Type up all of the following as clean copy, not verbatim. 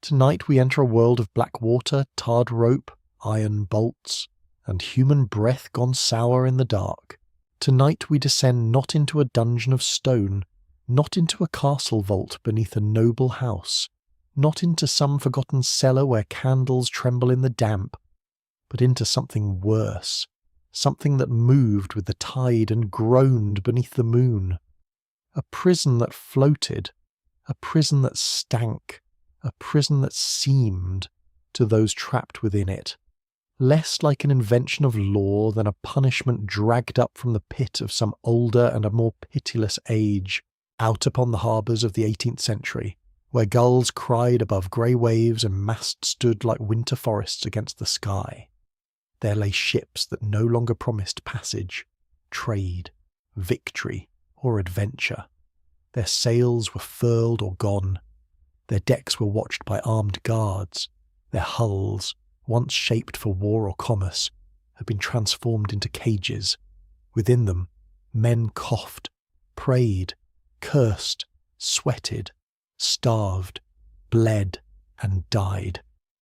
Tonight we enter a world of black water, tarred rope, iron bolts, and human breath gone sour in the dark. Tonight we descend not into a dungeon of stone, not into a castle vault beneath a noble house, not into some forgotten cellar where candles tremble in the damp, but into something worse, something that moved with the tide and groaned beneath the moon. A prison that floated, a prison that stank, a prison that seemed, to those trapped within it, less like an invention of law than a punishment dragged up from the pit of some older and a more pitiless age, out upon the harbours of the 18th century, where gulls cried above grey waves and masts stood like winter forests against the sky. There lay ships that no longer promised passage, trade, victory, or adventure. Their sails were furled or gone. Their decks were watched by armed guards. Their hulls, once shaped for war or commerce, had been transformed into cages. Within them, men coughed, prayed, cursed, sweated, starved, bled, and died.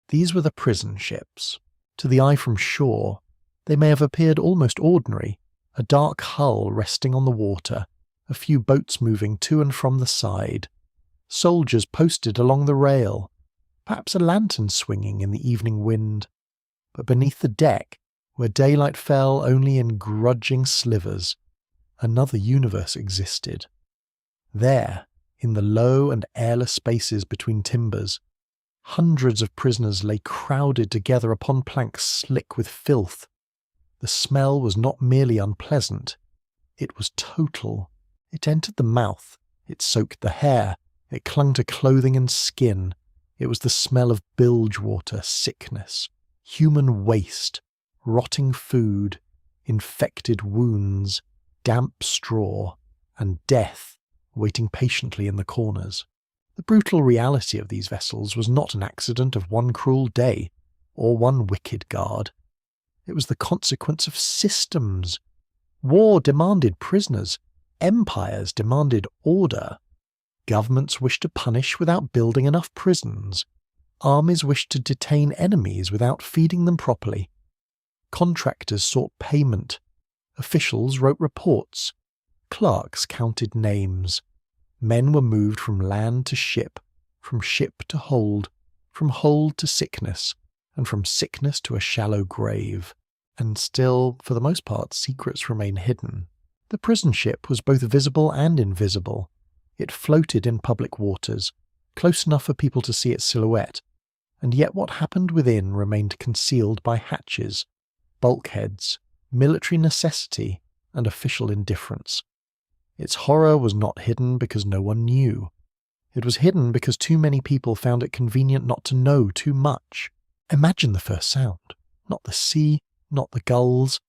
These were the prison ships. To the eye from shore, they may have appeared almost ordinary, a dark hull resting on the water, a few boats moving to and from the side, soldiers posted along the rail, perhaps a lantern swinging in the evening wind. But beneath the deck, where daylight fell only in grudging slivers, another universe existed. There, in the low and airless spaces between timbers, hundreds of prisoners lay crowded together upon planks slick with filth. The smell was not merely unpleasant, it was total. It entered the mouth, it soaked the hair, it clung to clothing and skin. It was the smell of bilge water, sickness, human waste, rotting food, infected wounds, damp straw, and death waiting patiently in the corners. The brutal reality of these vessels was not an accident of one cruel day, or one wicked guard. It was the consequence of systems. War demanded prisoners. Empires demanded order. Governments wished to punish without building enough prisons. Armies wished to detain enemies without feeding them properly. Contractors sought payment. Officials wrote reports. Clerks counted names. Men were moved from land to ship, from ship to hold to sickness, and from sickness to a shallow grave. And still, for the most part, secrets remain hidden. The prison ship was both visible and invisible. It floated in public waters, close enough for people to see its silhouette, and yet what happened within remained concealed by hatches, bulkheads, military necessity, and official indifference. Its horror was not hidden because no one knew. It was hidden because too many people found it convenient not to know too much. Imagine the first sound. Not the sea, not the gulls,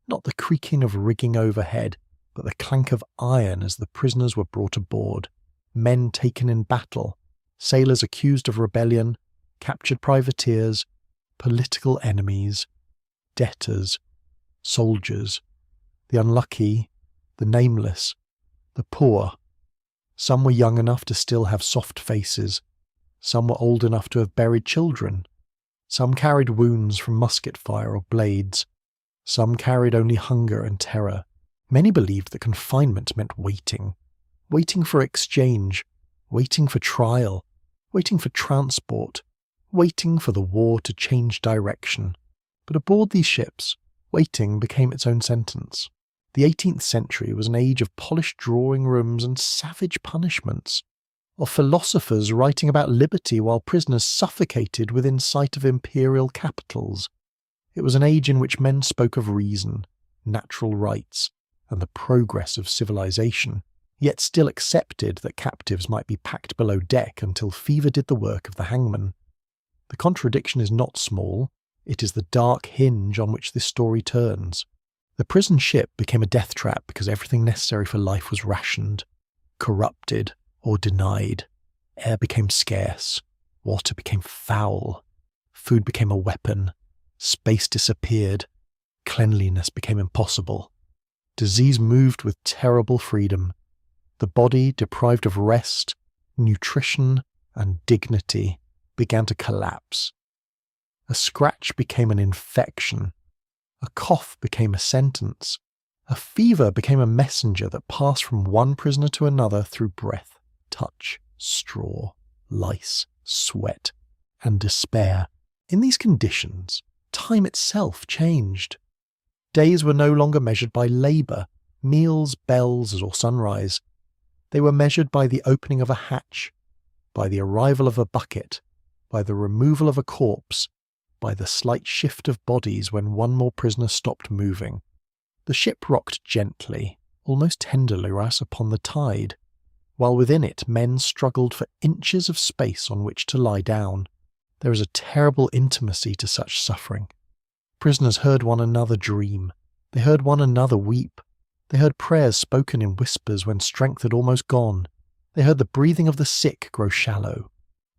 not the creaking of rigging overhead, but the clank of iron as the prisoners were brought aboard, men taken in battle, sailors accused of rebellion, captured privateers, political enemies, debtors, soldiers, the unlucky, the nameless, the poor. Some were young enough to still have soft faces. Some were old enough to have buried children. Some carried wounds from musket fire or blades. Some carried only hunger and terror. Many believed that confinement meant waiting. Waiting for exchange. Waiting for trial. Waiting for transport. Waiting for the war to change direction. But aboard these ships, waiting became its own sentence. The 18th century was an age of polished drawing rooms and savage punishments, of philosophers writing about liberty while prisoners suffocated within sight of imperial capitals. It was an age in which men spoke of reason, natural rights, and the progress of civilization, yet still accepted that captives might be packed below deck until fever did the work of the hangman. The contradiction is not small, it is the dark hinge on which this story turns. The prison ship became a death trap because everything necessary for life was rationed, corrupted, or denied. Air became scarce, water became foul, food became a weapon, space disappeared, cleanliness became impossible. Disease moved with terrible freedom. The body, deprived of rest, nutrition, and dignity, began to collapse. A scratch became an infection. A cough became a sentence. A fever became a messenger that passed from one prisoner to another through breath, touch, straw, lice, sweat, and despair. In these conditions, time itself changed. Days were no longer measured by labour, meals, bells, or sunrise. They were measured by the opening of a hatch, by the arrival of a bucket, by the removal of a corpse, by the slight shift of bodies when one more prisoner stopped moving. The ship rocked gently, almost tenderly as upon the tide, while within it men struggled for inches of space on which to lie down. There is a terrible intimacy to such suffering. Prisoners heard one another dream. They heard one another weep. They heard prayers spoken in whispers when strength had almost gone. They heard the breathing of the sick grow shallow.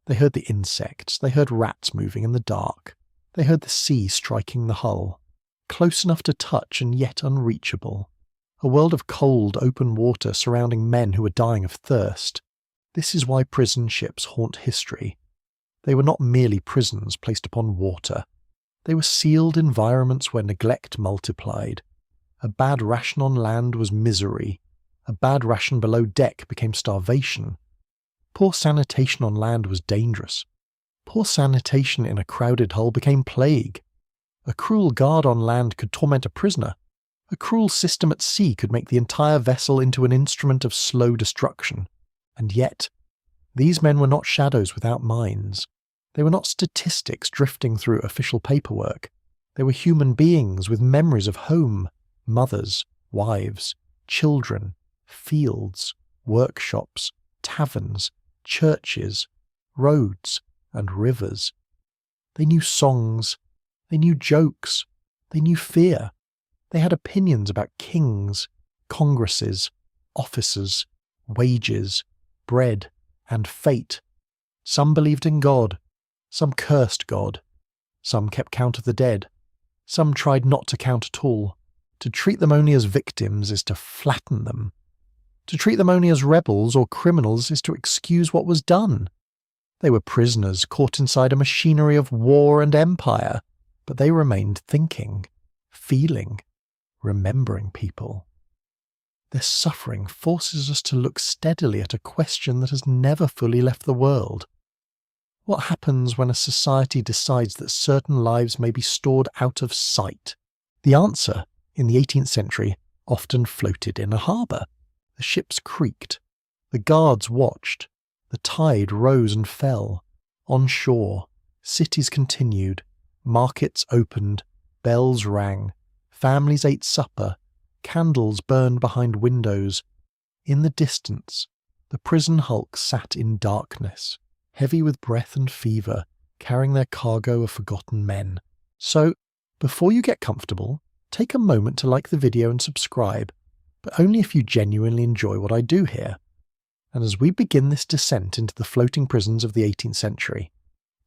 They heard the insects. They heard rats moving in the dark. They heard the sea striking the hull, close enough to touch and yet unreachable. A world of cold, open water surrounding men who were dying of thirst. This is why prison ships haunt history. They were not merely prisons placed upon water. They were sealed environments where neglect multiplied. A bad ration on land was misery. A bad ration below deck became starvation. Poor sanitation on land was dangerous. Poor sanitation in a crowded hull became plague. A cruel guard on land could torment a prisoner. A cruel system at sea could make the entire vessel into an instrument of slow destruction. And yet, these men were not shadows without minds. They were not statistics drifting through official paperwork. They were human beings with memories of home, mothers, wives, children, fields, workshops, taverns, churches, roads, and rivers. They knew songs. They knew jokes. They knew fear. They had opinions about kings, congresses, officers, wages, bread, and fate. Some believed in God. Some cursed God. Some kept count of the dead. Some tried not to count at all. To treat them only as victims is to flatten them. To treat them only as rebels or criminals is to excuse what was done. They were prisoners caught inside a machinery of war and empire, but they remained thinking, feeling, remembering people. Their suffering forces us to look steadily at a question that has never fully left the world. What happens when a society decides that certain lives may be stored out of sight? The answer, in the 18th century, often floated in a harbour. The ships creaked. The guards watched. The tide rose and fell. On shore, cities continued. Markets opened. Bells rang. Families ate supper. Candles burned behind windows. In the distance, the prison hulks sat in darkness, heavy with breath and fever, carrying their cargo of forgotten men. So, before you get comfortable, take a moment to like the video and subscribe, but only if you genuinely enjoy what I do here. And as we begin this descent into the floating prisons of the 18th century,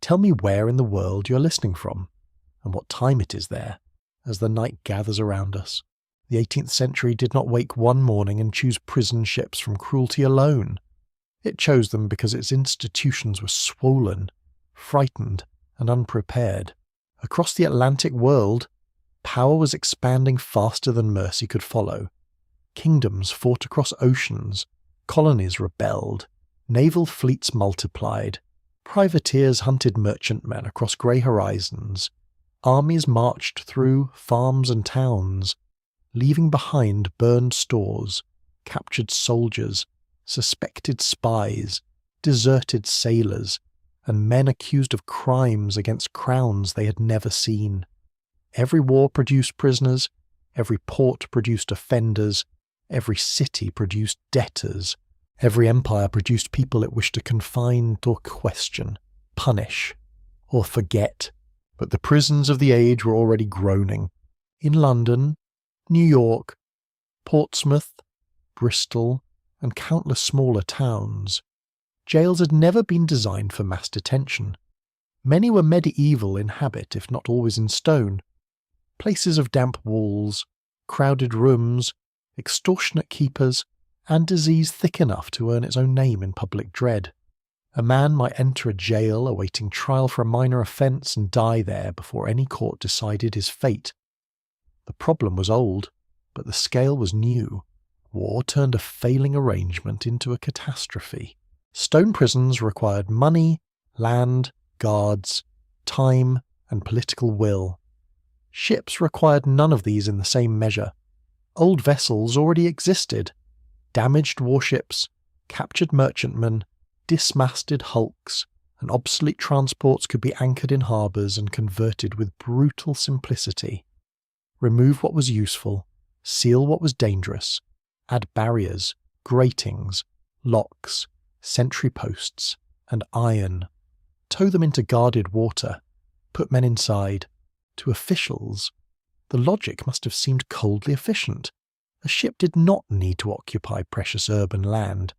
tell me where in the world you're listening from, and what time it is there, as the night gathers around us. The 18th century did not wake one morning and choose prison ships from cruelty alone. It chose them because its institutions were swollen, frightened, and unprepared. Across the Atlantic world, power was expanding faster than mercy could follow. Kingdoms fought across oceans, colonies rebelled, naval fleets multiplied, privateers hunted merchantmen across grey horizons, armies marched through farms and towns, leaving behind burned stores, captured soldiers, suspected spies, deserted sailors, and men accused of crimes against crowns they had never seen. Every war produced prisoners, every port produced offenders, every city produced debtors, every empire produced people it wished to confine or question, punish, or forget. But the prisons of the age were already groaning. In London, New York, Portsmouth, Bristol, and countless smaller towns, jails had never been designed for mass detention. Many were medieval in habit, if not always in stone. Places of damp walls, crowded rooms, extortionate keepers, and disease thick enough to earn its own name in public dread. A man might enter a jail awaiting trial for a minor offence and die there before any court decided his fate. The problem was old, but the scale was new. War turned a failing arrangement into a catastrophe. Stone prisons required money, land, guards, time, and political will. Ships required none of these in the same measure. Old vessels already existed. Damaged warships, captured merchantmen, dismasted hulks, and obsolete transports could be anchored in harbours and converted with brutal simplicity. Remove what was useful, seal what was dangerous, add barriers, gratings, locks, sentry posts, and iron. Tow them into guarded water, put men inside. To officials, the logic must have seemed coldly efficient. A ship did not need to occupy precious urban land.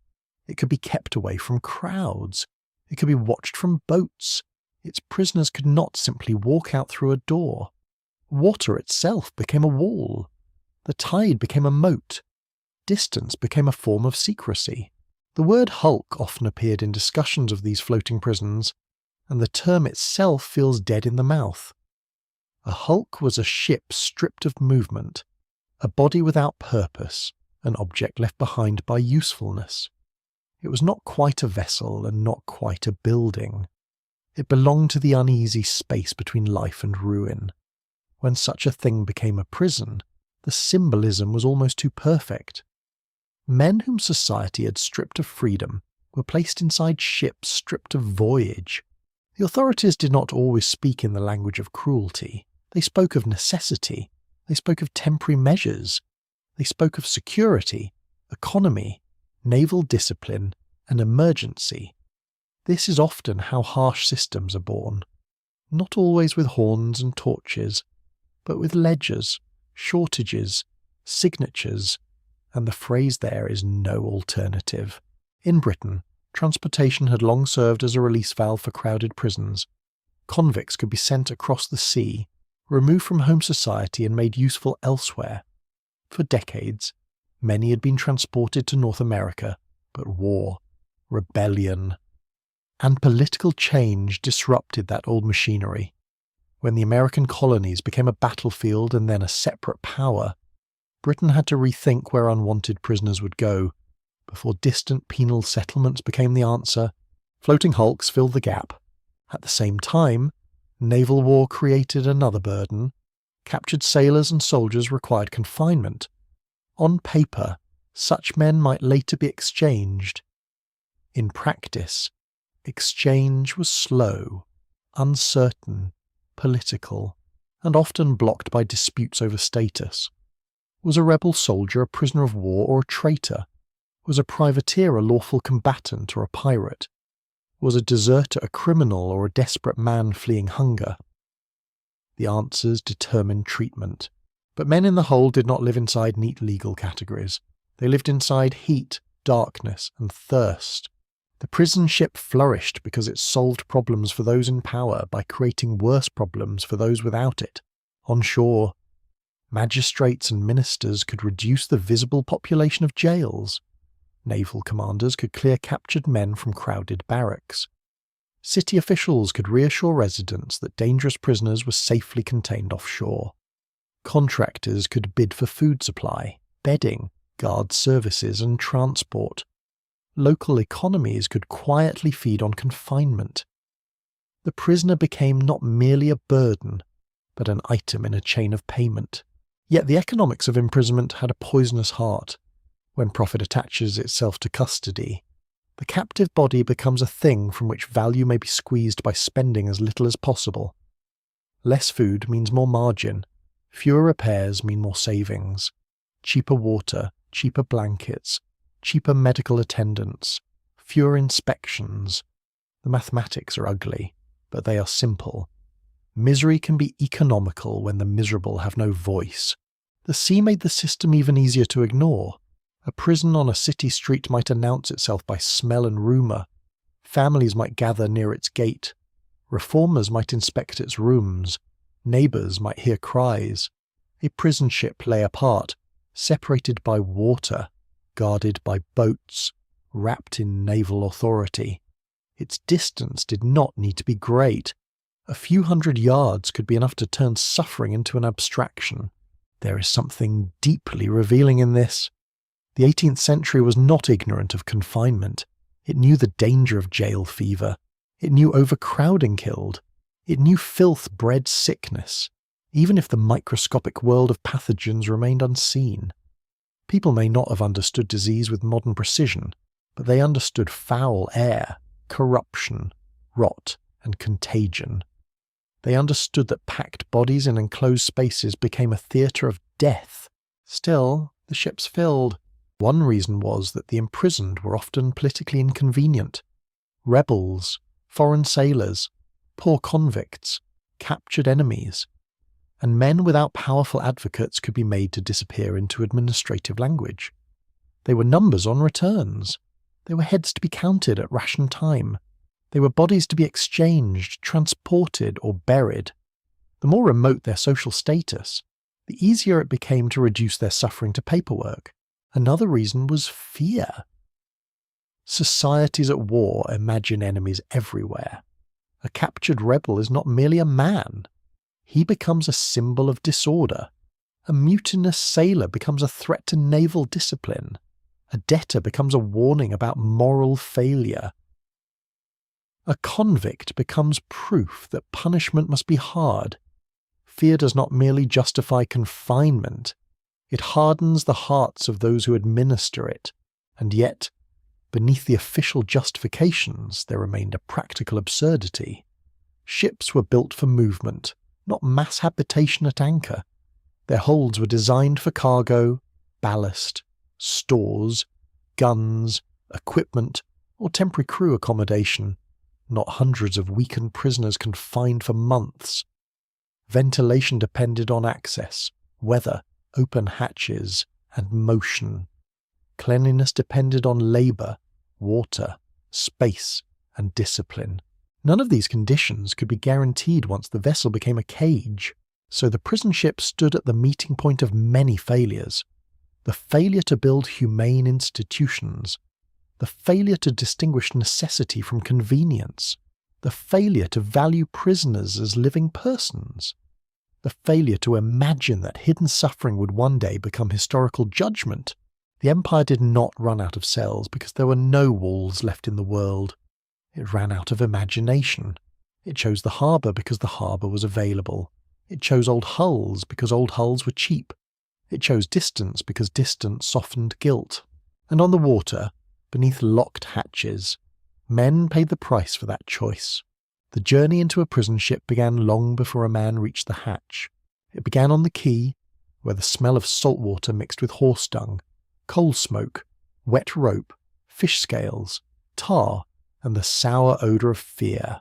It could be kept away from crowds. It could be watched from boats. Its prisoners could not simply walk out through a door. Water itself became a wall. The tide became a moat. Distance became a form of secrecy. The word hulk often appeared in discussions of these floating prisons, and the term itself feels dead in the mouth. A hulk was a ship stripped of movement, a body without purpose, an object left behind by usefulness. It was not quite a vessel and not quite a building. It belonged to the uneasy space between life and ruin. When such a thing became a prison, the symbolism was almost too perfect. Men whom society had stripped of freedom were placed inside ships stripped of voyage. The authorities did not always speak in the language of cruelty. They spoke of necessity. They spoke of temporary measures. They spoke of security, economy, naval discipline, and emergency. This is often how harsh systems are born. Not always with horns and torches, but with ledgers, shortages, signatures, and the phrase there is no alternative. In Britain, transportation had long served as a release valve for crowded prisons. Convicts could be sent across the sea, removed from home society and made useful elsewhere. For decades, many had been transported to North America, but war, rebellion, and political change disrupted that old machinery. When the American colonies became a battlefield and then a separate power, Britain had to rethink where unwanted prisoners would go. Before distant penal settlements became the answer, floating hulks filled the gap. At the same time, naval war created another burden. Captured sailors and soldiers required confinement. On paper, such men might later be exchanged. In practice, exchange was slow, uncertain, political, and often blocked by disputes over status. Was a rebel soldier a prisoner of war or a traitor? Was a privateer a lawful combatant or a pirate? Was a deserter a criminal or a desperate man fleeing hunger? The answers determined treatment. But men in the hold did not live inside neat legal categories. They lived inside heat, darkness, and thirst. The prison ship flourished because it solved problems for those in power by creating worse problems for those without it. On shore, magistrates and ministers could reduce the visible population of jails. Naval commanders could clear captured men from crowded barracks. City officials could reassure residents that dangerous prisoners were safely contained offshore. Contractors could bid for food supply, bedding, guard services, and transport. Local economies could quietly feed on confinement. The prisoner became not merely a burden, but an item in a chain of payment. Yet the economics of imprisonment had a poisonous heart. When profit attaches itself to custody, the captive body becomes a thing from which value may be squeezed by spending as little as possible. Less food means more margin. Fewer repairs mean more savings. Cheaper water, cheaper blankets, cheaper medical attendance, fewer inspections. The mathematics are ugly, but they are simple. Misery can be economical when the miserable have no voice. The sea made the system even easier to ignore. A prison on a city street might announce itself by smell and rumour. Families might gather near its gate. Reformers might inspect its rooms. Neighbours might hear cries. A prison ship lay apart, separated by water, guarded by boats, wrapped in naval authority. Its distance did not need to be great. A few hundred yards could be enough to turn suffering into an abstraction. There is something deeply revealing in this. The 18th century was not ignorant of confinement. It knew the danger of jail fever. It knew overcrowding killed. It knew filth bred sickness, even if the microscopic world of pathogens remained unseen. People may not have understood disease with modern precision, but they understood foul air, corruption, rot, and contagion. They understood that packed bodies in enclosed spaces became a theatre of death. Still, the ships filled. One reason was that the imprisoned were often politically inconvenient. Rebels, foreign sailors, poor convicts, captured enemies, and men without powerful advocates could be made to disappear into administrative language. They were numbers on returns. They were heads to be counted at ration time. They were bodies to be exchanged, transported, or buried. The more remote their social status, the easier it became to reduce their suffering to paperwork. Another reason was fear. Societies at war imagine enemies everywhere. A captured rebel is not merely a man. He becomes a symbol of disorder. A mutinous sailor becomes a threat to naval discipline. A debtor becomes a warning about moral failure. A convict becomes proof that punishment must be hard. Fear does not merely justify confinement. It hardens the hearts of those who administer it, and yet, beneath the official justifications, there remained a practical absurdity. Ships were built for movement, not mass habitation at anchor. Their holds were designed for cargo, ballast, stores, guns, equipment, or temporary crew accommodation, not hundreds of weakened prisoners confined for months. Ventilation depended on access, weather, open hatches, and motion. Cleanliness depended on labour, water, space, and discipline. None of these conditions could be guaranteed once the vessel became a cage, so the prison ship stood at the meeting point of many failures. The failure to build humane institutions, the failure to distinguish necessity from convenience, the failure to value prisoners as living persons, the failure to imagine that hidden suffering would one day become historical judgment. The Empire did not run out of cells because there were no walls left in the world. It ran out of imagination. It chose the harbour because the harbour was available. It chose old hulls because old hulls were cheap. It chose distance because distance softened guilt. And on the water, beneath locked hatches, men paid the price for that choice. The journey into a prison ship began long before a man reached the hatch. It began on the quay, where the smell of salt water mixed with horse dung, coal smoke, wet rope, fish scales, tar, and the sour odour of fear.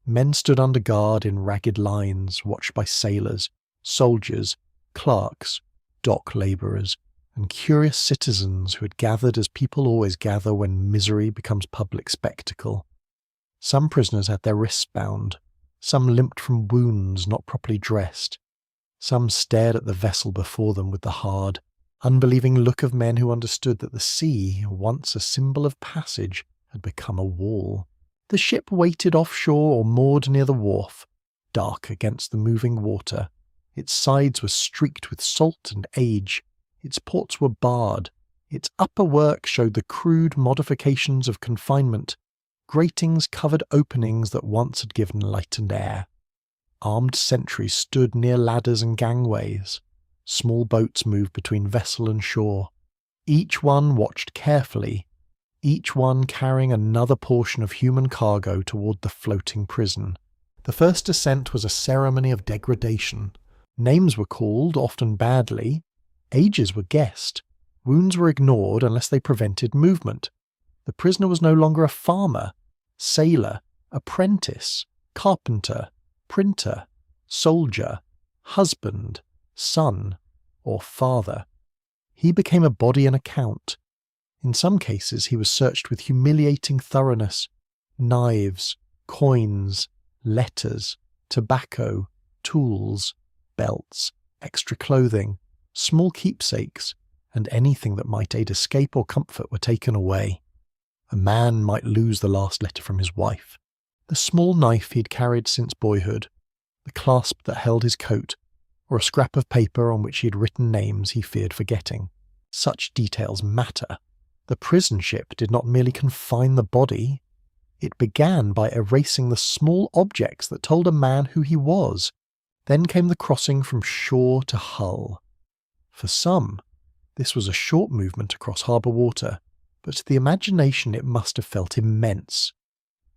Men stood under guard in ragged lines, watched by sailors, soldiers, clerks, dock labourers, and curious citizens who had gathered as people always gather when misery becomes public spectacle. Some prisoners had their wrists bound, some limped from wounds not properly dressed, some stared at the vessel before them with the hard, unbelieving look of men who understood that the sea, once a symbol of passage, had become a wall. The ship waited offshore or moored near the wharf, dark against the moving water. Its sides were streaked with salt and age. Its ports were barred. Its upper work showed the crude modifications of confinement. Gratings covered openings that once had given light and air. Armed sentries stood near ladders and gangways. Small boats moved between vessel and shore. Each one watched carefully, each one carrying another portion of human cargo toward the floating prison. The first descent was a ceremony of degradation. Names were called, often badly. Ages were guessed. Wounds were ignored unless they prevented movement. The prisoner was no longer a farmer, sailor, apprentice, carpenter, printer, soldier, husband, son, or father. He became a body and account. In some cases he was searched with humiliating thoroughness. Knives, coins, letters, tobacco, tools, belts, extra clothing, small keepsakes, and anything that might aid escape or comfort were taken away. A man might lose the last letter from his wife, the small knife he'd carried since boyhood, the clasp that held his coat, or a scrap of paper on which he had written names he feared forgetting. Such details matter. The prison ship did not merely confine the body. It began by erasing the small objects that told a man who he was. Then came the crossing from shore to hull. For some, this was a short movement across harbour water, but to the imagination it must have felt immense.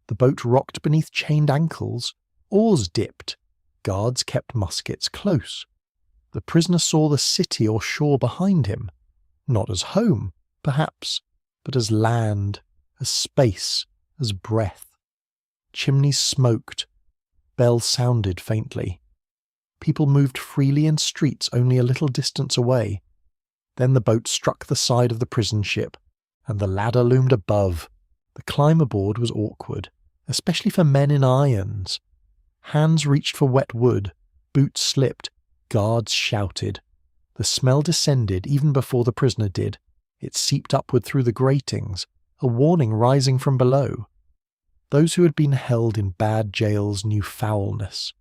The boat rocked beneath chained ankles, oars dipped, guards kept muskets close. The prisoner saw the city or shore behind him, not as home, perhaps, but as land, as space, as breath. Chimneys smoked, bells sounded faintly. People moved freely in streets only a little distance away. Then the boat struck the side of the prison ship, and the ladder loomed above. The climb aboard was awkward, especially for men in irons. Hands reached for wet wood, boots slipped, guards shouted. The smell descended even before the prisoner did. It seeped upward through the gratings, a warning rising from below. Those who had been held in bad jails knew foulness.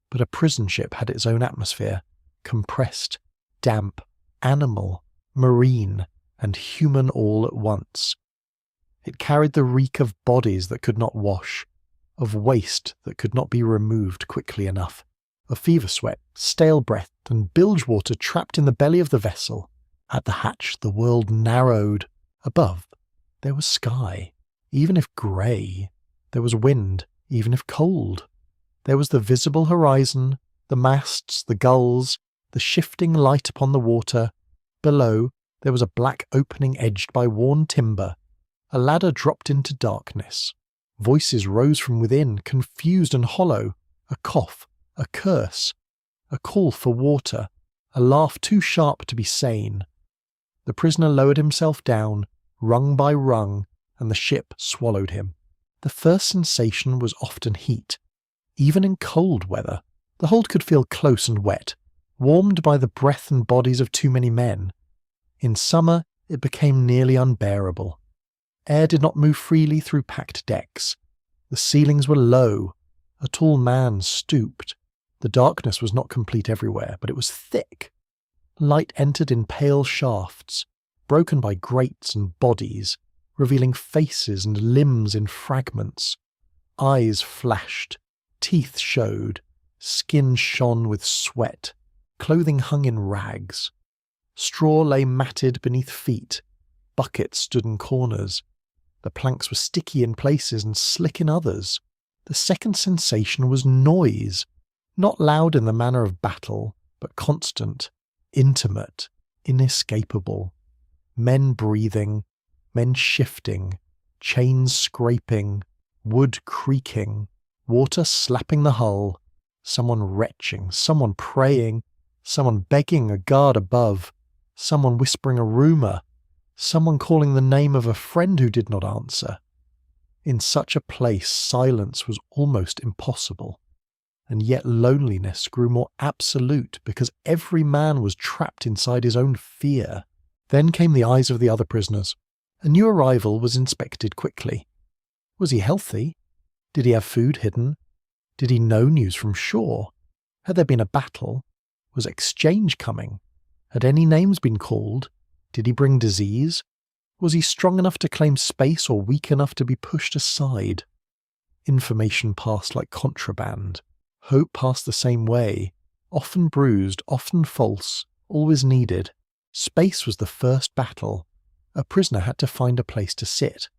But a prison ship had its own atmosphere, compressed, damp, animal, marine, and human all at once. It carried the reek of bodies that could not wash, of waste that could not be removed quickly enough, of fever sweat, stale breath, and bilge water trapped in the belly of the vessel. At the hatch the world narrowed. Above, there was sky, even if grey. There was wind, even if cold. There was the visible horizon, the masts, the gulls, the shifting light upon the water. Below, there was a black opening edged by worn timber. A ladder dropped into darkness. Voices rose from within, confused and hollow. A cough, a curse, a call for water, a laugh too sharp to be sane. The prisoner lowered himself down, rung by rung, and the ship swallowed him. The first sensation was often heat. Even in cold weather, the hold could feel close and wet, warmed by the breath and bodies of too many men. In summer, it became nearly unbearable. Air did not move freely through packed decks. The ceilings were low. A tall man stooped. The darkness was not complete everywhere, but it was thick. Light entered in pale shafts, broken by grates and bodies, revealing faces and limbs in fragments. Eyes flashed, teeth showed, skin shone with sweat, clothing hung in rags. Straw lay matted beneath feet, buckets stood in corners. The planks were sticky in places and slick in others. The second sensation was noise, not loud in the manner of battle, but constant, intimate, inescapable. Men breathing, men shifting, chains scraping, wood creaking, water slapping the hull, someone retching, someone praying, someone begging a guard above, someone whispering a rumour, someone calling the name of a friend who did not answer. In such a place silence was almost impossible, and yet loneliness grew more absolute because every man was trapped inside his own fear. Then came the eyes of the other prisoners. A new arrival was inspected quickly. Was he healthy? Did he have food hidden? Did he know news from shore? Had there been a battle? Was exchange coming? Had any names been called? Did he bring disease? Was he strong enough to claim space or weak enough to be pushed aside? Information passed like contraband. Hope passed the same way, often bruised, often false, always needed. Space was the first battle. A prisoner had to find a place to sit,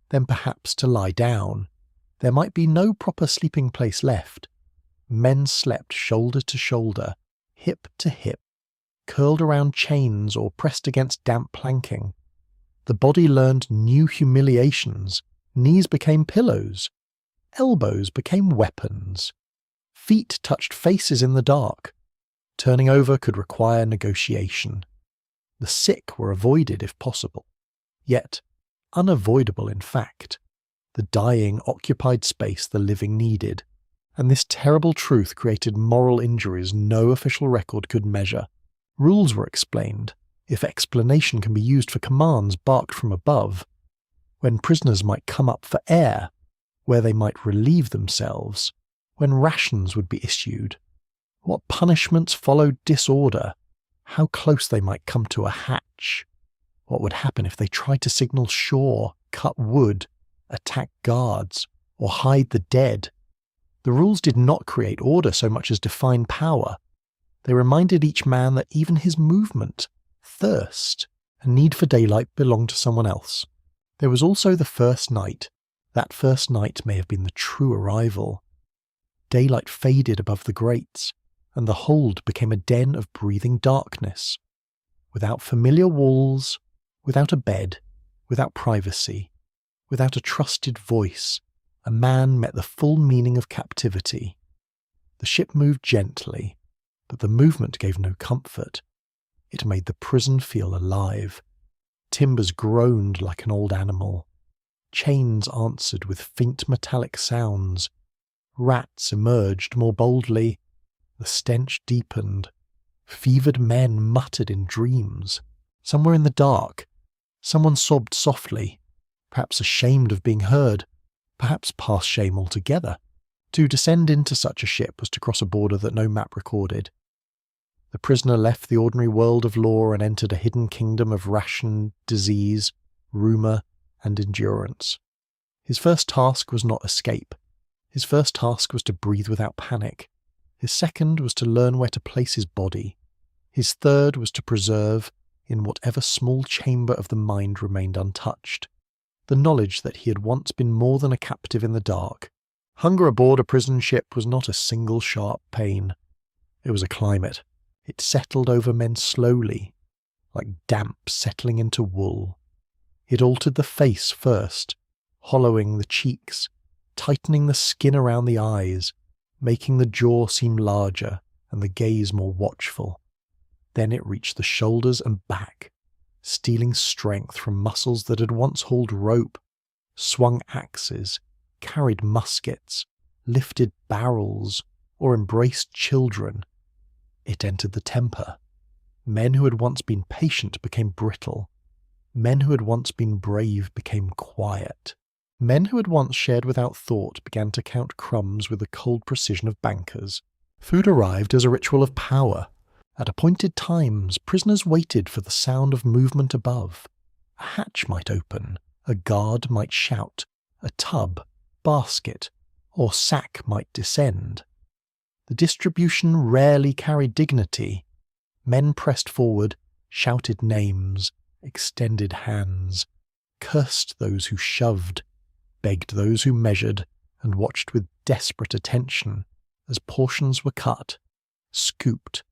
then perhaps to lie down. There might be no proper sleeping place left. Men slept shoulder to shoulder, hip to hip, curled around chains or pressed against damp planking. The body learned new humiliations. Knees became pillows. Elbows became weapons. Feet touched faces in the dark. Turning over could require negotiation. The sick were avoided if possible, yet unavoidable in fact. The dying occupied space the living needed, and this terrible truth created moral injuries no official record could measure. Rules were explained, if explanation can be used for commands barked from above. when prisoners might come up for air, where they might relieve themselves, when rations would be issued, what punishments followed disorder, how close they might come to a hatch, what would happen if they tried to signal shore, cut wood, attack guards, or hide the dead. The rules did not create order so much as define power. They reminded each man that even his movement, thirst, and need for daylight belonged to someone else. There was also the first night. That first night may have been the true arrival. Daylight faded above the grates, and the hold became a den of breathing darkness. Without familiar walls, without a bed, without privacy, without a trusted voice, a man met the full meaning of captivity. The ship moved gently, but the movement gave no comfort. It made the prison feel alive. Timbers groaned like an old animal. Chains answered with faint metallic sounds. Rats emerged more boldly. The stench deepened. Fevered men muttered in dreams. Somewhere in the dark, someone sobbed softly, perhaps ashamed of being heard, perhaps past shame altogether. To descend into such a ship was to cross a border that no map recorded. The prisoner left the ordinary world of law and entered a hidden kingdom of ration, disease, rumour, and endurance. His first task was not escape. His first task was to breathe without panic. His second was to learn where to place his body. His third was to preserve, in whatever small chamber of the mind remained untouched, the knowledge that he had once been more than a captive in the dark. Hunger aboard a prison ship was not a single sharp pain. It was a climate. It settled over men slowly, like damp settling into wool. It altered the face first, hollowing the cheeks, tightening the skin around the eyes, making the jaw seem larger and the gaze more watchful. Then it reached the shoulders and back, stealing strength from muscles that had once hauled rope, swung axes, carried muskets, lifted barrels, or embraced children. It entered the temper. Men who had once been patient became brittle. Men who had once been brave became quiet. Men who had once shared without thought began to count crumbs with the cold precision of bankers. Food arrived as a ritual of power. At appointed times, prisoners waited for the sound of movement above. A hatch might open, a guard might shout, a tub, basket, or sack might descend. The distribution rarely carried dignity. Men pressed forward, shouted names, extended hands, cursed those who shoved, begged those who measured, and watched with desperate attention as portions were cut, scooped,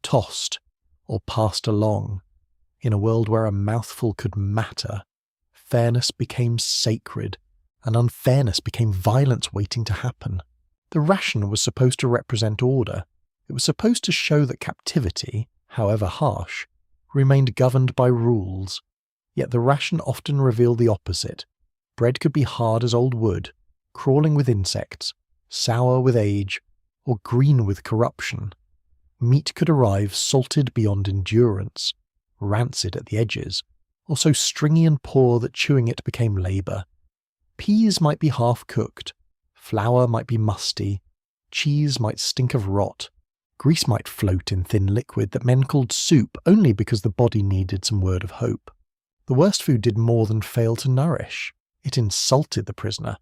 tossed, or passed along. In a world where a mouthful could matter, fairness became sacred, and unfairness became violence waiting to happen. The ration was supposed to represent order. It was supposed to show that captivity, however harsh, remained governed by rules. Yet the ration often revealed the opposite. Bread could be hard as old wood, crawling with insects, sour with age, or green with corruption. Meat could arrive salted beyond endurance, rancid at the edges, or so stringy and poor that chewing it became labour. Peas might be half-cooked, flour might be musty, cheese might stink of rot, grease might float in thin liquid that men called soup only because the body needed some word of hope. The worst food did more than fail to nourish. It insulted the prisoner.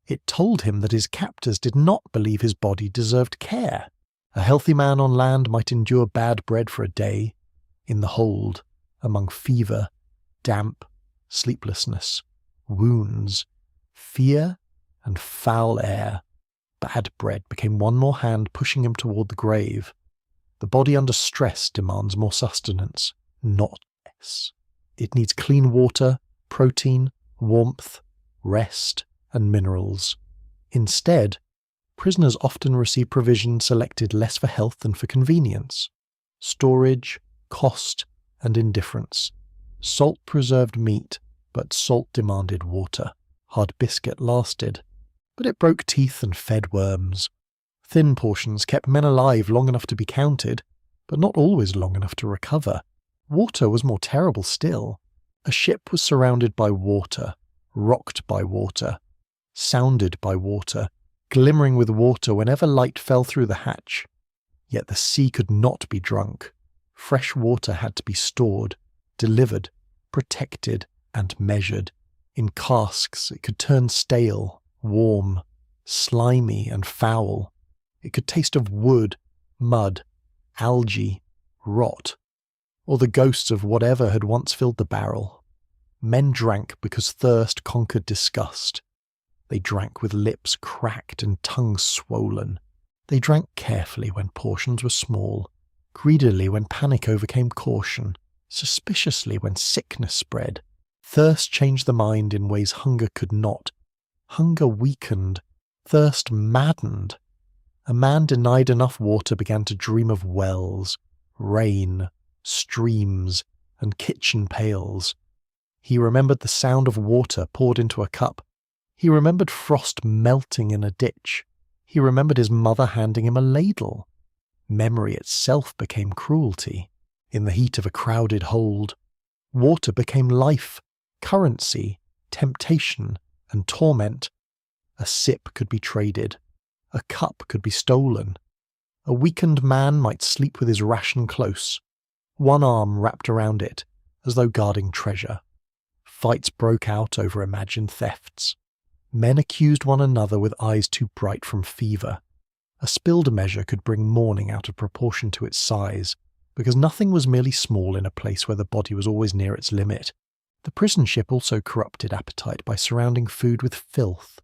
It told him that his captors did not believe his body deserved care. A healthy man on land might endure bad bread for a day. In the hold, among fever, damp, sleeplessness, wounds, fear, and foul air, bad bread became one more hand pushing him toward the grave. The body under stress demands more sustenance, not less. It needs clean water, protein, warmth, rest, and minerals. Instead, prisoners often receive provision selected less for health than for convenience. Storage, cost, and indifference. Salt preserved meat, but salt demanded water. Hard biscuit lasted, but it broke teeth and fed worms. Thin portions kept men alive long enough to be counted, but not always long enough to recover. Water was more terrible still. A ship was surrounded by water, rocked by water, sounded by water, glimmering with water whenever light fell through the hatch. Yet the sea could not be drunk. Fresh water had to be stored, delivered, protected, and measured. In casks it could turn stale, warm, slimy, and foul. It could taste of wood, mud, algae, rot, or the ghosts of whatever had once filled the barrel. Men drank because thirst conquered disgust. They drank with lips cracked and tongues swollen. They drank carefully when portions were small, greedily when panic overcame caution, suspiciously when sickness spread. Thirst changed the mind in ways hunger could not. Hunger weakened. Thirst maddened. A man denied enough water began to dream of wells, rain, streams, and kitchen pails. He remembered the sound of water poured into a cup. He remembered frost melting in a ditch. He remembered his mother handing him a ladle. Memory itself became cruelty. In the heat of a crowded hold, water became life, currency, temptation, and torment. A sip could be traded. A cup could be stolen. A weakened man might sleep with his ration close, one arm wrapped around it, as though guarding treasure. Fights broke out over imagined thefts. Men accused one another with eyes too bright from fever. A spilled measure could bring mourning out of proportion to its size, because nothing was merely small in a place where the body was always near its limit. The prison ship also corrupted appetite by surrounding food with filth.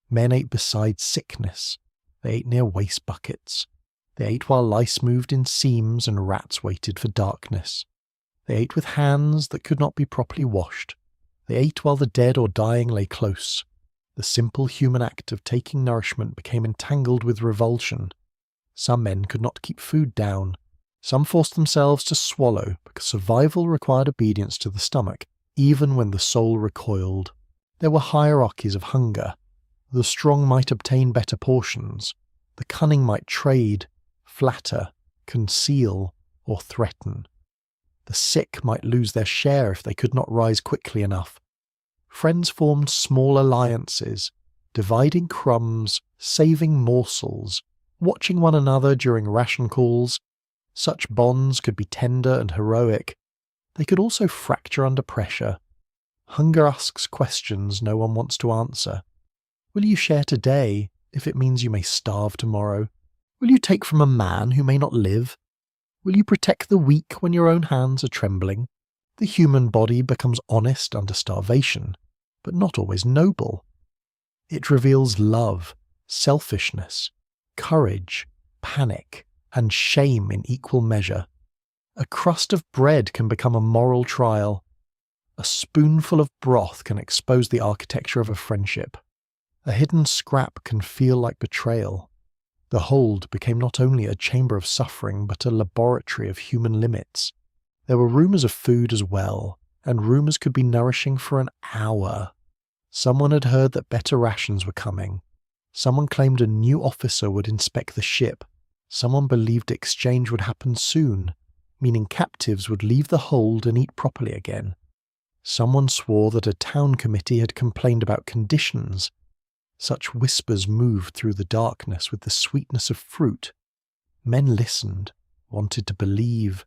Men ate beside sickness. They ate near waste buckets. They ate while lice moved in seams and rats waited for darkness. They ate with hands that could not be properly washed. They ate while the dead or dying lay close. The simple human act of taking nourishment became entangled with revulsion. Some men could not keep food down. Some forced themselves to swallow because survival required obedience to the stomach, even when the soul recoiled. There were hierarchies of hunger. The strong might obtain better portions. The cunning might trade, flatter, conceal, or threaten. The sick might lose their share if they could not rise quickly enough. Friends formed small alliances, dividing crumbs, saving morsels, watching one another during ration calls. Such bonds could be tender and heroic. They could also fracture under pressure. Hunger asks questions no one wants to answer. Will you share today if it means you may starve tomorrow? Will you take from a man who may not live? Will you protect the weak when your own hands are trembling? The human body becomes honest under starvation, but not always noble. It reveals love, selfishness, courage, panic, and shame in equal measure. A crust of bread can become a moral trial. A spoonful of broth can expose the architecture of a friendship. A hidden scrap can feel like betrayal. The hold became not only a chamber of suffering, but a laboratory of human limits. There were rumours of food as well, and rumours could be nourishing for an hour. Someone had heard that better rations were coming. Someone claimed a new officer would inspect the ship. Someone believed exchange would happen soon, meaning captives would leave the hold and eat properly again. Someone swore that a town committee had complained about conditions. Such whispers moved through the darkness with the sweetness of fruit. Men listened, wanted to believe,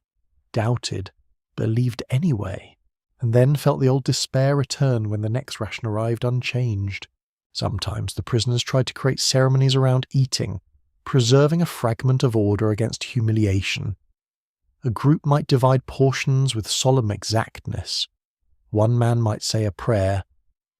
doubted, believed anyway, and then felt the old despair return when the next ration arrived unchanged. Sometimes the prisoners tried to create ceremonies around eating, preserving a fragment of order against humiliation. A group might divide portions with solemn exactness. One man might say a prayer.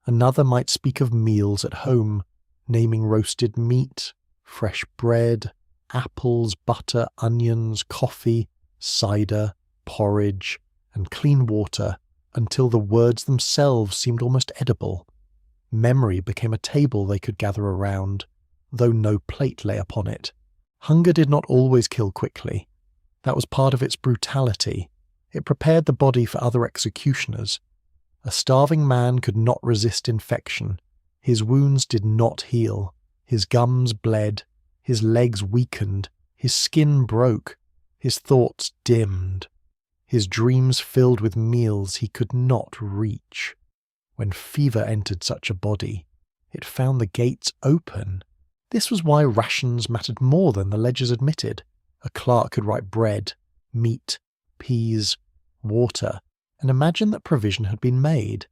Another might speak of meals at home, naming roasted meat, fresh bread, apples, butter, onions, coffee, cider, porridge, and clean water, until the words themselves seemed almost edible. Memory became a table they could gather around, though no plate lay upon it. Hunger did not always kill quickly. That was part of its brutality. It prepared the body for other executioners. A starving man could not resist infection. His wounds did not heal. His gums bled. His legs weakened. His skin broke. His thoughts dimmed. His dreams filled with meals he could not reach. When fever entered such a body, it found the gates open. This was why rations mattered more than the ledgers admitted. A clerk could write bread, meat, peas, water, and imagine that provision had been made.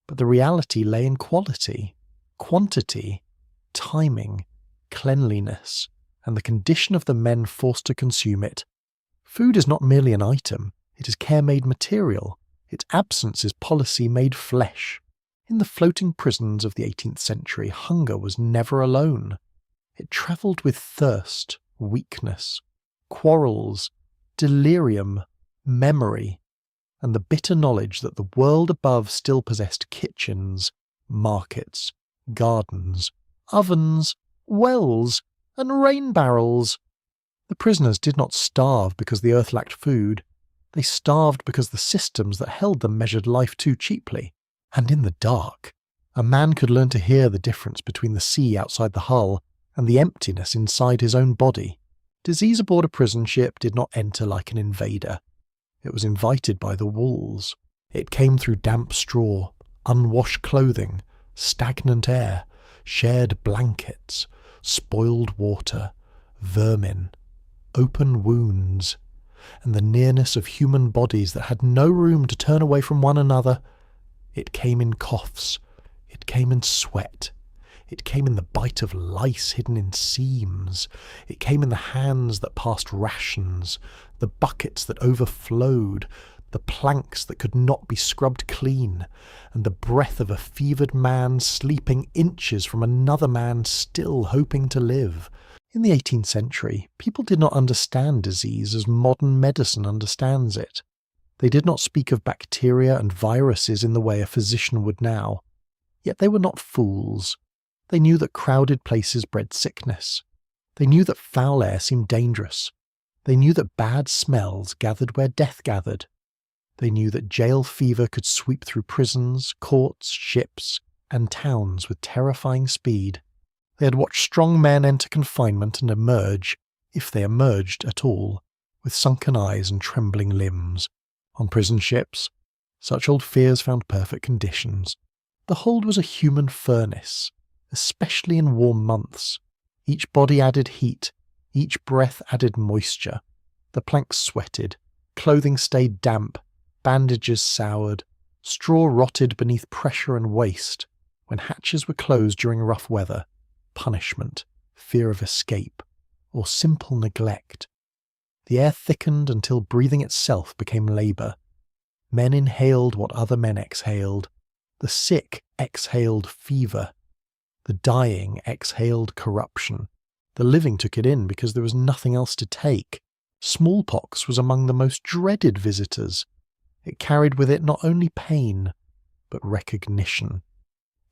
But the reality lay in quality, quantity, timing, cleanliness, and the condition of the men forced to consume it. Food is not merely an item, it is care-made material. Its absence is policy made flesh. In the floating prisons of the 18th century, hunger was never alone. It travelled with thirst, weakness, quarrels, delirium, memory, and the bitter knowledge that the world above still possessed kitchens, markets, gardens, ovens, wells, and rain barrels. The prisoners did not starve because the earth lacked food. They starved because the systems that held them measured life too cheaply. And in the dark, a man could learn to hear the difference between the sea outside the hull and the emptiness inside his own body. Disease aboard a prison ship did not enter like an invader. It was invited by the walls. It came through damp straw, unwashed clothing, stagnant air, shared blankets, spoiled water, vermin, open wounds, and the nearness of human bodies that had no room to turn away from one another. It came in coughs, it came in sweat, it came in the bite of lice hidden in seams, it came in the hands that passed rations, the buckets that overflowed, the planks that could not be scrubbed clean, and the breath of a fevered man sleeping inches from another man still hoping to live. In the 18th century, people did not understand disease as modern medicine understands it. They did not speak of bacteria and viruses in the way a physician would now. Yet they were not fools. They knew that crowded places bred sickness. They knew that foul air seemed dangerous. They knew that bad smells gathered where death gathered. They knew that jail fever could sweep through prisons, courts, ships, and towns with terrifying speed. They had watched strong men enter confinement and emerge, if they emerged at all, with sunken eyes and trembling limbs. On prison ships, such old fears found perfect conditions. The hold was a human furnace, especially in warm months. Each body added heat, each breath added moisture. The planks sweated, clothing stayed damp, bandages soured, straw rotted beneath pressure and waste. When hatches were closed during rough weather, punishment, fear of escape, or simple neglect. The air thickened until breathing itself became labour. Men inhaled what other men exhaled. The sick exhaled fever. The dying exhaled corruption. The living took it in because there was nothing else to take. Smallpox was among the most dreaded visitors. It carried with it not only pain, but recognition.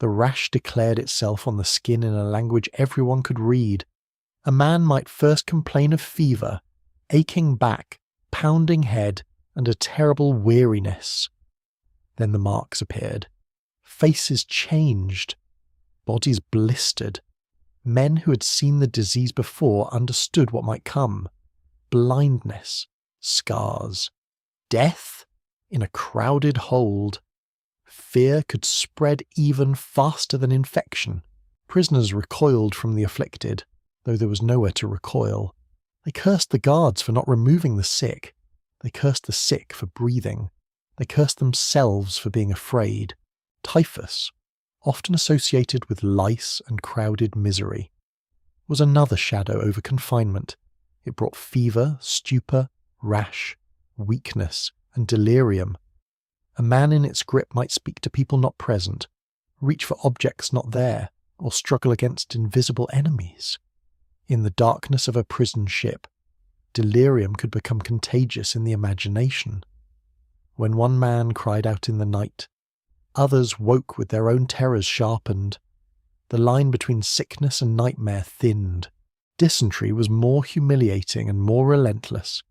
The rash declared itself on the skin in a language everyone could read. A man might first complain of fever, aching back, pounding head, and a terrible weariness. Then the marks appeared. Faces changed. Bodies blistered. Men who had seen the disease before understood what might come. Blindness, scars, death in a crowded hold. Fear could spread even faster than infection. Prisoners recoiled from the afflicted, though there was nowhere to recoil. They cursed the guards for not removing the sick. They cursed the sick for breathing. They cursed themselves for being afraid. Typhus, often associated with lice and crowded misery, was another shadow over confinement. It brought fever, stupor, rash, weakness, and delirium. A man in its grip might speak to people not present, reach for objects not there, or struggle against invisible enemies. In the darkness of a prison ship, delirium could become contagious in the imagination. When one man cried out in the night, others woke with their own terrors sharpened. The line between sickness and nightmare thinned. Dysentery was more humiliating and more relentless.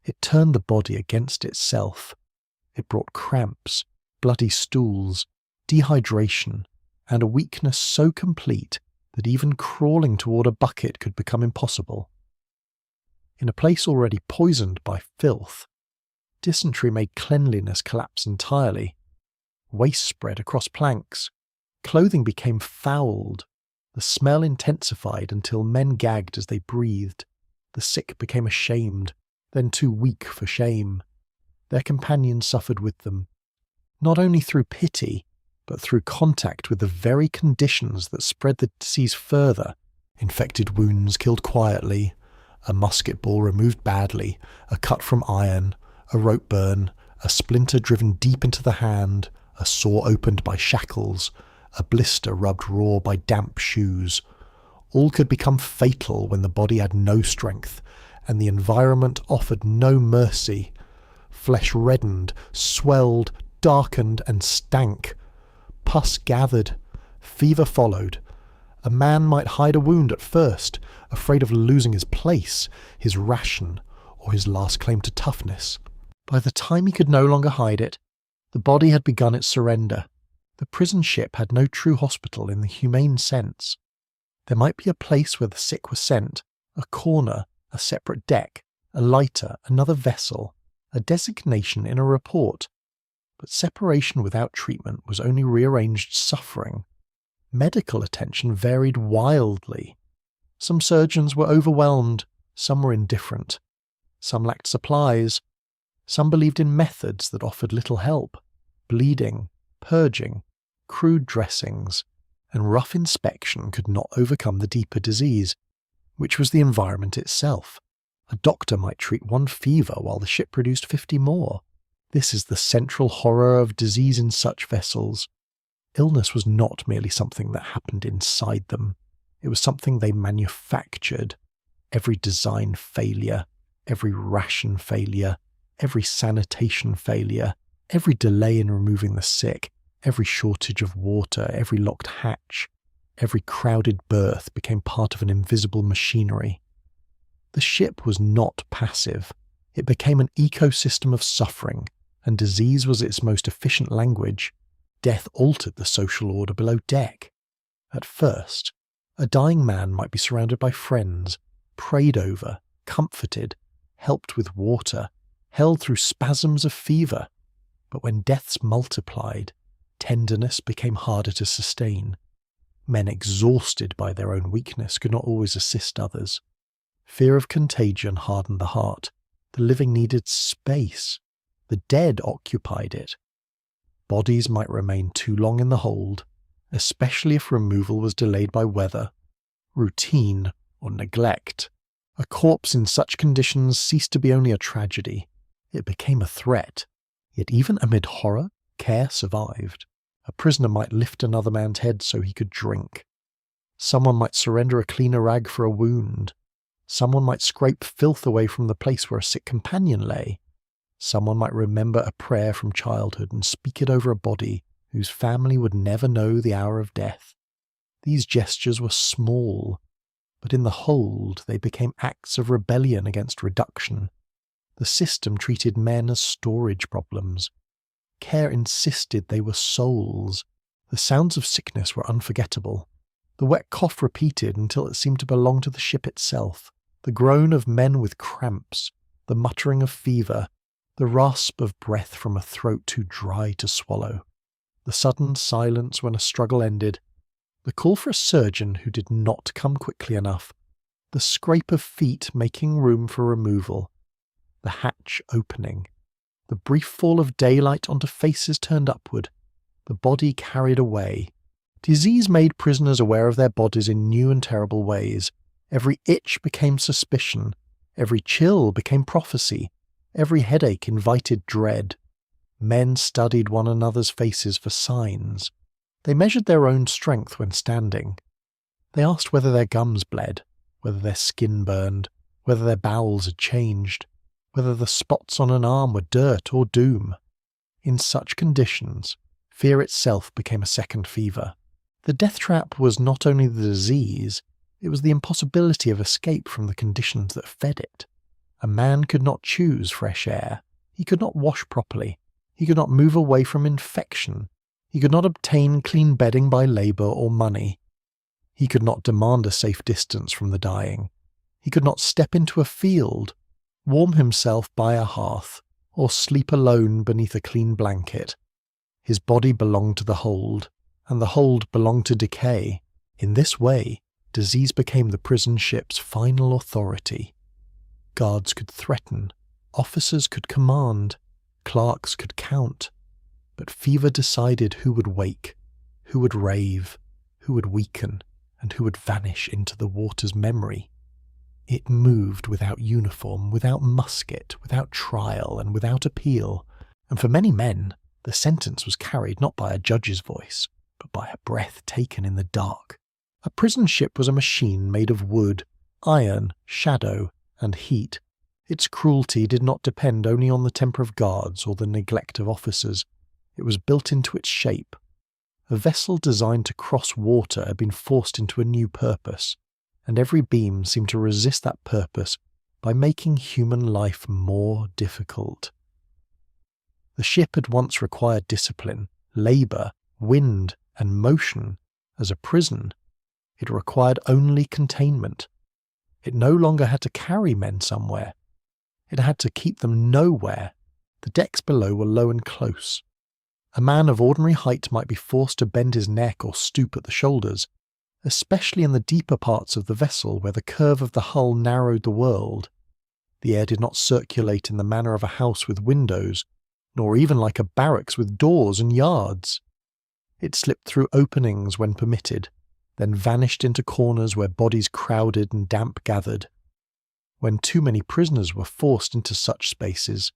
It turned the body against itself. It brought cramps, bloody stools, dehydration, and a weakness so complete that even crawling toward a bucket could become impossible. In a place already poisoned by filth, dysentery made cleanliness collapse entirely. Waste spread across planks. Clothing became fouled. The smell intensified until men gagged as they breathed. The sick became ashamed, then too weak for shame. Their companions suffered with them, not only through pity, but through contact with the very conditions that spread the disease further. Infected wounds killed quietly, a musket ball removed badly, a cut from iron, a rope burn, a splinter driven deep into the hand, a sore opened by shackles, a blister rubbed raw by damp shoes. All could become fatal when the body had no strength, and the environment offered no mercy. Flesh reddened, swelled, darkened, and stank. Pus gathered. Fever followed. A man might hide a wound at first, afraid of losing his place, his ration, or his last claim to toughness. By the time he could no longer hide it, the body had begun its surrender. The prison ship had no true hospital in the humane sense. There might be a place where the sick were sent, a corner, a separate deck, a lighter, another vessel, a designation in a report. But separation without treatment was only rearranged suffering. Medical attention varied wildly. Some surgeons were overwhelmed, some were indifferent. Some lacked supplies. Some believed in methods that offered little help. Bleeding, purging, crude dressings, and rough inspection could not overcome the deeper disease, which was the environment itself. A doctor might treat one fever while the ship produced 50 more. This is the central horror of disease in such vessels. Illness was not merely something that happened inside them. It was something they manufactured. Every design failure, every ration failure, every sanitation failure, every delay in removing the sick, every shortage of water, every locked hatch, every crowded berth became part of an invisible machinery. The ship was not passive. It became an ecosystem of suffering, and disease was its most efficient language. Death altered the social order below deck. At first, a dying man might be surrounded by friends, prayed over, comforted, helped with water, held through spasms of fever. But when deaths multiplied, tenderness became harder to sustain. Men exhausted by their own weakness could not always assist others. Fear of contagion hardened the heart. The living needed space. The dead occupied it. Bodies might remain too long in the hold, especially if removal was delayed by weather, routine, or neglect. A corpse in such conditions ceased to be only a tragedy. It became a threat. Yet even amid horror, care survived. A prisoner might lift another man's head so he could drink. Someone might surrender a cleaner rag for a wound. Someone might scrape filth away from the place where a sick companion lay. Someone might remember a prayer from childhood and speak it over a body whose family would never know the hour of death. These gestures were small, but in the hold they became acts of rebellion against reduction. The system treated men as storage problems. Care insisted they were souls. The sounds of sickness were unforgettable. The wet cough repeated until it seemed to belong to the ship itself. The groan of men with cramps, the muttering of fever, the rasp of breath from a throat too dry to swallow, the sudden silence when a struggle ended, the call for a surgeon who did not come quickly enough, the scrape of feet making room for removal, the hatch opening, the brief fall of daylight onto faces turned upward, the body carried away. Disease made prisoners aware of their bodies in new and terrible ways. Every itch became suspicion. Every chill became prophecy. Every headache invited dread. Men studied one another's faces for signs. They measured their own strength when standing. They asked whether their gums bled, whether their skin burned, whether their bowels had changed, whether the spots on an arm were dirt or doom. In such conditions, fear itself became a second fever. The death trap was not only the disease, it was the impossibility of escape from the conditions that fed it. A man could not choose fresh air. He could not wash properly. He could not move away from infection. He could not obtain clean bedding by labour or money. He could not demand a safe distance from the dying. He could not step into a field, warm himself by a hearth, or sleep alone beneath a clean blanket. His body belonged to the hold, and the hold belonged to decay. In this way, disease became the prison ship's final authority. Guards could threaten, officers could command, clerks could count, but fever decided who would wake, who would rave, who would weaken, and who would vanish into the water's memory. It moved without uniform, without musket, without trial, and without appeal, and for many men, the sentence was carried not by a judge's voice, but by a breath taken in the dark. A prison ship was a machine made of wood, iron, shadow, and heat. Its cruelty did not depend only on the temper of guards or the neglect of officers. It was built into its shape. A vessel designed to cross water had been forced into a new purpose, and every beam seemed to resist that purpose by making human life more difficult. The ship had once required discipline, labour, wind, and motion. As a prison, it required only containment. It no longer had to carry men somewhere. It had to keep them nowhere. The decks below were low and close. A man of ordinary height might be forced to bend his neck or stoop at the shoulders, especially in the deeper parts of the vessel where the curve of the hull narrowed the world. The air did not circulate in the manner of a house with windows, nor even like a barracks with doors and yards. It slipped through openings when permitted, then vanished into corners where bodies crowded and damp gathered. When too many prisoners were forced into such spaces,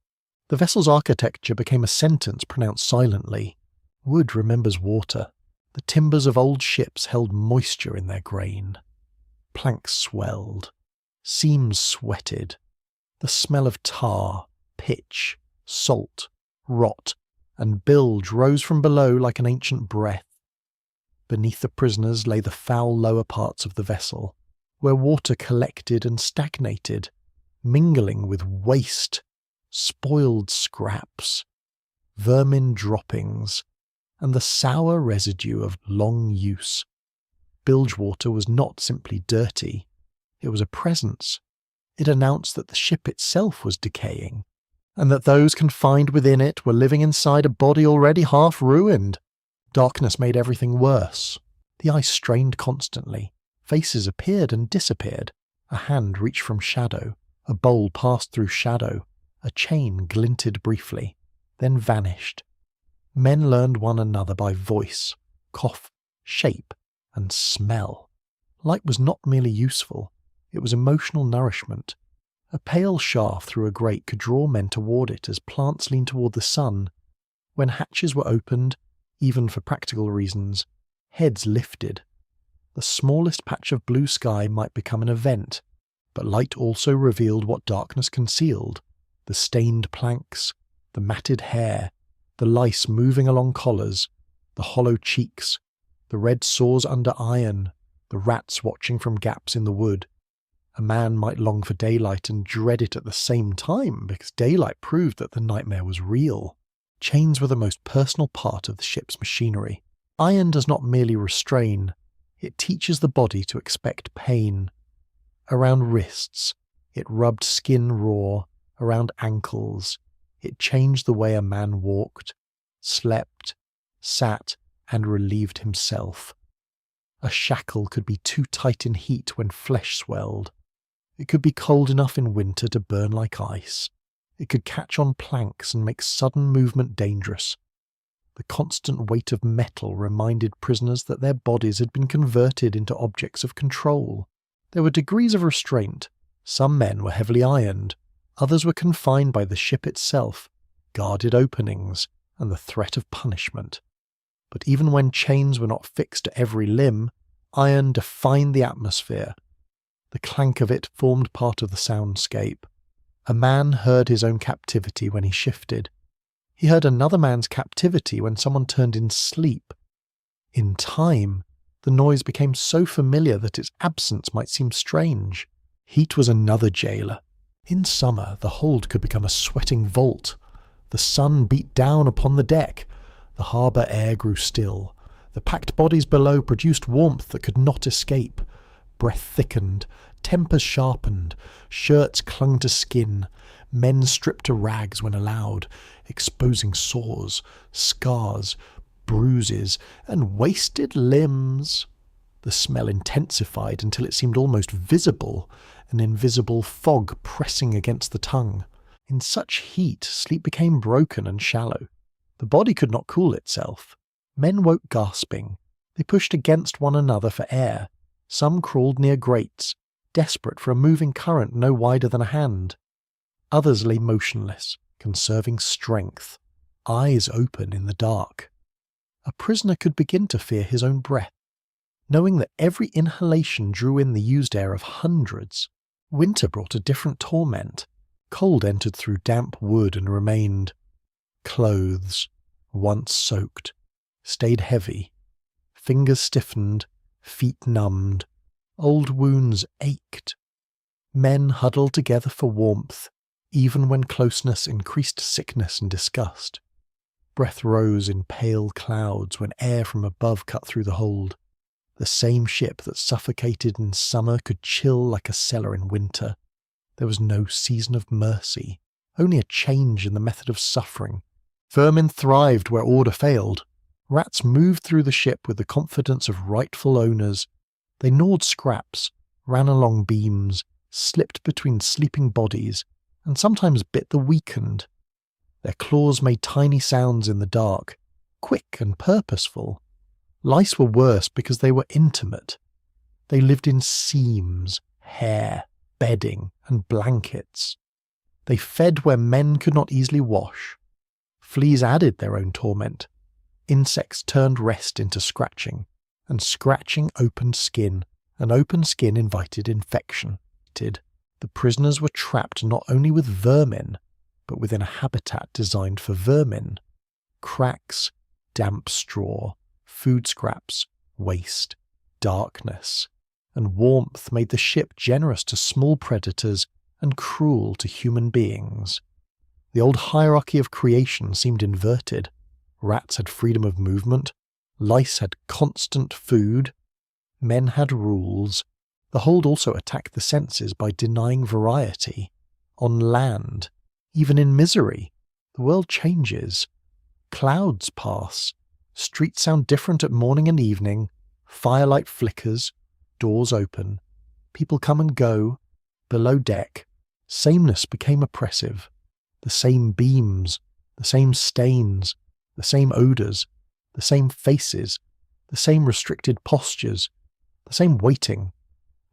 the vessel's architecture became a sentence pronounced silently. Wood remembers water. The timbers of old ships held moisture in their grain. Planks swelled. Seams sweated. The smell of tar, pitch, salt, rot, and bilge rose from below like an ancient breath. Beneath the prisoners lay the foul lower parts of the vessel, where water collected and stagnated, mingling with waste, spoiled scraps, vermin droppings, and the sour residue of long use. Bilge water was not simply dirty, it was a presence. It announced that the ship itself was decaying, and that those confined within it were living inside a body already half ruined. Darkness made everything worse. The ice strained constantly. Faces appeared and disappeared. A hand reached from shadow. A bowl passed through shadow. A chain glinted briefly, then vanished. Men learned one another by voice, cough, shape, and smell. Light was not merely useful, it was emotional nourishment. A pale shaft through a grate could draw men toward it as plants lean toward the sun. When hatches were opened, even for practical reasons, heads lifted. The smallest patch of blue sky might become an event, but light also revealed what darkness concealed: the stained planks, the matted hair, the lice moving along collars, the hollow cheeks, the red sores under iron, the rats watching from gaps in the wood. A man might long for daylight and dread it at the same time, because daylight proved that the nightmare was real. Chains were the most personal part of the ship's machinery. Iron does not merely restrain, it teaches the body to expect pain. Around wrists, it rubbed skin raw. Around ankles, it changed the way a man walked, slept, sat, and relieved himself. A shackle could be too tight in heat when flesh swelled. It could be cold enough in winter to burn like ice. It could catch on planks and make sudden movement dangerous. The constant weight of metal reminded prisoners that their bodies had been converted into objects of control. There were degrees of restraint. Some men were heavily ironed. Others were confined by the ship itself, guarded openings, and the threat of punishment. But even when chains were not fixed to every limb, iron defined the atmosphere. The clank of it formed part of the soundscape. A man heard his own captivity when he shifted. He heard another man's captivity when someone turned in sleep. In time, the noise became so familiar that its absence might seem strange. Heat was another jailer. In summer, the hold could become a sweating vault. The sun beat down upon the deck. The harbour air grew still. The packed bodies below produced warmth that could not escape. Breath thickened. Tempers sharpened, shirts clung to skin, men stripped to rags when allowed, exposing sores, scars, bruises, and wasted limbs. The smell intensified until it seemed almost visible, an invisible fog pressing against the tongue. In such heat, sleep became broken and shallow. The body could not cool itself. Men woke gasping. They pushed against one another for air. Some crawled near grates, desperate for a moving current no wider than a hand. Others lay motionless, conserving strength, eyes open in the dark. A prisoner could begin to fear his own breath, knowing that every inhalation drew in the used air of hundreds. Winter brought a different torment. Cold entered through damp wood and remained. Clothes, once soaked, stayed heavy. Fingers stiffened, feet numbed. Old wounds ached. Men huddled together for warmth, even when closeness increased sickness and disgust. Breath rose in pale clouds when air from above cut through the hold. The same ship that suffocated in summer could chill like a cellar in winter. There was no season of mercy, only a change in the method of suffering. Vermin thrived where order failed. Rats moved through the ship with the confidence of rightful owners. They gnawed scraps, ran along beams, slipped between sleeping bodies, and sometimes bit the weakened. Their claws made tiny sounds in the dark, quick and purposeful. Lice were worse because they were intimate. They lived in seams, hair, bedding, and blankets. They fed where men could not easily wash. Fleas added their own torment. Insects turned rest into scratching, and scratching opened skin, and open skin invited infection. The prisoners were trapped not only with vermin, but within a habitat designed for vermin. Cracks, damp straw, food scraps, waste, darkness, and warmth made the ship generous to small predators and cruel to human beings. The old hierarchy of creation seemed inverted. Rats had freedom of movement, lice had constant food, men had rules. The hold also attacked the senses by denying variety. On land, even in misery, the world changes. Clouds pass. Streets sound different at morning and evening. Firelight flickers. Doors open. People come and go. Below deck, sameness became oppressive. The same beams, the same stains, the same odours, the same faces, the same restricted postures, the same waiting.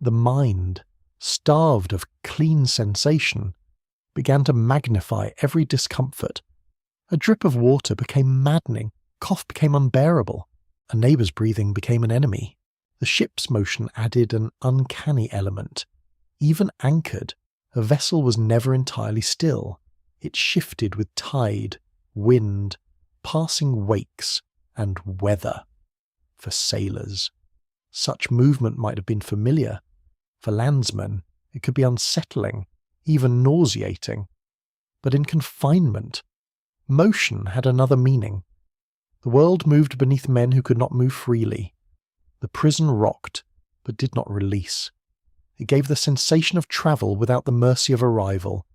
The mind, starved of clean sensation, began to magnify every discomfort. A drip of water became maddening, cough became unbearable, a neighbour's breathing became an enemy. The ship's motion added an uncanny element. Even anchored, a vessel was never entirely still. It shifted with tide, wind, passing wakes, and weather. For sailors, such movement might have been familiar. For landsmen, it could be unsettling, even nauseating. But in confinement, motion had another meaning. The world moved beneath men who could not move freely. The prison rocked, but did not release. It gave the sensation of travel without the mercy of arrival.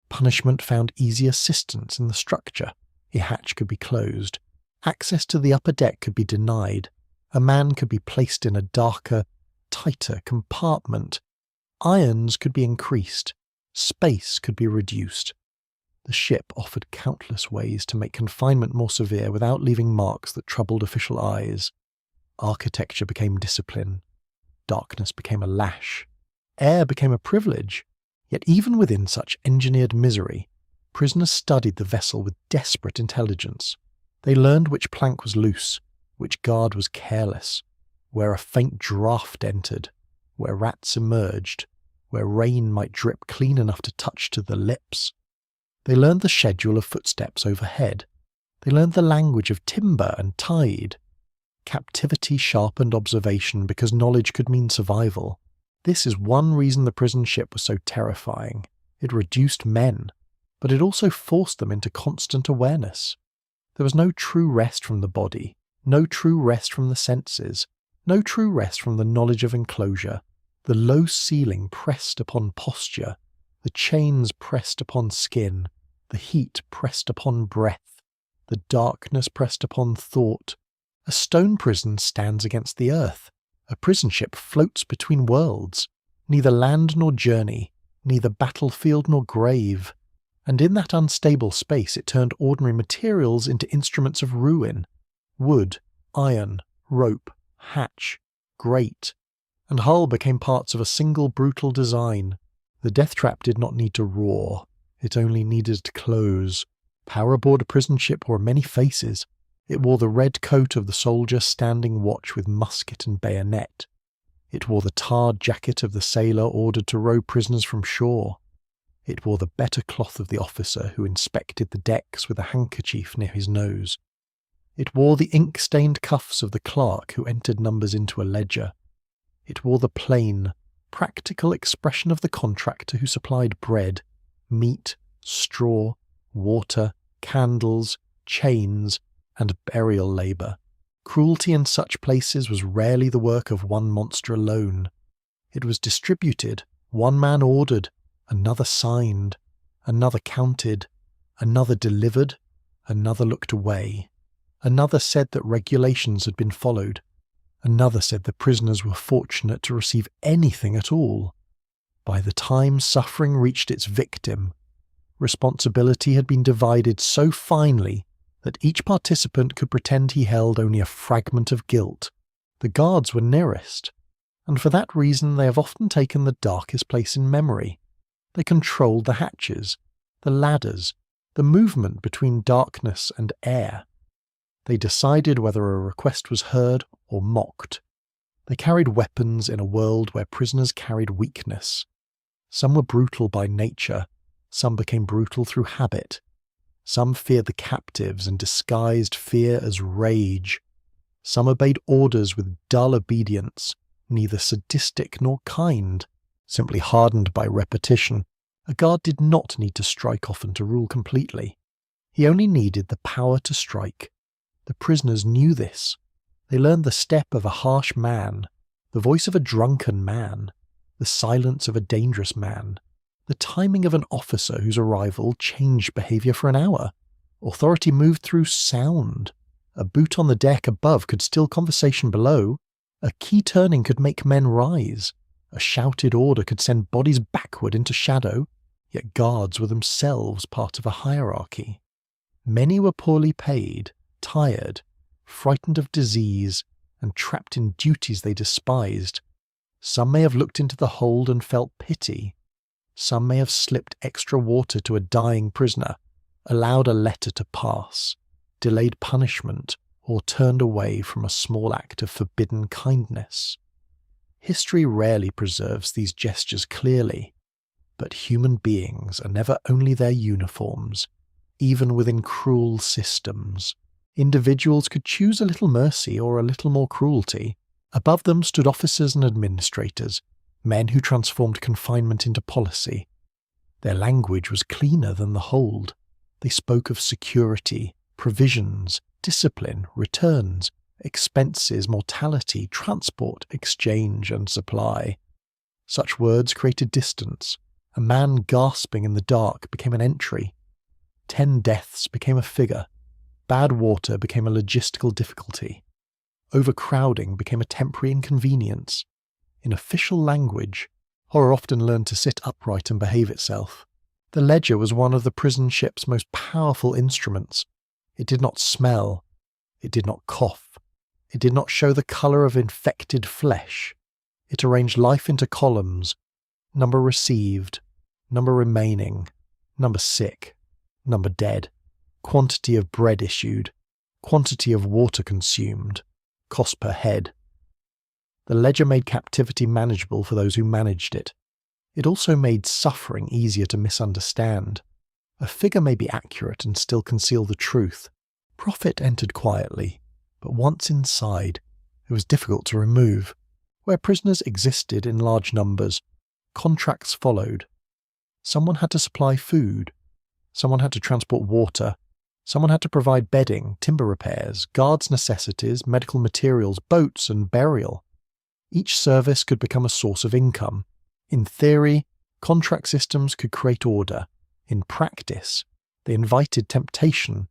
Punishment found easy assistance in the structure. A hatch could be closed. Access to the upper deck could be denied. A man could be placed in a darker, tighter compartment. Irons could be increased. Space could be reduced. The ship offered countless ways to make confinement more severe without leaving marks that troubled official eyes. Architecture became discipline. Darkness became a lash. Air became a privilege. Yet even within such engineered misery, prisoners studied the vessel with desperate intelligence. They learned which plank was loose, which guard was careless, where a faint draught entered, where rats emerged, where rain might drip clean enough to touch to the lips. They learned the schedule of footsteps overhead. They learned the language of timber and tide. Captivity sharpened observation because knowledge could mean survival. This is one reason the prison ship was so terrifying. It reduced men, but it also forced them into constant awareness. There was no true rest from the body, no true rest from the senses, no true rest from the knowledge of enclosure. The The low ceiling pressed upon posture, the chains pressed upon skin, the heat pressed upon breath, the darkness pressed upon thought. A stone prison stands against the earth. A prison ship floats between worlds. Neither land nor journey, neither battlefield nor grave. And in that unstable space it turned ordinary materials into instruments of ruin. Wood, iron, rope, hatch, grate, and hull became parts of a single brutal design. The death trap did not need to roar. It only needed to close. Power aboard a prison ship wore many faces. It wore the red coat of the soldier standing watch with musket and bayonet. It wore the tarred jacket of the sailor ordered to row prisoners from shore. It wore the better cloth of the officer who inspected the decks with a handkerchief near his nose. It wore the ink-stained cuffs of the clerk who entered numbers into a ledger. It wore the plain, practical expression of the contractor who supplied bread, meat, straw, water, candles, chains, and burial labour. Cruelty in such places was rarely the work of one monster alone. It was distributed, one man ordered, another signed, another counted, another delivered, another looked away. Another said that regulations had been followed. Another said the prisoners were fortunate to receive anything at all. By the time suffering reached its victim, responsibility had been divided so finely that each participant could pretend he held only a fragment of guilt. The guards were nearest, and for that reason they have often taken the darkest place in memory. They controlled the hatches, the ladders, the movement between darkness and air. They decided whether a request was heard or mocked. They carried weapons in a world where prisoners carried weakness. Some were brutal by nature, some became brutal through habit. Some feared the captives and disguised fear as rage. Some obeyed orders with dull obedience, neither sadistic nor kind, simply hardened by repetition. A guard did not need to strike often to rule completely. He only needed the power to strike. The prisoners knew this. They learned the step of a harsh man, the voice of a drunken man, the silence of a dangerous man. The timing of an officer whose arrival changed behaviour for an hour. Authority moved through sound. A boot on the deck above could still conversation below. A key turning could make men rise. A shouted order could send bodies backward into shadow. Yet guards were themselves part of a hierarchy. Many were poorly paid, tired, frightened of disease, and trapped in duties they despised. Some may have looked into the hold and felt pity. Some may have slipped extra water to a dying prisoner, allowed a letter to pass, delayed punishment, or turned away from a small act of forbidden kindness. History rarely preserves these gestures clearly, but human beings are never only their uniforms, even within cruel systems. Individuals could choose a little mercy or a little more cruelty. Above them stood officers and administrators, men who transformed confinement into policy. Their language was cleaner than the hold. They spoke of security, provisions, discipline, returns, expenses, mortality, transport, exchange, and supply. Such words created distance. A man gasping in the dark became an entry. 10 deaths became a figure. Bad water became a logistical difficulty. Overcrowding became a temporary inconvenience. In official language, horror often learned to sit upright and behave itself. The ledger was one of the prison ship's most powerful instruments. It did not smell. It did not cough. It did not show the colour of infected flesh. It arranged life into columns: number received, number remaining, number sick, number dead, quantity of bread issued, quantity of water consumed, cost per head. The ledger made captivity manageable for those who managed it. It also made suffering easier to misunderstand. A figure may be accurate and still conceal the truth. Profit entered quietly, but once inside, it was difficult to remove. Where prisoners existed in large numbers, contracts followed. Someone had to supply food. Someone had to transport water. Someone had to provide bedding, timber repairs, guards' necessities, medical materials, boats, and burial. Each service could become a source of income. In theory, contract systems could create order. In practice, they invited temptation.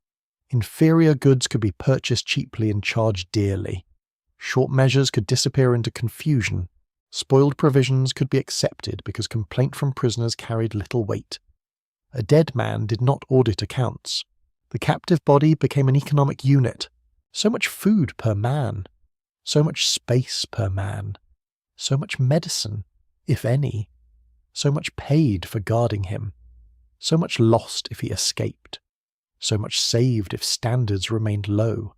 Inferior goods could be purchased cheaply and charged dearly. Short measures could disappear into confusion. Spoiled provisions could be accepted because complaint from prisoners carried little weight. A dead man did not audit accounts. The captive body became an economic unit. So much food per man. So much space per man. So much medicine, if any. So much paid for guarding him. So much lost if he escaped. So much saved if standards remained low.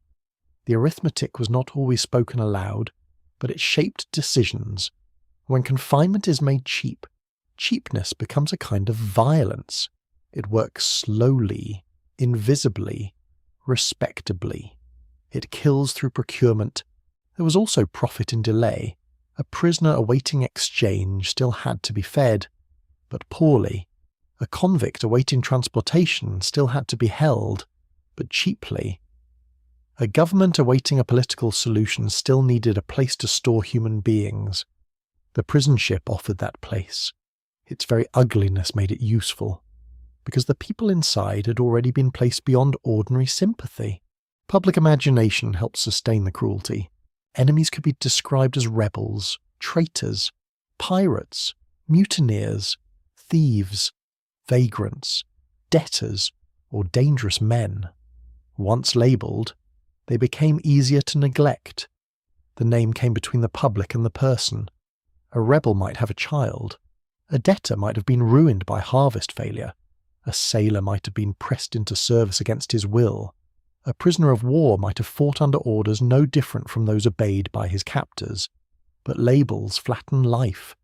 The arithmetic was not always spoken aloud, but it shaped decisions. When confinement is made cheap, cheapness becomes a kind of violence. It works slowly, invisibly, respectably. It kills through procurement. There was also profit in delay. A prisoner awaiting exchange still had to be fed, but poorly. A convict awaiting transportation still had to be held, but cheaply. A government awaiting a political solution still needed a place to store human beings. The prison ship offered that place. Its very ugliness made it useful, because the people inside had already been placed beyond ordinary sympathy. Public imagination helped sustain the cruelty. Enemies could be described as rebels, traitors, pirates, mutineers, thieves, vagrants, debtors, or dangerous men. Once labelled, they became easier to neglect. The name came between the public and the person. A rebel might have a child. A debtor might have been ruined by harvest failure. A sailor might have been pressed into service against his will. A prisoner of war might have fought under orders no different from those obeyed by his captors. But labels flatten life.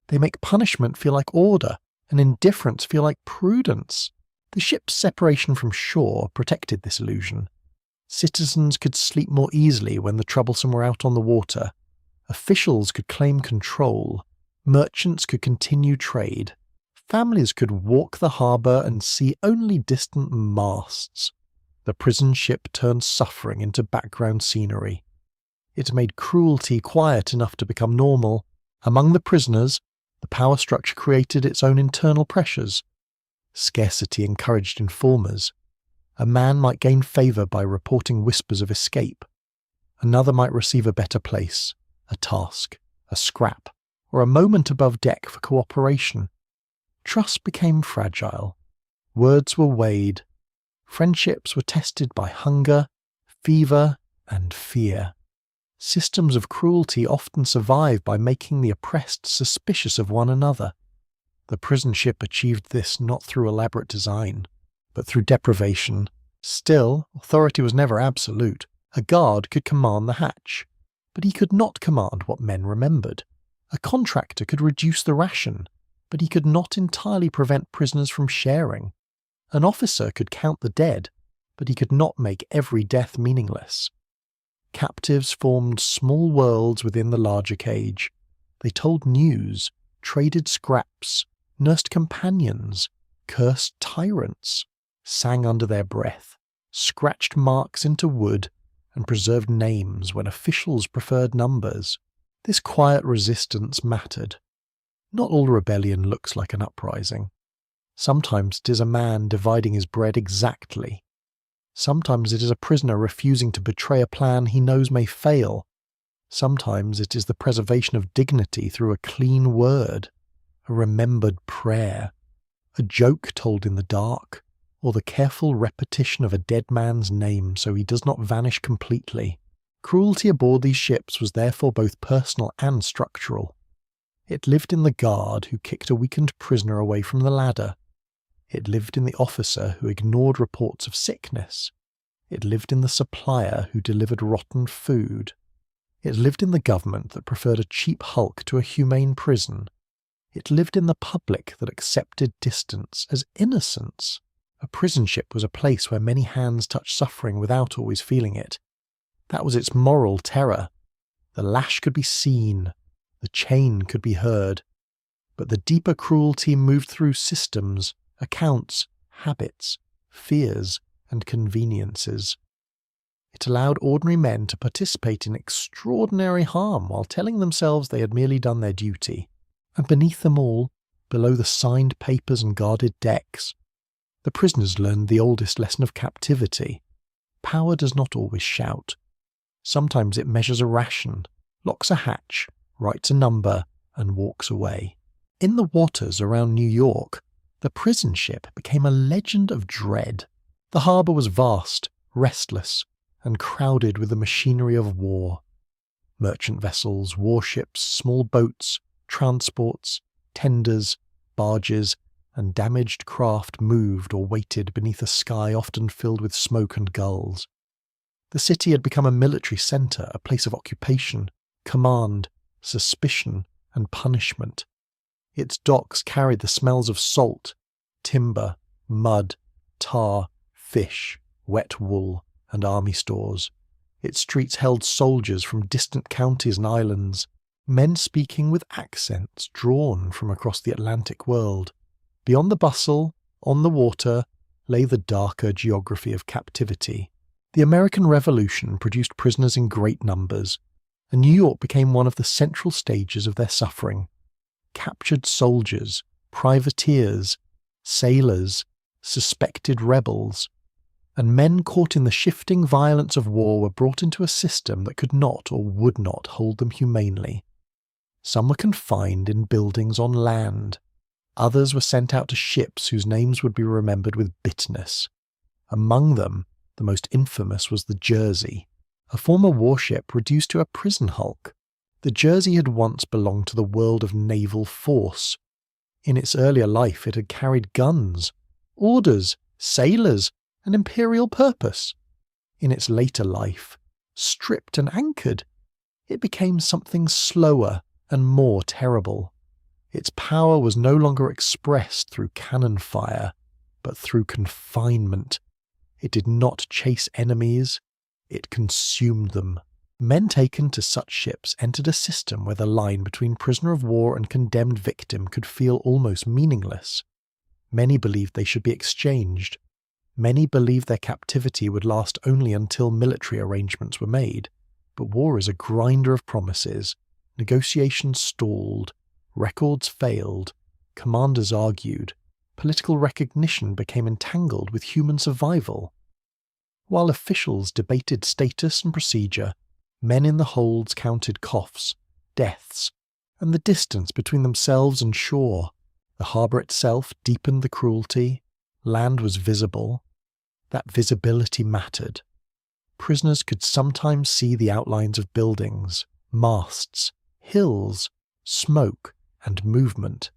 They make punishment feel like order, and indifference feel like prudence. The ship's separation from shore protected this illusion. Citizens could sleep more easily when the troublesome were out on the water. Officials could claim control. Merchants could continue trade. Families could walk the harbour and see only distant masts. The prison ship turned suffering into background scenery. It made cruelty quiet enough to become normal. Among the prisoners, the power structure created its own internal pressures. Scarcity encouraged informers. A man might gain favour by reporting whispers of escape. Another might receive a better place, a task, a scrap, or a moment above deck for cooperation. Trust became fragile. Words were weighed. Friendships were tested by hunger, fever, and fear. Systems of cruelty often survive by making the oppressed suspicious of one another. The prison ship achieved this not through elaborate design, but through deprivation. Still, authority was never absolute. A guard could command the hatch, but he could not command what men remembered. A contractor could reduce the ration, but he could not entirely prevent prisoners from sharing. An officer could count the dead, but he could not make every death meaningless. Captives formed small worlds within the larger cage. They told news, traded scraps, nursed companions, cursed tyrants, sang under their breath, scratched marks into wood, and preserved names when officials preferred numbers. This quiet resistance mattered. Not all rebellion looks like an uprising. Sometimes it is a man dividing his bread exactly. Sometimes it is a prisoner refusing to betray a plan he knows may fail. Sometimes it is the preservation of dignity through a clean word, a remembered prayer, a joke told in the dark, or the careful repetition of a dead man's name so he does not vanish completely. Cruelty aboard these ships was therefore both personal and structural. It lived in the guard who kicked a weakened prisoner away from the ladder. It lived in the officer who ignored reports of sickness. It lived in the supplier who delivered rotten food. It lived in the government that preferred a cheap hulk to a humane prison. It lived in the public that accepted distance as innocence. A prison ship was a place where many hands touched suffering without always feeling it. That was its moral terror. The lash could be seen, the chain could be heard, but the deeper cruelty moved through systems, accounts, habits, fears, and conveniences. It allowed ordinary men to participate in extraordinary harm while telling themselves they had merely done their duty. And beneath them all, below the signed papers and guarded decks, the prisoners learned the oldest lesson of captivity. Power does not always shout. Sometimes it measures a ration, locks a hatch, writes a number, and walks away. In the waters around New York, the prison ship became a legend of dread. The harbour was vast, restless, and crowded with the machinery of war. Merchant vessels, warships, small boats, transports, tenders, barges, and damaged craft moved or waited beneath a sky often filled with smoke and gulls. The city had become a military centre, a place of occupation, command, suspicion, and punishment. Its docks carried the smells of salt, timber, mud, tar, fish, wet wool, and army stores. Its streets held soldiers from distant counties and islands, men speaking with accents drawn from across the Atlantic world. Beyond the bustle, on the water, lay the darker geography of captivity. The American Revolution produced prisoners in great numbers, and New York became one of the central stages of their suffering. Captured soldiers, privateers, sailors, suspected rebels, and men caught in the shifting violence of war were brought into a system that could not or would not hold them humanely. Some were confined in buildings on land. Others were sent out to ships whose names would be remembered with bitterness. Among them, the most infamous was the Jersey, a former warship reduced to a prison hulk. The Jersey had once belonged to the world of naval force. In its earlier life it had carried guns, orders, sailors, an imperial purpose. In its later life, stripped and anchored, it became something slower and more terrible. Its power was no longer expressed through cannon fire, but through confinement. It did not chase enemies, it consumed them. Men taken to such ships entered a system where the line between prisoner of war and condemned victim could feel almost meaningless. Many believed they should be exchanged. Many believed their captivity would last only until military arrangements were made. But war is a grinder of promises. Negotiations stalled, records failed, commanders argued, political recognition became entangled with human survival. While officials debated status and procedure, men in the holds counted coughs, deaths, and the distance between themselves and shore. The harbour itself deepened the cruelty. Land was visible. That visibility mattered. Prisoners could sometimes see the outlines of buildings, masts, hills, smoke, and movement.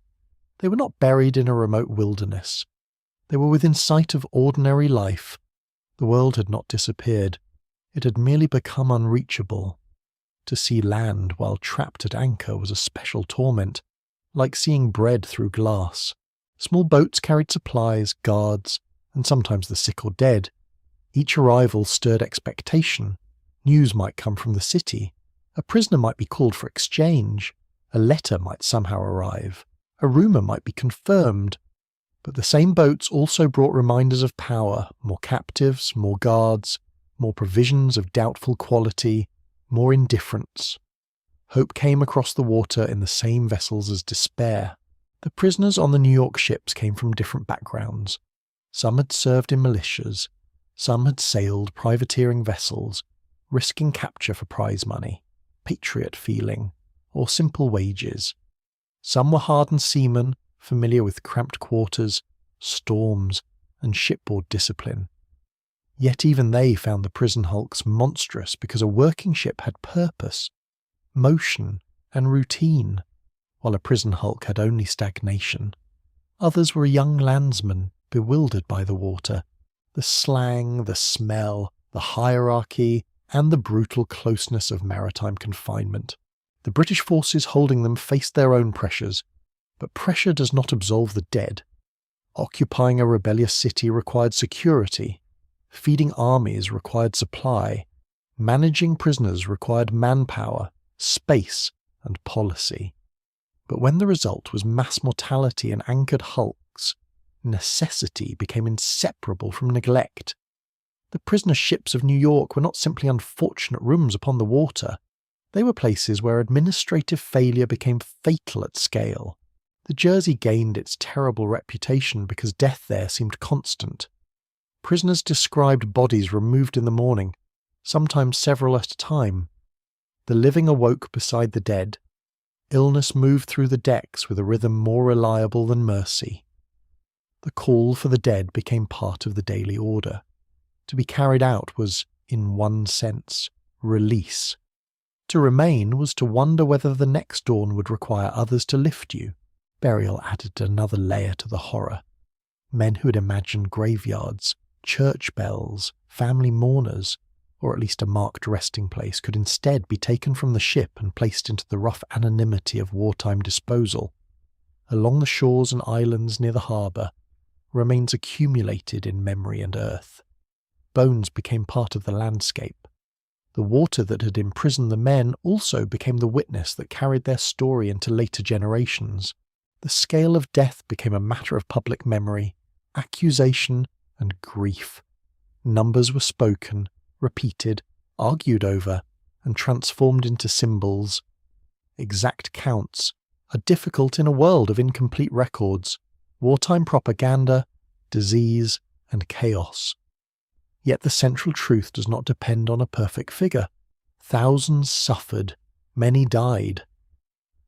They were not buried in a remote wilderness. They were within sight of ordinary life. The world had not disappeared. It had merely become unreachable. To see land while trapped at anchor was a special torment, like seeing bread through glass. Small boats carried supplies, guards, and sometimes the sick or dead. Each arrival stirred expectation. News might come from the city. A prisoner might be called for exchange. A letter might somehow arrive. A rumour might be confirmed. But the same boats also brought reminders of power, more captives, more guards, more provisions of doubtful quality, more indifference. Hope came across the water in the same vessels as despair. The prisoners on the New York ships came from different backgrounds. Some had served in militias. Some had sailed privateering vessels, risking capture for prize money, patriot feeling, or simple wages. Some were hardened seamen, familiar with cramped quarters, storms, and shipboard discipline. Yet even they found the prison hulks monstrous because a working ship had purpose, motion, and routine, while a prison hulk had only stagnation. Others were young landsmen, bewildered by the water, the slang, the smell, the hierarchy, and the brutal closeness of maritime confinement. The British forces holding them faced their own pressures, but pressure does not absolve the dead. Occupying a rebellious city required security. Feeding armies required supply. Managing prisoners required manpower, space, and policy. But when the result was mass mortality and anchored hulks, necessity became inseparable from neglect. The prisoner ships of New York were not simply unfortunate rooms upon the water. They were places where administrative failure became fatal at scale. The Jersey gained its terrible reputation because death there seemed constant. Prisoners described bodies removed in the morning, sometimes several at a time. The living awoke beside the dead. Illness moved through the decks with a rhythm more reliable than mercy. The call for the dead became part of the daily order. To be carried out was, in one sense, release. To remain was to wonder whether the next dawn would require others to lift you. Burial added another layer to the horror. Men who had imagined graveyards, church bells, family mourners, or at least a marked resting place, could instead be taken from the ship and placed into the rough anonymity of wartime disposal. Along the shores and islands near the harbour, remains accumulated in memory and earth. Bones became part of the landscape. The water that had imprisoned the men also became the witness that carried their story into later generations. The scale of death became a matter of public memory, accusation, and grief. Numbers were spoken, repeated, argued over, and transformed into symbols. Exact counts are difficult in a world of incomplete records, wartime propaganda, disease, and chaos. Yet the central truth does not depend on a perfect figure. Thousands suffered, many died.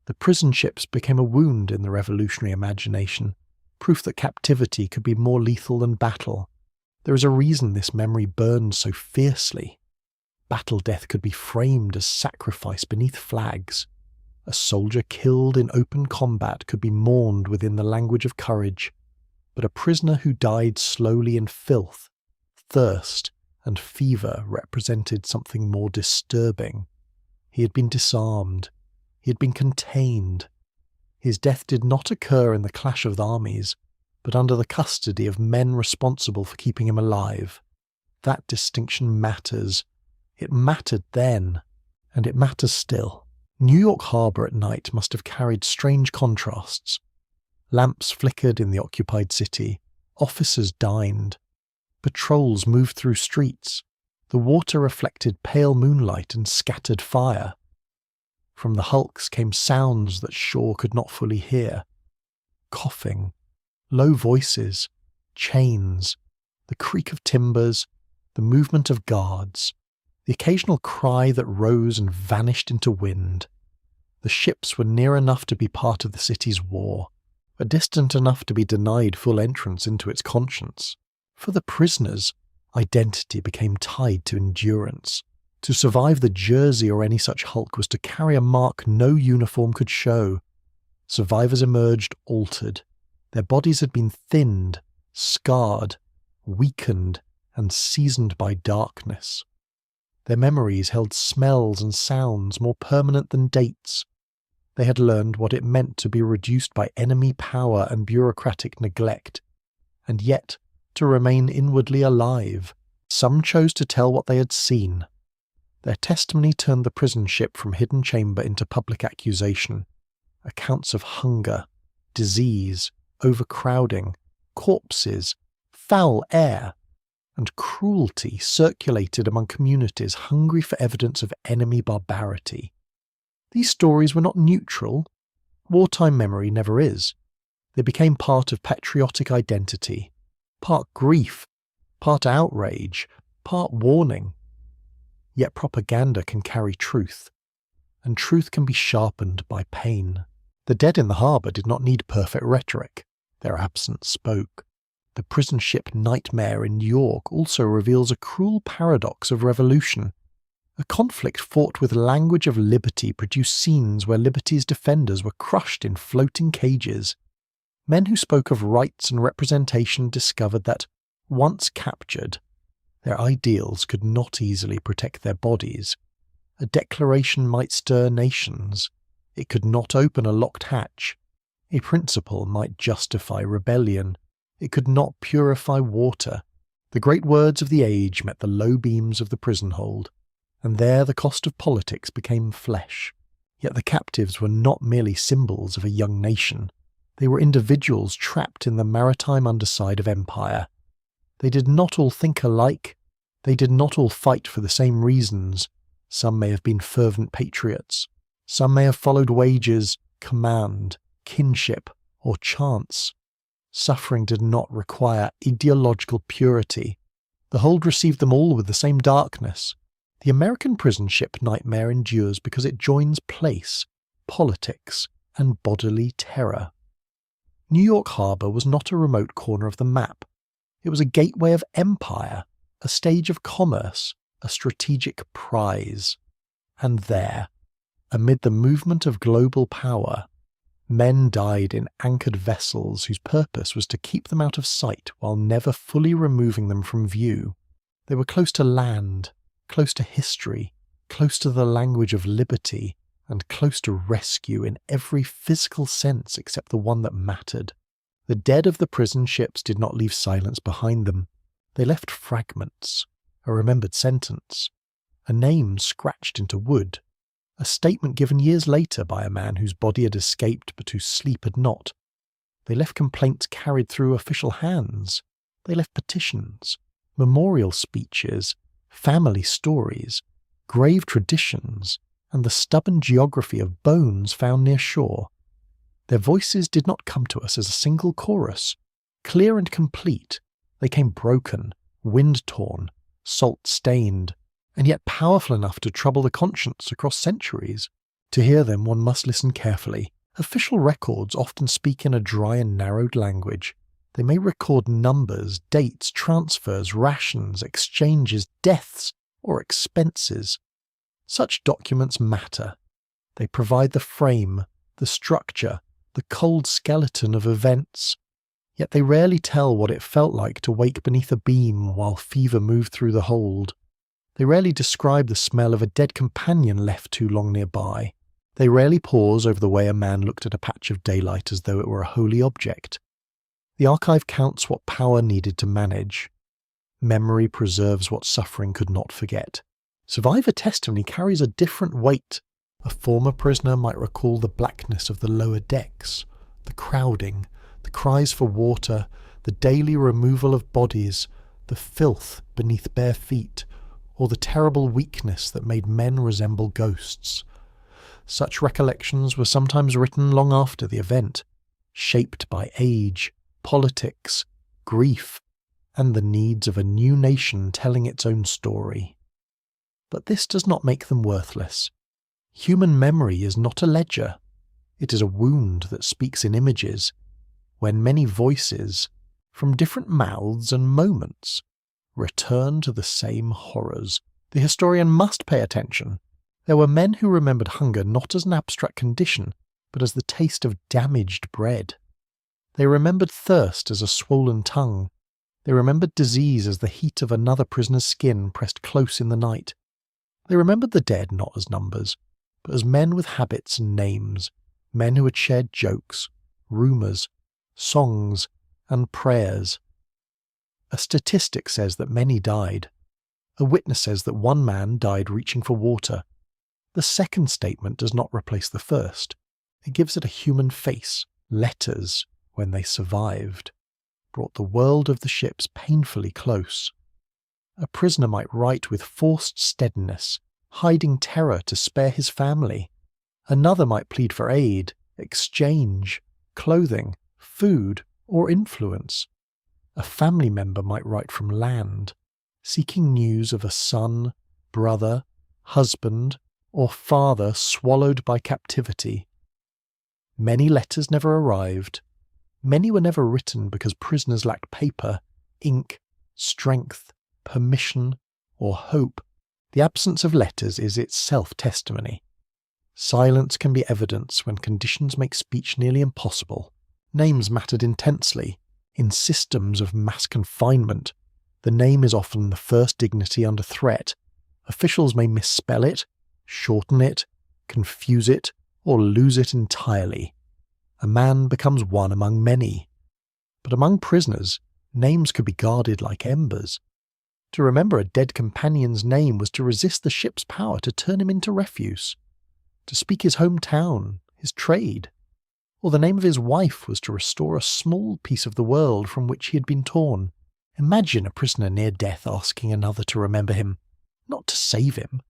The prison ships became a wound in the revolutionary imagination, proof that captivity could be more lethal than battle. There is a reason this memory burned so fiercely. Battle death could be framed as sacrifice beneath flags. A soldier killed in open combat could be mourned within the language of courage. But a prisoner who died slowly in filth, thirst, and fever represented something more disturbing. He had been disarmed. He had been contained. His death did not occur in the clash of the armies, but under the custody of men responsible for keeping him alive. That distinction matters. It mattered then, and it matters still. New York Harbor at night must have carried strange contrasts. Lamps flickered in the occupied city. Officers dined. Patrols moved through streets. The water reflected pale moonlight and scattered fire. From the hulks came sounds that shore could not fully hear. Coughing, low voices, chains, the creak of timbers, the movement of guards, the occasional cry that rose and vanished into wind. The ships were near enough to be part of the city's war, but distant enough to be denied full entrance into its conscience. For the prisoners, identity became tied to endurance. To survive the Jersey or any such hulk was to carry a mark no uniform could show. Survivors emerged altered. Their bodies had been thinned, scarred, weakened, and seasoned by darkness. Their memories held smells and sounds more permanent than dates. They had learned what it meant to be reduced by enemy power and bureaucratic neglect, and yet to remain inwardly alive. Some chose to tell what they had seen. Their testimony turned the prison ship from hidden chamber into public accusation. Accounts of hunger, disease, overcrowding, corpses, foul air, and cruelty circulated among communities hungry for evidence of enemy barbarity. These stories were not neutral. Wartime memory never is. They became part of patriotic identity, part grief, part outrage, part warning. Yet propaganda can carry truth, and truth can be sharpened by pain. The dead in the harbour did not need perfect rhetoric. Their absence spoke. The prison ship Nightmare in New York also reveals a cruel paradox of revolution. A conflict fought with language of liberty produced scenes where liberty's defenders were crushed in floating cages. Men who spoke of rights and representation discovered that, once captured, their ideals could not easily protect their bodies. A declaration might stir nations. It could not open a locked hatch. A principle might justify rebellion. It could not purify water. The great words of the age met the low beams of the prison hold, and there the cost of politics became flesh. Yet the captives were not merely symbols of a young nation. They were individuals trapped in the maritime underside of empire. They did not all think alike. They did not all fight for the same reasons. Some may have been fervent patriots. Some may have followed wages, command, kinship, or chance. Suffering did not require ideological purity. The hold received them all with the same darkness. The American prison ship nightmare endures because it joins place, politics, and bodily terror. New York Harbor was not a remote corner of the map. It was a gateway of empire, a stage of commerce, a strategic prize. And there, amid the movement of global power, men died in anchored vessels whose purpose was to keep them out of sight while never fully removing them from view. They were close to land, close to history, close to the language of liberty, and close to rescue in every physical sense except the one that mattered. The dead of the prison ships did not leave silence behind them. They left fragments, a remembered sentence, a name scratched into wood, a statement given years later by a man whose body had escaped but whose sleep had not. They left complaints carried through official hands. They left petitions, memorial speeches, family stories, grave traditions, and the stubborn geography of bones found near shore. Their voices did not come to us as a single chorus. Clear and complete, they came broken, wind-torn, salt-stained, and yet powerful enough to trouble the conscience across centuries. To hear them, one must listen carefully. Official records often speak in a dry and narrowed language. They may record numbers, dates, transfers, rations, exchanges, deaths, or expenses. Such documents matter. They provide the frame, the structure, the cold skeleton of events. Yet they rarely tell what it felt like to wake beneath a beam while fever moved through the hold. They rarely describe the smell of a dead companion left too long nearby. They rarely pause over the way a man looked at a patch of daylight as though it were a holy object. The archive counts what power needed to manage. Memory preserves what suffering could not forget. Survivor testimony carries a different weight. A former prisoner might recall the blackness of the lower decks, the crowding, the cries for water, the daily removal of bodies, the filth beneath bare feet, or the terrible weakness that made men resemble ghosts. Such recollections were sometimes written long after the event, shaped by age, politics, grief, and the needs of a new nation telling its own story. But this does not make them worthless. Human memory is not a ledger. It is a wound that speaks in images, when many voices, from different mouths and moments, return to the same horrors. The historian must pay attention. There were men who remembered hunger not as an abstract condition, but as the taste of damaged bread. They remembered thirst as a swollen tongue. They remembered disease as the heat of another prisoner's skin pressed close in the night. They remembered the dead not as numbers, but as men with habits and names, men who had shared jokes, rumours, songs, and prayers. A statistic says that many died. A witness says that one man died reaching for water. The second statement does not replace the first. It gives it a human face. Letters, when they survived, brought the world of the ships painfully close. A prisoner might write with forced steadiness, hiding terror to spare his family. Another might plead for aid, exchange, clothing, food, or influence. A family member might write from land, seeking news of a son, brother, husband, or father swallowed by captivity. Many letters never arrived. Many were never written because prisoners lacked paper, ink, strength, permission, or hope. The absence of letters is itself testimony. Silence can be evidence when conditions make speech nearly impossible. Names mattered intensely. In systems of mass confinement, the name is often the first dignity under threat. Officials may misspell it, shorten it, confuse it, or lose it entirely. A man becomes one among many. But among prisoners, names could be guarded like embers. To remember a dead companion's name was to resist the ship's power to turn him into refuse. To speak his hometown, his trade, or the name of his wife was to restore a small piece of the world from which he had been torn. Imagine a prisoner near death asking another to remember him, not to save him,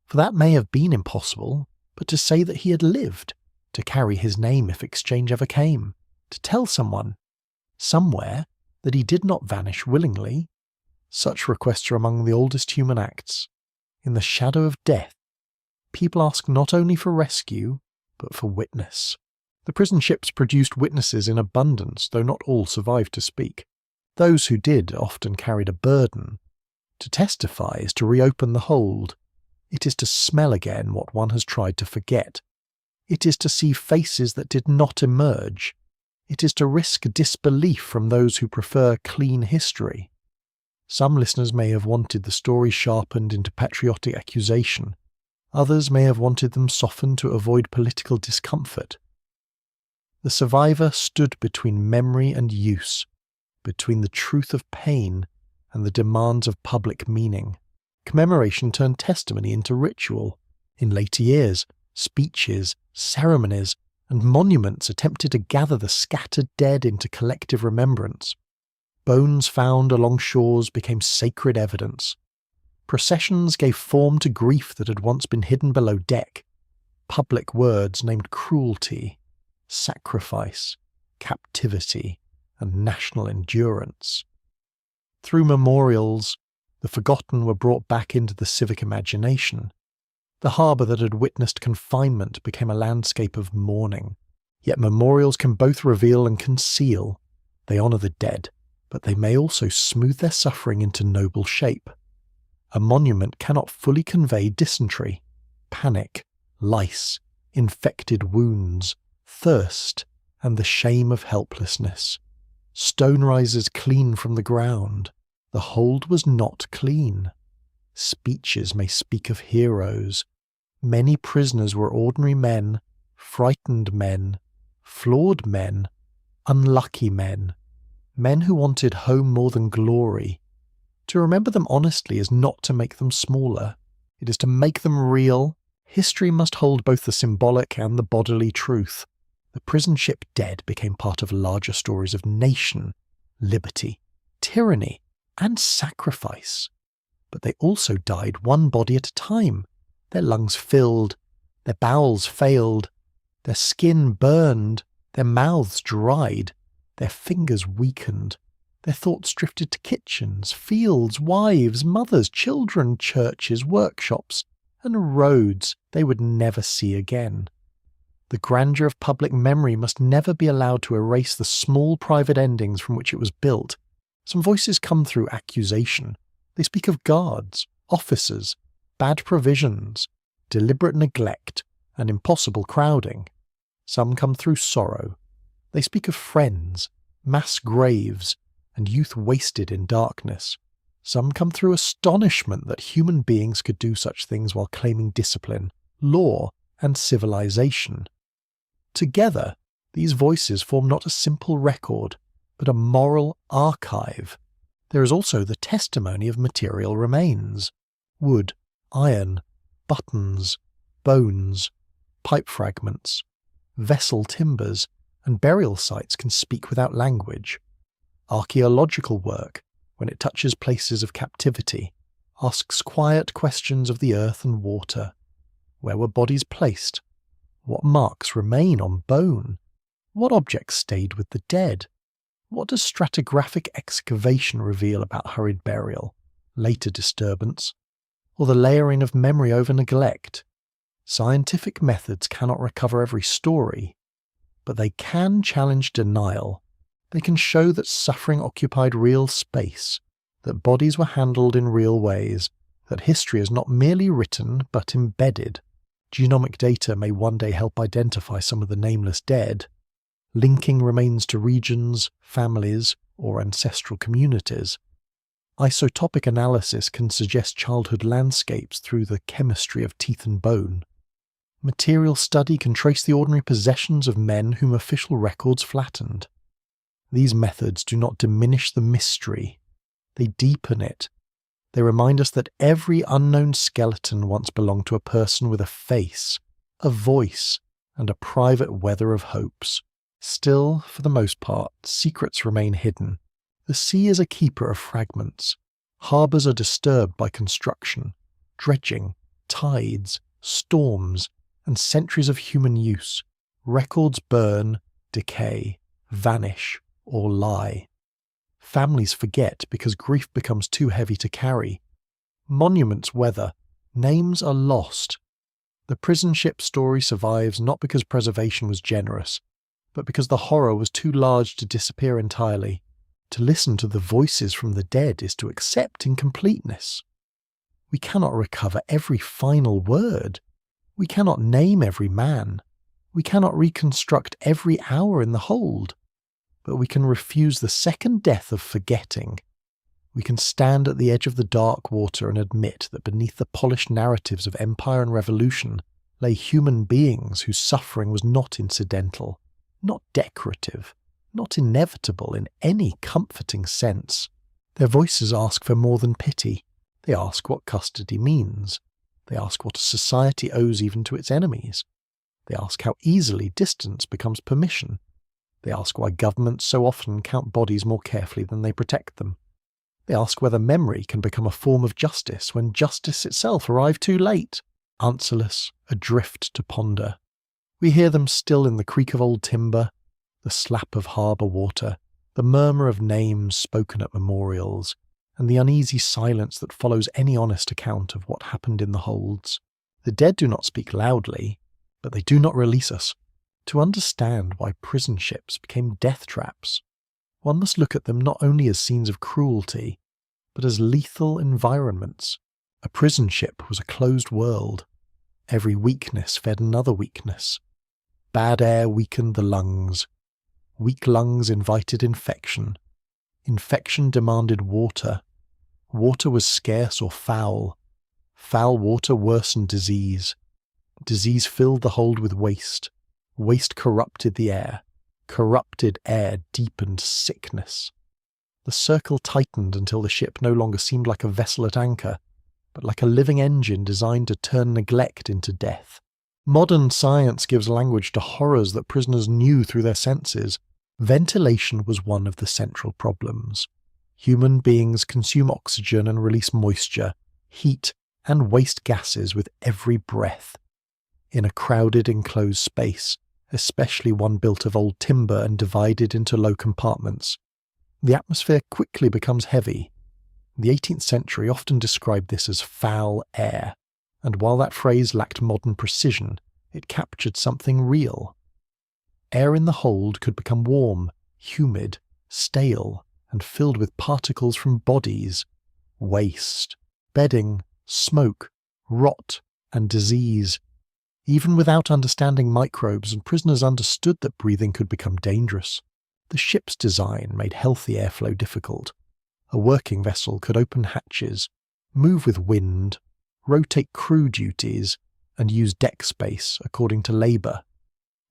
for that may have been impossible, but to say that he had lived, to carry his name if exchange ever came, to tell someone, somewhere, that he did not vanish willingly. Such requests are among the oldest human acts. In the shadow of death, people ask not only for rescue, but for witness. The prison ships produced witnesses in abundance, though not all survived to speak. Those who did often carried a burden. To testify is to reopen the hold. It is to smell again what one has tried to forget. It is to see faces that did not emerge. It is to risk disbelief from those who prefer clean history. Some listeners may have wanted the story sharpened into patriotic accusation. Others may have wanted them softened to avoid political discomfort. The survivor stood between memory and use, between the truth of pain and the demands of public meaning. Commemoration turned testimony into ritual. In later years, speeches, ceremonies, and monuments attempted to gather the scattered dead into collective remembrance. Bones found along shores became sacred evidence. Processions gave form to grief that had once been hidden below deck. Public words named cruelty, sacrifice, captivity, and national endurance. Through memorials, the forgotten were brought back into the civic imagination. The harbour that had witnessed confinement became a landscape of mourning. Yet memorials can both reveal and conceal. They honour the dead, but they may also smooth their suffering into noble shape. A monument cannot fully convey dysentery, panic, lice, infected wounds, thirst, and the shame of helplessness. Stone rises clean from the ground. The hold was not clean. Speeches may speak of heroes. Many prisoners were ordinary men, frightened men, flawed men, unlucky men, men who wanted home more than glory. To remember them honestly is not to make them smaller. It is to make them real. History must hold both the symbolic and the bodily truth. The prison ship dead became part of larger stories of nation, liberty, tyranny, and sacrifice. But they also died one body at a time. Their lungs filled, their bowels failed, their skin burned, their mouths dried, their fingers weakened. Their thoughts drifted to kitchens, fields, wives, mothers, children, churches, workshops, and roads they would never see again. The grandeur of public memory must never be allowed to erase the small private endings from which it was built. Some voices come through accusation. They speak of guards, officers, bad provisions, deliberate neglect, and impossible crowding. Some come through sorrow. They speak of friends, mass graves, and youth wasted in darkness. Some come through astonishment that human beings could do such things while claiming discipline, law, and civilization. Together, these voices form not a simple record, but a moral archive. There is also the testimony of material remains: wood, iron, buttons, bones, pipe fragments, vessel timbers, and burial sites can speak without language. Archaeological work, when it touches places of captivity, asks quiet questions of the earth and water. Where were bodies placed? What marks remain on bone? What objects stayed with the dead? What does stratigraphic excavation reveal about hurried burial, later disturbance, or the layering of memory over neglect? Scientific methods cannot recover every story, but they can challenge denial. They can show that suffering occupied real space, that bodies were handled in real ways, that history is not merely written but embedded. Genomic data may one day help identify some of the nameless dead, linking remains to regions, families, or ancestral communities. Isotopic analysis can suggest childhood landscapes through the chemistry of teeth and bone. Material study can trace the ordinary possessions of men whom official records flattened. These methods do not diminish the mystery. They deepen it. They remind us that every unknown skeleton once belonged to a person with a face, a voice, and a private weather of hopes. Still, for the most part, secrets remain hidden. The sea is a keeper of fragments. Harbours are disturbed by construction, dredging, tides, storms, and centuries of human use. Records burn, decay, vanish, or lie. Families forget because grief becomes too heavy to carry. Monuments weather, names are lost. The prison ship story survives not because preservation was generous, but because the horror was too large to disappear entirely. To listen to the voices from the dead is to accept incompleteness. We cannot recover every final word. We cannot name every man. We cannot reconstruct every hour in the hold. But we can refuse the second death of forgetting. We can stand at the edge of the dark water and admit that beneath the polished narratives of empire and revolution lay human beings whose suffering was not incidental, not decorative, not inevitable in any comforting sense. Their voices ask for more than pity. They ask what custody means. They ask what a society owes even to its enemies. They ask how easily distance becomes permission. They ask why governments so often count bodies more carefully than they protect them. They ask whether memory can become a form of justice when justice itself arrived too late, answerless, adrift to ponder. We hear them still in the creak of old timber, the slap of harbour water, the murmur of names spoken at memorials, and the uneasy silence that follows any honest account of what happened in the holds. The dead do not speak loudly, but they do not release us. To understand why prison ships became death traps, one must look at them not only as scenes of cruelty, but as lethal environments. A prison ship was a closed world. Every weakness fed another weakness. Bad air weakened the lungs. Weak lungs invited infection. Infection demanded water. Water was scarce or foul. Foul water worsened disease. Disease filled the hold with waste. Waste corrupted the air. Corrupted air deepened sickness. The circle tightened until the ship no longer seemed like a vessel at anchor, but like a living engine designed to turn neglect into death. Modern science gives language to horrors that prisoners knew through their senses. Ventilation was one of the central problems. Human beings consume oxygen and release moisture, heat, and waste gases with every breath. In a crowded enclosed space, especially one built of old timber and divided into low compartments, the atmosphere quickly becomes heavy. The 18th century often described this as foul air, and while that phrase lacked modern precision, it captured something real. Air in the hold could become warm, humid, stale, and filled with particles from bodies, waste, bedding, smoke, rot, and disease. Even without understanding microbes, and prisoners understood that breathing could become dangerous. The ship's design made healthy airflow difficult. A working vessel could open hatches, move with wind, rotate crew duties, and use deck space according to labour.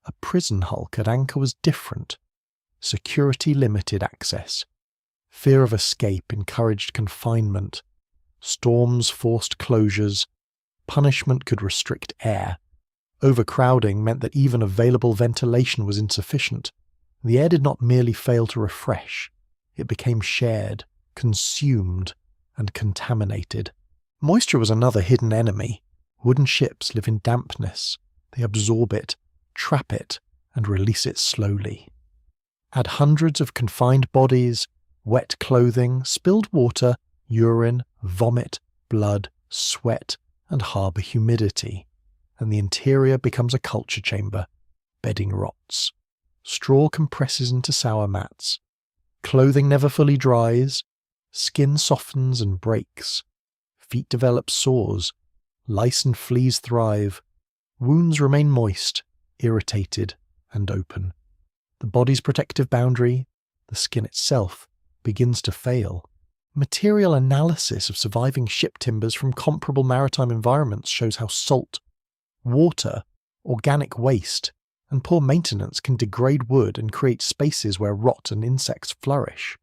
A prison hulk at anchor was different. Security limited access. Fear of escape encouraged confinement. Storms forced closures. Punishment could restrict air. Overcrowding meant that even available ventilation was insufficient. The air did not merely fail to refresh. It became shared, consumed, and contaminated. Moisture was another hidden enemy. Wooden ships live in dampness. They absorb it, trap it, and release it slowly. Add hundreds of confined bodies, wet clothing, spilled water, urine, vomit, blood, sweat, and harbour humidity, and the interior becomes a culture chamber. Bedding rots. Straw compresses into sour mats. Clothing never fully dries. Skin softens and breaks. Feet develop sores. Lice and fleas thrive. Wounds remain moist, irritated, and open. The body's protective boundary, the skin itself, begins to fail. Material analysis of surviving ship timbers from comparable maritime environments shows how salt, water, organic waste, and poor maintenance can degrade wood and create spaces where rot and insects flourish.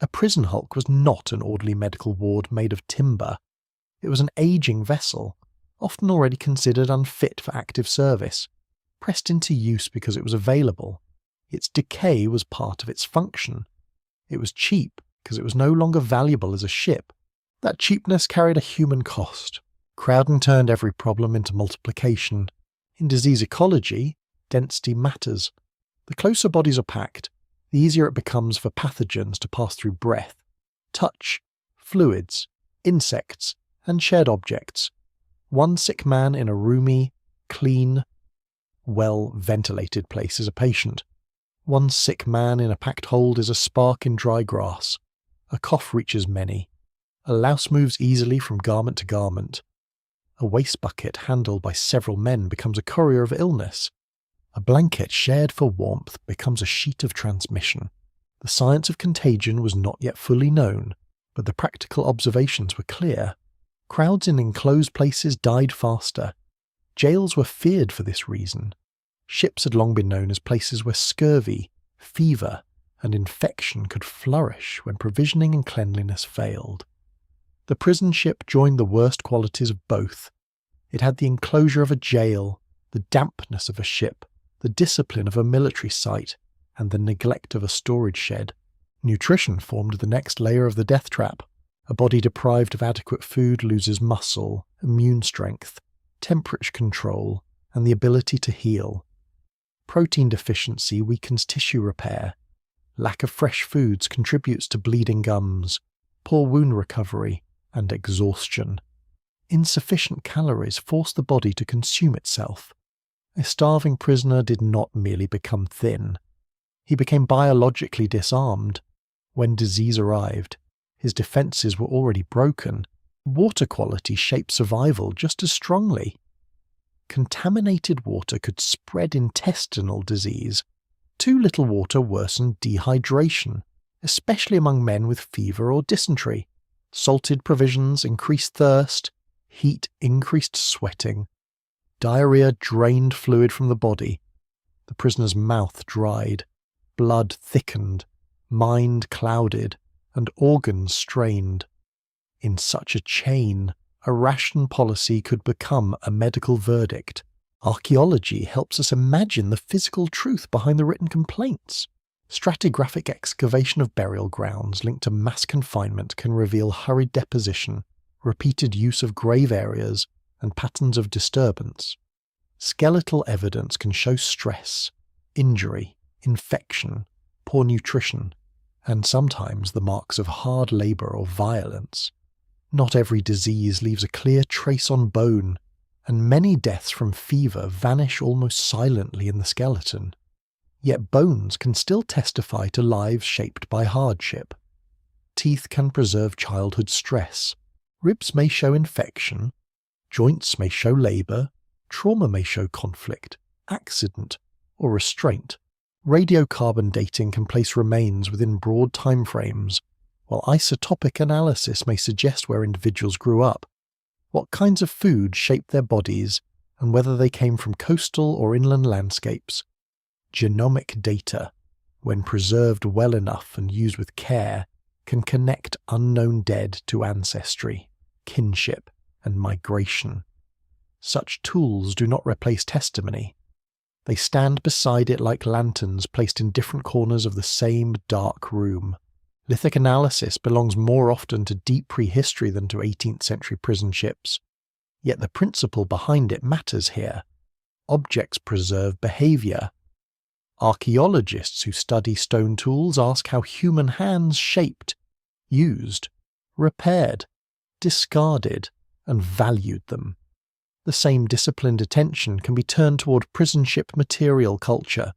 A prison hulk was not an orderly medical ward made of timber. It was an aging vessel, often already considered unfit for active service, pressed into use because it was available. Its decay was part of its function. It was cheap because it was no longer valuable as a ship. That cheapness carried a human cost. Crowding turned every problem into multiplication. In disease ecology, density matters. The closer bodies are packed, the easier it becomes for pathogens to pass through breath, touch, fluids, insects, and shared objects. One sick man in a roomy, clean, well-ventilated place is a patient. One sick man in a packed hold is a spark in dry grass. A cough reaches many. A louse moves easily from garment to garment. A waste bucket handled by several men becomes a courier of illness. A blanket shared for warmth becomes a sheet of transmission. The science of contagion was not yet fully known, but the practical observations were clear. Crowds in enclosed places died faster. Jails were feared for this reason. Ships had long been known as places where scurvy, fever, and infection could flourish when provisioning and cleanliness failed. The prison ship joined the worst qualities of both. It had the enclosure of a jail, the dampness of a ship, the discipline of a military site, and the neglect of a storage shed. Nutrition formed the next layer of the death trap. A body deprived of adequate food loses muscle, immune strength, temperature control, and the ability to heal. Protein deficiency weakens tissue repair. Lack of fresh foods contributes to bleeding gums, poor wound recovery, and exhaustion. Insufficient calories force the body to consume itself. A starving prisoner did not merely become thin. He became biologically disarmed. When disease arrived, his defenses were already broken. Water quality shaped survival just as strongly. Contaminated water could spread intestinal disease. Too little water worsened dehydration, especially among men with fever or dysentery. Salted provisions increased thirst. Heat increased sweating. Diarrhea drained fluid from the body. The prisoner's mouth dried. Blood thickened. Mind clouded. And organs strained. In such a chain, a ration policy could become a medical verdict. Archaeology helps us imagine the physical truth behind the written complaints. Stratigraphic excavation of burial grounds linked to mass confinement can reveal hurried deposition, repeated use of grave areas, and patterns of disturbance. Skeletal evidence can show stress, injury, infection, poor nutrition, and sometimes the marks of hard labour or violence. Not every disease leaves a clear trace on bone, and many deaths from fever vanish almost silently in the skeleton. Yet bones can still testify to lives shaped by hardship. Teeth can preserve childhood stress. Ribs may show infection. Joints may show labour. Trauma may show conflict, accident, or restraint. Radiocarbon dating can place remains within broad timeframes, while isotopic analysis may suggest where individuals grew up, what kinds of food shaped their bodies, and whether they came from coastal or inland landscapes. Genomic data, when preserved well enough and used with care, can connect unknown dead to ancestry, kinship, and migration. Such tools do not replace testimony. They stand beside it like lanterns placed in different corners of the same dark room. Lithic analysis belongs more often to deep prehistory than to 18th century prison ships. Yet the principle behind it matters here. Objects preserve behaviour. Archaeologists who study stone tools ask how human hands shaped, used, repaired, discarded, and valued them. The same disciplined attention can be turned toward prison ship material culture.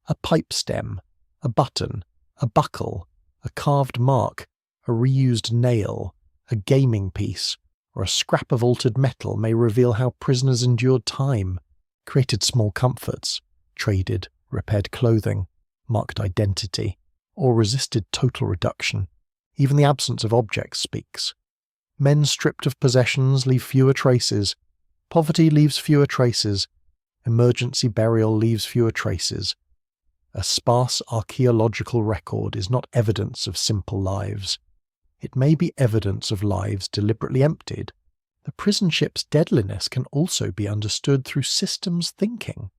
A pipe stem, a button, a buckle, a carved mark, a reused nail, a gaming piece, or a scrap of altered metal may reveal how prisoners endured time, created small comforts, traded, repaired clothing, marked identity, or resisted total reduction. Even the absence of objects speaks. Men stripped of possessions leave fewer traces. Poverty leaves fewer traces. Emergency burial leaves fewer traces. A sparse archaeological record is not evidence of simple lives. It may be evidence of lives deliberately emptied. The prison ship's deadliness can also be understood through systems thinking.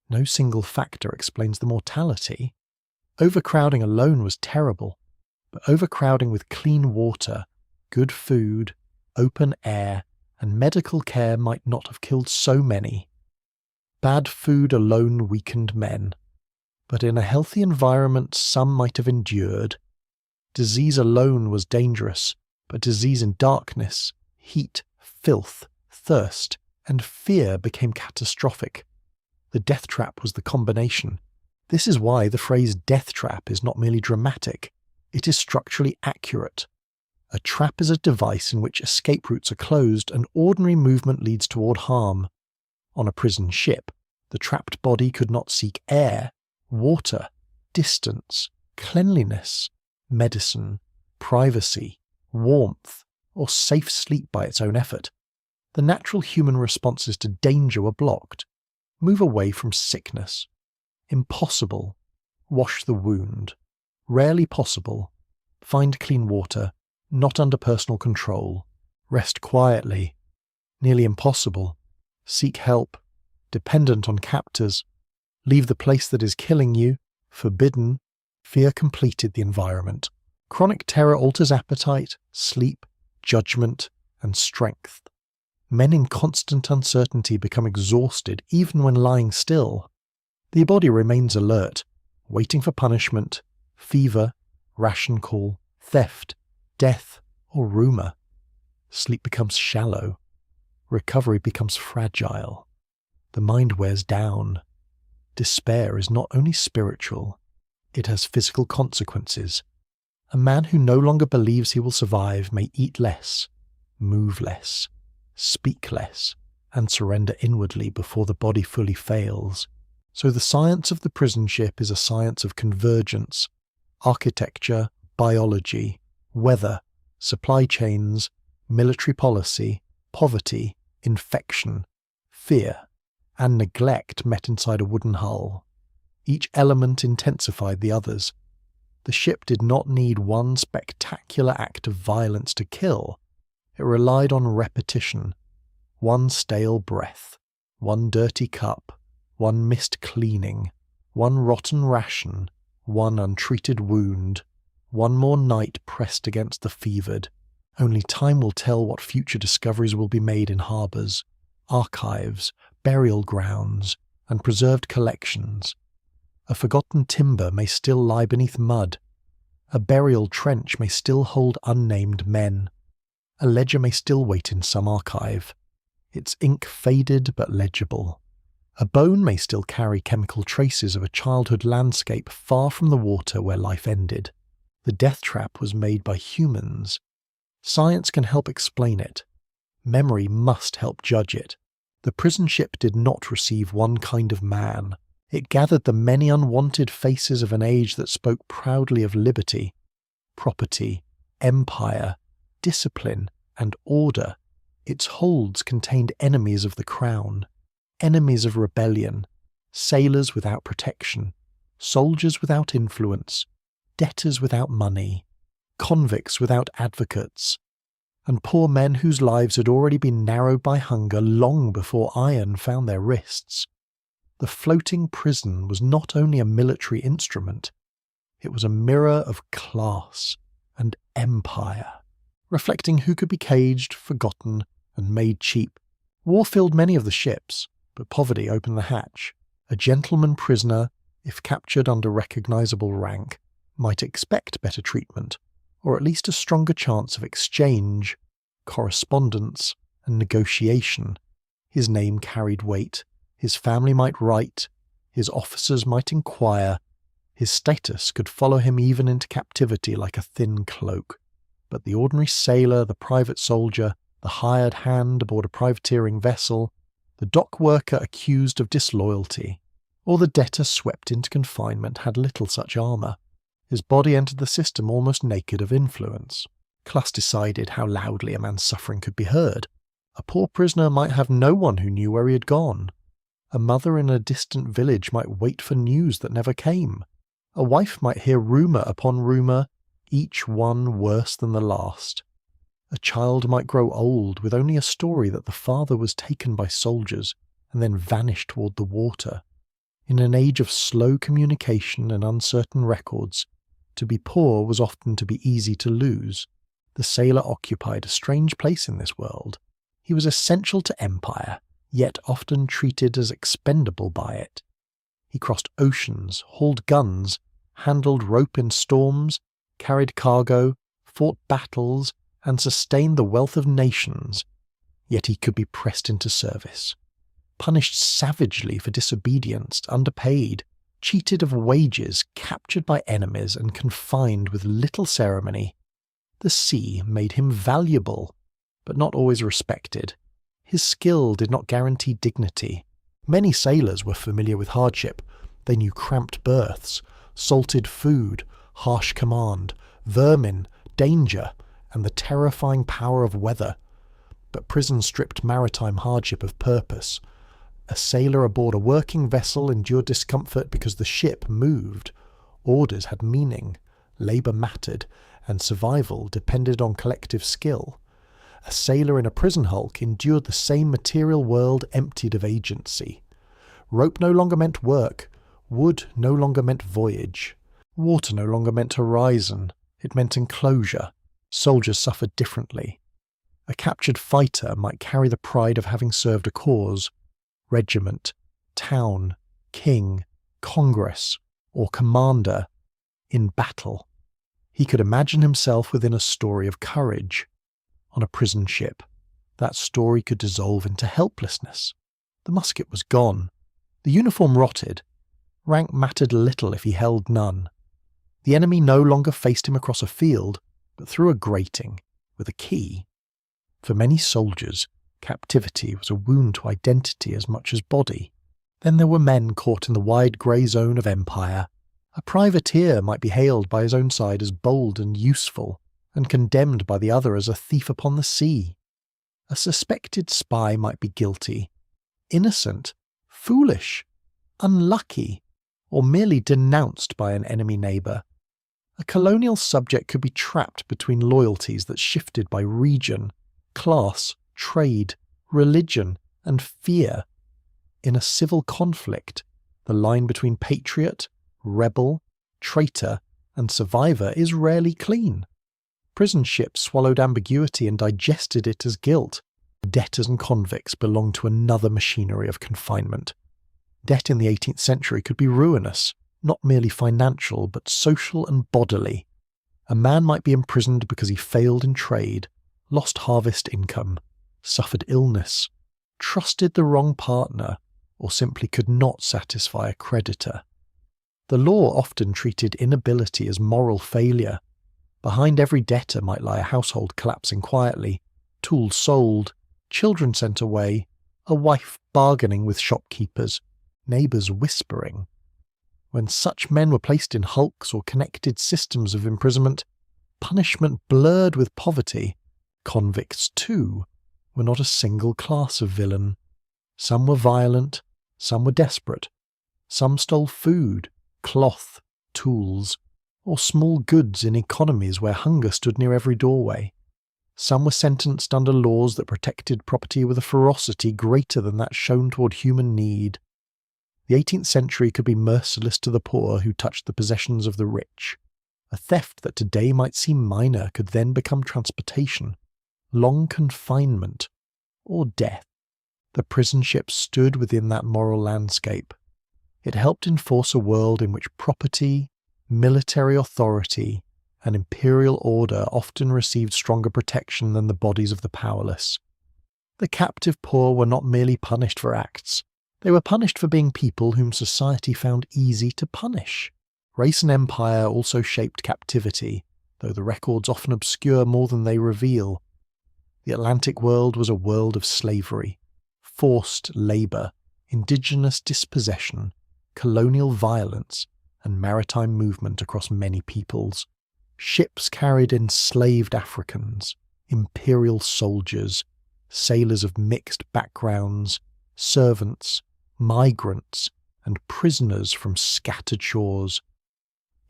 No single factor explains the mortality. Overcrowding alone was terrible. but overcrowding with clean water, good food, open air, and medical care might not have killed so many. Bad food alone weakened men, but in a healthy environment some might have endured. Disease alone was dangerous, but disease in darkness, heat, filth, thirst, and fear became catastrophic. The death trap was the combination. This is why the phrase death trap is not merely dramatic, it is structurally accurate. A trap is a device in which escape routes are closed and ordinary movement leads toward harm. On a prison ship, the trapped body could not seek air, water, distance, cleanliness, medicine, privacy, warmth, or safe sleep by its own effort. The natural human responses to danger were blocked. Move away from sickness. Impossible. Wash the wound. Rarely possible. Find clean water, not under personal control. Rest quietly. Nearly impossible. Seek help. Dependent on captors. Leave the place that is killing you. Forbidden. Fear completed the environment. Chronic terror alters appetite, sleep, judgment, and strength. Men in constant uncertainty become exhausted even when lying still. The body remains alert, waiting for punishment, fever, ration call, theft, death, or rumour. Sleep becomes shallow. Recovery becomes fragile. The mind wears down. Despair is not only spiritual, it has physical consequences. A man who no longer believes he will survive may eat less, move less, speak less, and surrender inwardly before the body fully fails. So the science of the prison ship is a science of convergence, architecture, biology, weather, supply chains, military policy, poverty, infection, fear, and neglect met inside a wooden hull. Each element intensified the others. The ship did not need one spectacular act of violence to kill. It relied on repetition. One stale breath, one dirty cup, one missed cleaning, one rotten ration, one untreated wound, one more night pressed against the fevered. Only time will tell what future discoveries will be made in harbours, archives, burial grounds, and preserved collections. A forgotten timber may still lie beneath mud. A burial trench may still hold unnamed men. A ledger may still wait in some archive. Its ink faded but legible. A bone may still carry chemical traces of a childhood landscape far from the water where life ended. The death trap was made by humans. Science can help explain it. Memory must help judge it. The prison ship did not receive one kind of man. It gathered the many unwanted faces of an age that spoke proudly of liberty, property, empire, discipline, and order. Its holds contained enemies of the crown, enemies of rebellion, sailors without protection, soldiers without influence, debtors without money, convicts without advocates, and poor men whose lives had already been narrowed by hunger long before iron found their wrists. The floating prison was not only a military instrument, it was a mirror of class and empire, reflecting who could be caged, forgotten, and made cheap. War filled many of the ships, but poverty opened the hatch. A gentleman prisoner, if captured under recognizable rank, might expect better treatment, or at least a stronger chance of exchange, correspondence, and negotiation. His name carried weight. His family might write, his officers might inquire, his status could follow him even into captivity like a thin cloak. But the ordinary sailor, the private soldier, the hired hand aboard a privateering vessel, the dock worker accused of disloyalty, or the debtor swept into confinement had little such armour. His body entered the system almost naked of influence. Class decided how loudly a man's suffering could be heard. A poor prisoner might have no one who knew where he had gone. A mother in a distant village might wait for news that never came. A wife might hear rumour upon rumour, each one worse than the last. A child might grow old with only a story that the father was taken by soldiers and then vanished toward the water. In an age of slow communication and uncertain records, To be poor was often to be easy to lose. The sailor occupied a strange place in this world. He was essential to empire, yet often treated as expendable by it. He crossed oceans, hauled guns, handled rope in storms, carried cargo, fought battles, and sustained the wealth of nations. Yet he could be pressed into service, punished savagely for disobedience, underpaid, cheated of wages, captured by enemies, and confined with little ceremony. The sea made him valuable, but not always respected. His skill did not guarantee dignity. Many sailors were familiar with hardship. They knew cramped berths, salted food, harsh command, vermin, danger, and the terrifying power of weather. But prison stripped maritime hardship of purpose. A sailor aboard a working vessel endured discomfort because the ship moved. Orders had meaning, labour mattered, and survival depended on collective skill. A sailor in a prison hulk endured the same material world emptied of agency. Rope no longer meant work. Wood no longer meant voyage. Water no longer meant horizon. It meant enclosure. Soldiers suffered differently. A captured fighter might carry the pride of having served a cause. Regiment, town, king, congress, or commander in battle. He could imagine himself within a story of courage. On a prison ship, that story could dissolve into helplessness. The musket was gone. The uniform rotted. Rank mattered little if he held none. The enemy no longer faced him across a field, but through a grating, with a key. For many soldiers, captivity was a wound to identity as much as body. Then there were men caught in the wide grey zone of empire. A privateer might be hailed by his own side as bold and useful, and condemned by the other as a thief upon the sea. A suspected spy might be guilty, innocent, foolish, unlucky, or merely denounced by an enemy neighbour. A colonial subject could be trapped between loyalties that shifted by region, class, trade, religion, and fear. In a civil conflict, the line between patriot, rebel, traitor, and survivor is rarely clean. Prison ships swallowed ambiguity and digested it as guilt. Debtors and convicts belonged to another machinery of confinement. Debt in the 18th century could be ruinous, not merely financial, but social and bodily. A man might be imprisoned because he failed in trade, lost harvest income, suffered illness, trusted the wrong partner, or simply could not satisfy a creditor. The law often treated inability as moral failure. Behind every debtor might lie a household collapsing quietly, tools sold, children sent away, a wife bargaining with shopkeepers, neighbours whispering. When such men were placed in hulks or connected systems of imprisonment, punishment blurred with poverty. Convicts, too, were not a single class of villain. Some were violent, some were desperate. Some stole food, cloth, tools, or small goods in economies where hunger stood near every doorway. Some were sentenced under laws that protected property with a ferocity greater than that shown toward human need. The 18th century could be merciless to the poor who touched the possessions of the rich. A theft that today might seem minor could then become transportation, long confinement, or death. The prison ship stood within that moral landscape. It helped enforce a world in which property, military authority, and imperial order often received stronger protection than the bodies of the powerless. The captive poor were not merely punished for acts. They were punished for being people whom society found easy to punish. Race and empire also shaped captivity, though the records often obscure more than they reveal. The Atlantic world was a world of slavery, forced labour, indigenous dispossession, colonial violence, and maritime movement across many peoples. Ships carried enslaved Africans, imperial soldiers, sailors of mixed backgrounds, servants, migrants, and prisoners from scattered shores.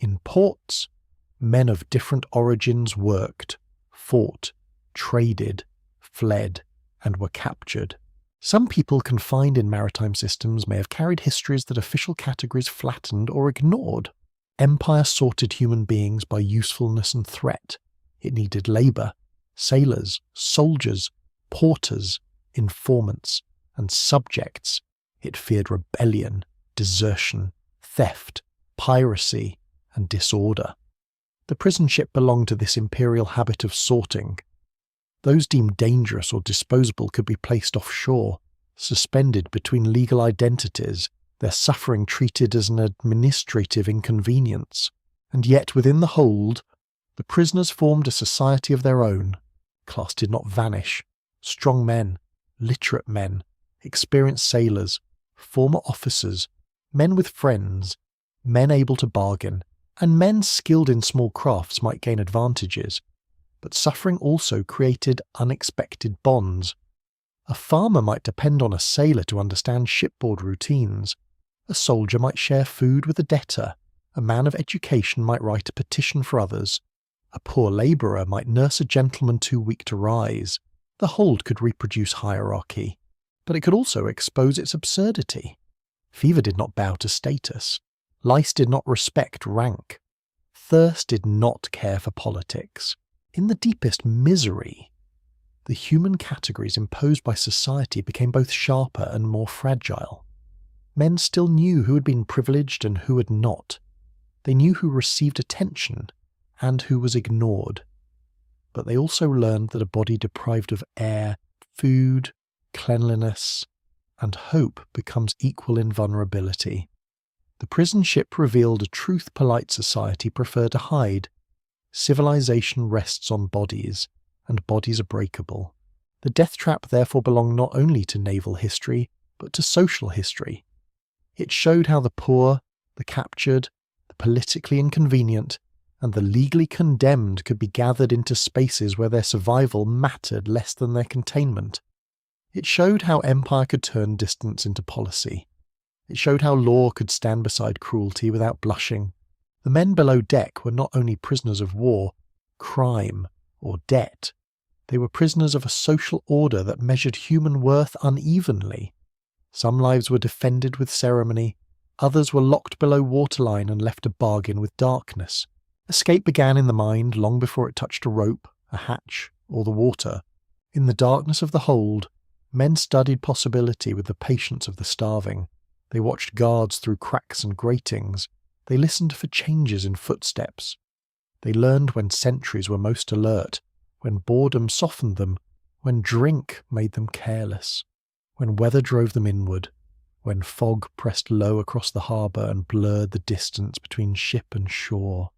In ports, men of different origins worked, fought, traded, fled, and were captured. Some people confined in maritime systems may have carried histories that official categories flattened or ignored. Empire sorted human beings by usefulness and threat. It needed labour, sailors, soldiers, porters, informants, and subjects. It feared rebellion, desertion, theft, piracy, and disorder. The prison ship belonged to this imperial habit of sorting. Those deemed dangerous or disposable could be placed offshore, suspended between legal identities, their suffering treated as an administrative inconvenience. And yet within the hold, the prisoners formed a society of their own. Class did not vanish. Strong men, literate men, experienced sailors, former officers, men with friends, men able to bargain, and men skilled in small crafts might gain advantages. But suffering also created unexpected bonds. A farmer might depend on a sailor to understand shipboard routines. A soldier might share food with a debtor. A man of education might write a petition for others. A poor labourer might nurse a gentleman too weak to rise. The hold could reproduce hierarchy, but it could also expose its absurdity. Fever did not bow to status. Lice did not respect rank. Thirst did not care for politics. In the deepest misery, the human categories imposed by society became both sharper and more fragile. Men still knew who had been privileged and who had not. They knew who received attention and who was ignored. But they also learned that a body deprived of air, food, cleanliness, and hope becomes equal in vulnerability. The prison ship revealed a truth polite society prefer to hide. Civilization rests on bodies, and bodies are breakable. The death trap therefore belonged not only to naval history, but to social history. It showed how the poor, the captured, the politically inconvenient, and the legally condemned could be gathered into spaces where their survival mattered less than their containment. It showed how empire could turn distance into policy. It showed how law could stand beside cruelty without blushing. The men below deck were not only prisoners of war, crime, or debt. They were prisoners of a social order that measured human worth unevenly. Some lives were defended with ceremony, others were locked below waterline and left to bargain with darkness. Escape began in the mind long before it touched a rope, a hatch, or the water. In the darkness of the hold, men studied possibility with the patience of the starving. They watched guards through cracks and gratings. They listened for changes in footsteps. They learned when sentries were most alert, when boredom softened them, when drink made them careless, when weather drove them inward, when fog pressed low across the harbour and blurred the distance between ship and shore.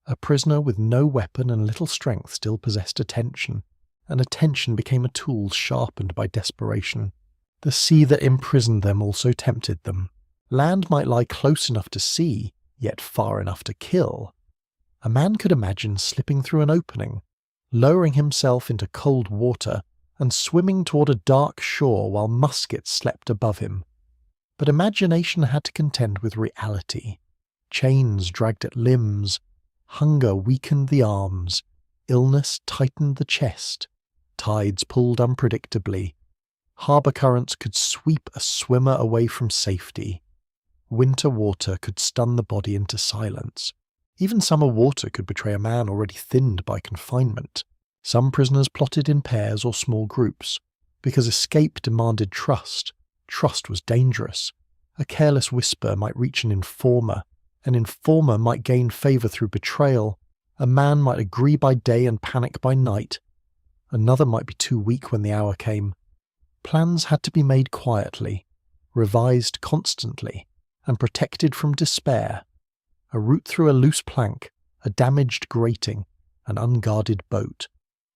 A prisoner with no weapon and little strength still possessed attention, and attention became a tool sharpened by desperation. The sea that imprisoned them also tempted them. Land might lie close enough to see, yet far enough to kill. A man could imagine slipping through an opening, lowering himself into cold water, and swimming toward a dark shore while muskets slept above him. But imagination had to contend with reality. Chains dragged at limbs, hunger weakened the arms, illness tightened the chest, tides pulled unpredictably. Harbour currents could sweep a swimmer away from safety. Winter water could stun the body into silence. Even summer water could betray a man already thinned by confinement. Some prisoners plotted in pairs or small groups. Because escape demanded trust, trust was dangerous. A careless whisper might reach an informer might gain favour through betrayal. A man might agree by day and panic by night. Another might be too weak when the hour came. Plans had to be made quietly, revised constantly, and protected from despair. A route through a loose plank, a damaged grating, an unguarded boat,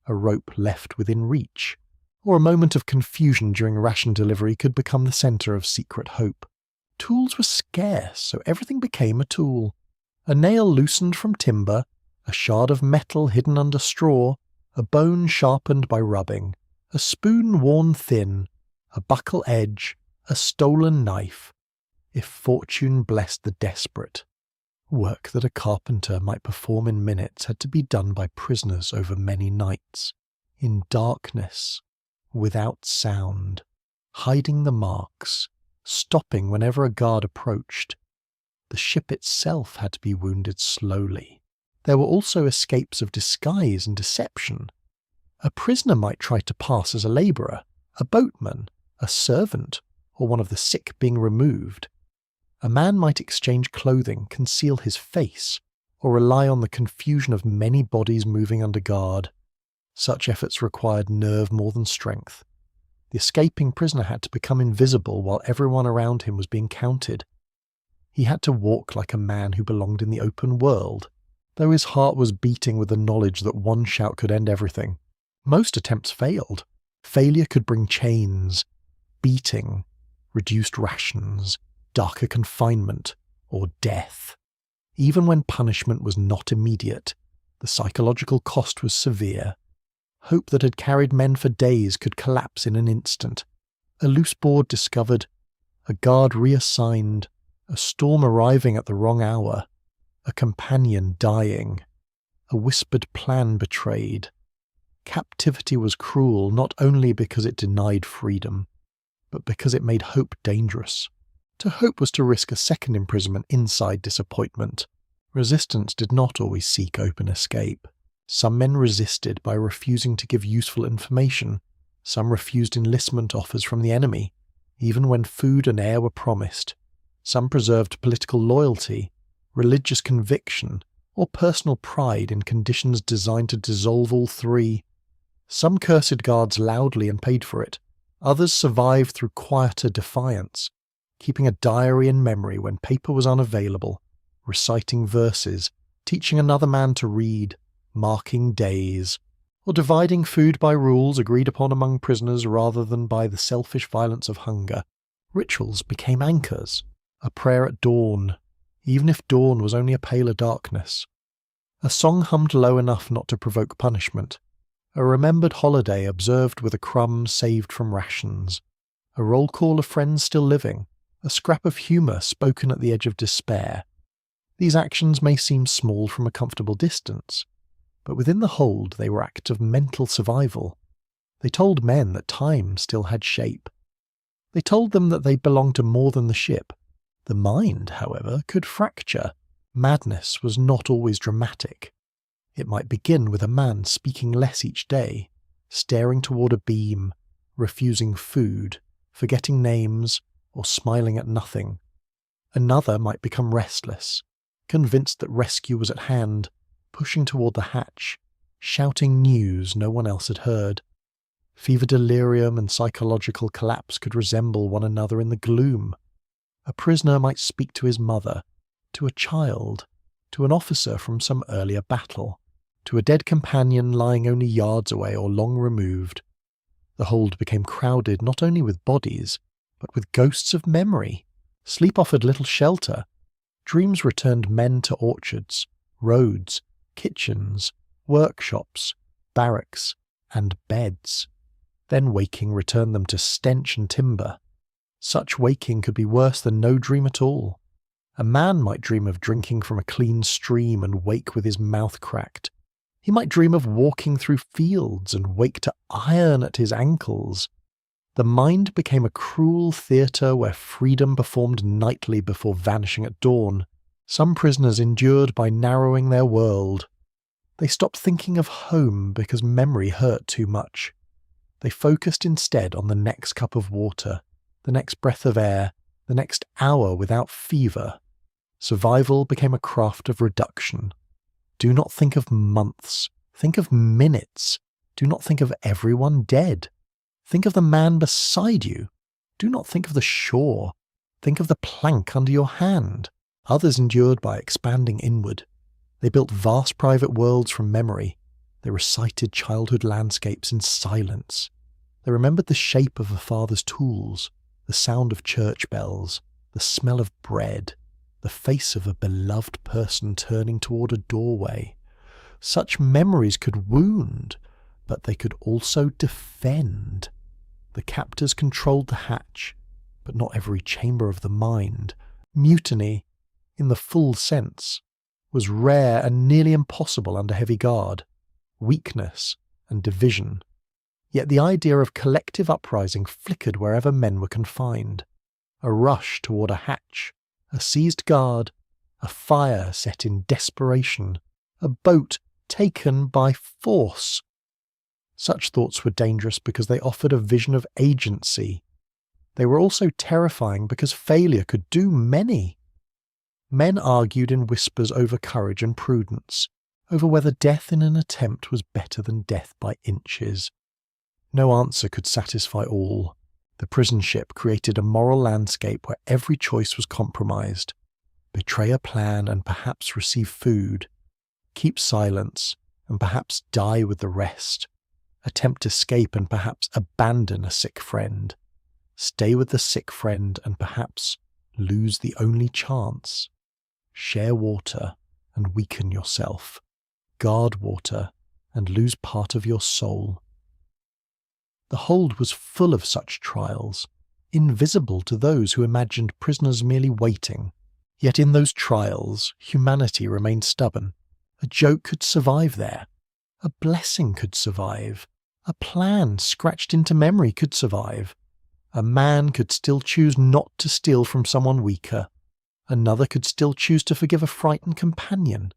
a rope left within reach, or a moment of confusion during ration delivery could become the centre of secret hope. Tools were scarce, so everything became a tool. A nail loosened from timber, a shard of metal hidden under straw, a bone sharpened by rubbing, a spoon worn thin, a buckle edge, a stolen knife. If fortune blessed the desperate. Work that a carpenter might perform in minutes had to be done by prisoners over many nights, in darkness, without sound, hiding the marks, stopping whenever a guard approached. The ship itself had to be wounded slowly. There were also escapes of disguise and deception. A prisoner might try to pass as a labourer, a boatman, a servant, or one of the sick being removed. A man might exchange clothing, conceal his face, or rely on the confusion of many bodies moving under guard. Such efforts required nerve more than strength. The escaping prisoner had to become invisible while everyone around him was being counted. He had to walk like a man who belonged in the open world, though his heart was beating with the knowledge that one shout could end everything. Most attempts failed. Failure could bring chains, beating, reduced rations, darker confinement, or death. Even when punishment was not immediate, the psychological cost was severe. Hope that had carried men for days could collapse in an instant. A loose board discovered, a guard reassigned, a storm arriving at the wrong hour, a companion dying, a whispered plan betrayed. Captivity was cruel not only because it denied freedom, but because it made hope dangerous. To hope was to risk a second imprisonment inside disappointment. Resistance did not always seek open escape. Some men resisted by refusing to give useful information. Some refused enlistment offers from the enemy, even when food and air were promised. Some preserved political loyalty, religious conviction, or personal pride in conditions designed to dissolve all three. Some cursed guards loudly and paid for it. Others survived through quieter defiance, keeping a diary in memory when paper was unavailable, reciting verses, teaching another man to read, marking days, or dividing food by rules agreed upon among prisoners rather than by the selfish violence of hunger. Rituals became anchors, a prayer at dawn, even if dawn was only a paler darkness. A song hummed low enough not to provoke punishment. A remembered holiday observed with a crumb saved from rations. A roll call of friends still living. A scrap of humour spoken at the edge of despair. These actions may seem small from a comfortable distance, but within the hold they were acts of mental survival. They told men that time still had shape. They told them that they belonged to more than the ship. The mind, however, could fracture. Madness was not always dramatic. It might begin with a man speaking less each day, staring toward a beam, refusing food, forgetting names, or smiling at nothing. Another might become restless, convinced that rescue was at hand, pushing toward the hatch, shouting news no one else had heard. Fever delirium and psychological collapse could resemble one another in the gloom. A prisoner might speak to his mother, to a child, to an officer from some earlier battle, to a dead companion lying only yards away or long removed. The hold became crowded not only with bodies, but with ghosts of memory. Sleep offered little shelter. Dreams returned men to orchards, roads, kitchens, workshops, barracks, and beds. Then waking returned them to stench and timber. Such waking could be worse than no dream at all. A man might dream of drinking from a clean stream and wake with his mouth cracked. He might dream of walking through fields and wake to iron at his ankles. The mind became a cruel theatre where freedom performed nightly before vanishing at dawn. Some prisoners endured by narrowing their world. They stopped thinking of home because memory hurt too much. They focused instead on the next cup of water, the next breath of air, the next hour without fever. Survival became a craft of reduction. Do not think of months. Think of minutes. Do not think of everyone dead. Think of the man beside you. Do not think of the shore. Think of the plank under your hand. Others endured by expanding inward. They built vast private worlds from memory. They recited childhood landscapes in silence. They remembered the shape of a father's tools, the sound of church bells, the smell of bread, the face of a beloved person turning toward a doorway. Such memories could wound, but they could also defend. The captors controlled the hatch, but not every chamber of the mind. Mutiny, in the full sense, was rare and nearly impossible under heavy guard. Weakness and division. Yet the idea of collective uprising flickered wherever men were confined. A rush toward a hatch, a seized guard, a fire set in desperation, a boat taken by force. Such thoughts were dangerous because they offered a vision of agency. They were also terrifying because failure could doom many. Men argued in whispers over courage and prudence, over whether death in an attempt was better than death by inches. No answer could satisfy all. The prison ship created a moral landscape where every choice was compromised. Betray a plan and perhaps receive food. Keep silence and perhaps die with the rest. Attempt escape and perhaps abandon a sick friend. Stay with the sick friend and perhaps lose the only chance. Share water and weaken yourself. Guard water and lose part of your soul. The hold was full of such trials, invisible to those who imagined prisoners merely waiting. Yet in those trials, humanity remained stubborn. A joke could survive there. A blessing could survive. A plan scratched into memory could survive. A man could still choose not to steal from someone weaker. Another could still choose to forgive a frightened companion.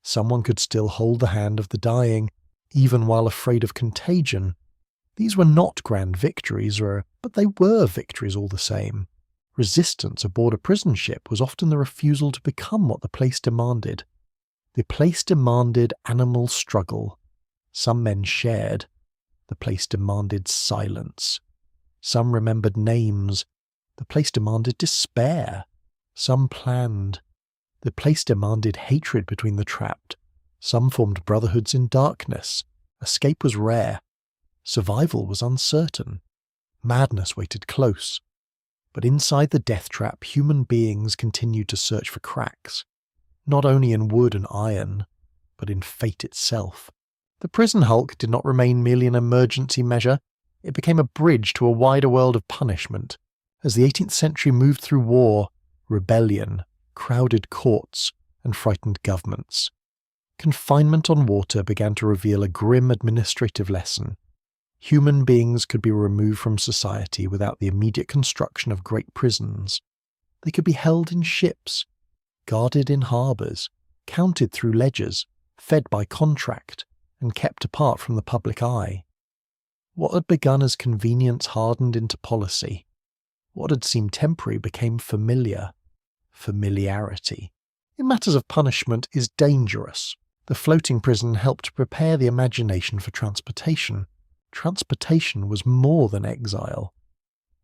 Someone could still hold the hand of the dying, even while afraid of contagion. These were not grand victories, but they were victories all the same. Resistance aboard a prison ship was often the refusal to become what the place demanded. The place demanded animal struggle. Some men shared. The place demanded silence. Some remembered names. The place demanded despair. Some planned. The place demanded hatred between the trapped. Some formed brotherhoods in darkness. Escape was rare. Survival was uncertain. Madness waited close. But inside the death trap, human beings continued to search for cracks, not only in wood and iron, but in fate itself. The prison hulk did not remain merely an emergency measure. It became a bridge to a wider world of punishment. As the 18th century moved through war, rebellion, crowded courts, and frightened governments, confinement on water began to reveal a grim administrative lesson. Human beings could be removed from society without the immediate construction of great prisons. They could be held in ships, guarded in harbours, counted through ledgers, fed by contract, and kept apart from the public eye. What had begun as convenience hardened into policy. What had seemed temporary became familiar. Familiarity, in matters of punishment, is dangerous. The floating prison helped prepare the imagination for transportation. Transportation was more than exile.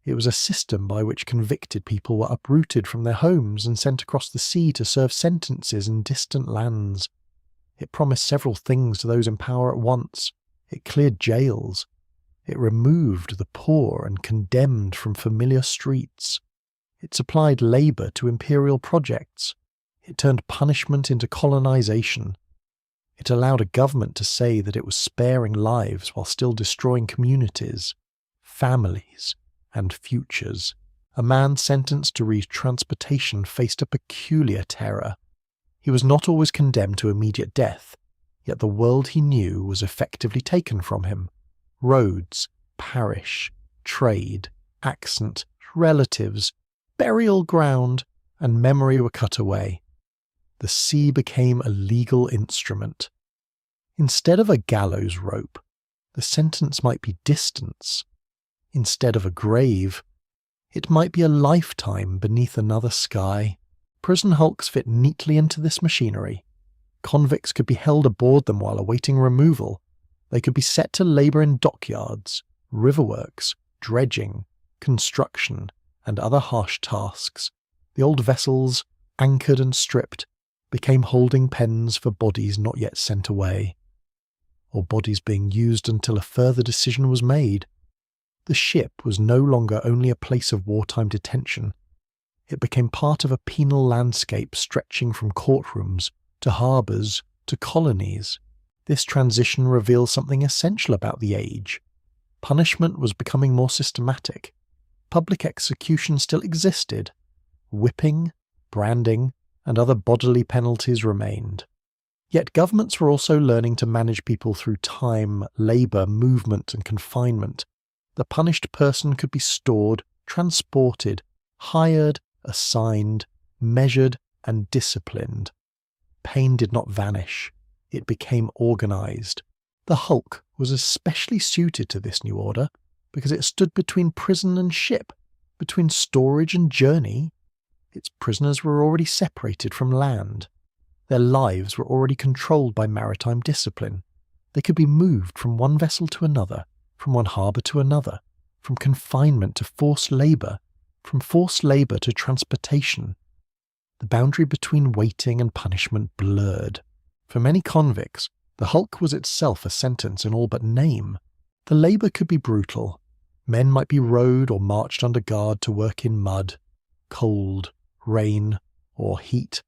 It was a system by which convicted people were uprooted from their homes and sent across the sea to serve sentences in distant lands. It promised several things to those in power at once. It cleared jails. It removed the poor and condemned from familiar streets. It supplied labour to imperial projects. It turned punishment into colonization. It allowed a government to say that it was sparing lives while still destroying communities, families, and futures. A man sentenced to read transportation faced a peculiar terror. He was not always condemned to immediate death, yet the world he knew was effectively taken from him. Roads, parish, trade, accent, relatives, burial ground, and memory were cut away. The sea became a legal instrument. Instead of a gallows rope, the sentence might be distance. Instead of a grave, it might be a lifetime beneath another sky. Prison hulks fit neatly into this machinery. Convicts could be held aboard them while awaiting removal. They could be set to labour in dockyards, riverworks, dredging, construction, and other harsh tasks. The old vessels, anchored and stripped, became holding pens for bodies not yet sent away, or bodies being used until a further decision was made. The ship was no longer only a place of wartime detention. It became part of a penal landscape stretching from courtrooms to harbours to colonies. This transition reveals something essential about the age. Punishment was becoming more systematic. Public execution still existed. Whipping, branding, and other bodily penalties remained. Yet governments were also learning to manage people through time, labour, movement, and confinement. The punished person could be stored, transported, hired, assigned, measured, and disciplined. Pain did not vanish. It became organized. The Hulk was especially suited to this new order because it stood between prison and ship, between storage and journey. Its prisoners were already separated from land. Their lives were already controlled by maritime discipline. They could be moved from one vessel to another, from one harbour to another, from confinement to forced labour, from forced labour to transportation. The boundary between waiting and punishment blurred. For many convicts, the Hulk was itself a sentence in all but name. The labour could be brutal. Men might be rowed or marched under guard to work in mud, cold, rain, or heat.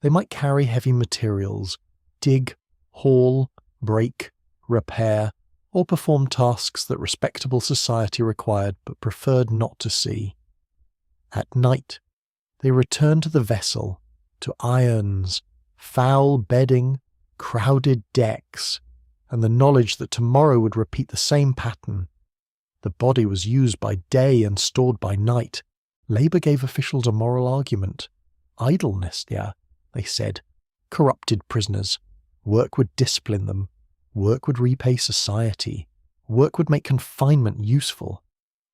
They might carry heavy materials, dig, haul, break, repair, or perform tasks that respectable society required but preferred not to see. At night, they returned to the vessel, to irons, foul bedding, crowded decks, and the knowledge that tomorrow would repeat the same pattern. The body was used by day and stored by night. Labour gave officials a moral argument. Idleness, yeah, they said. Corrupted prisoners. Work would discipline them. Work would repay society. Work would make confinement useful.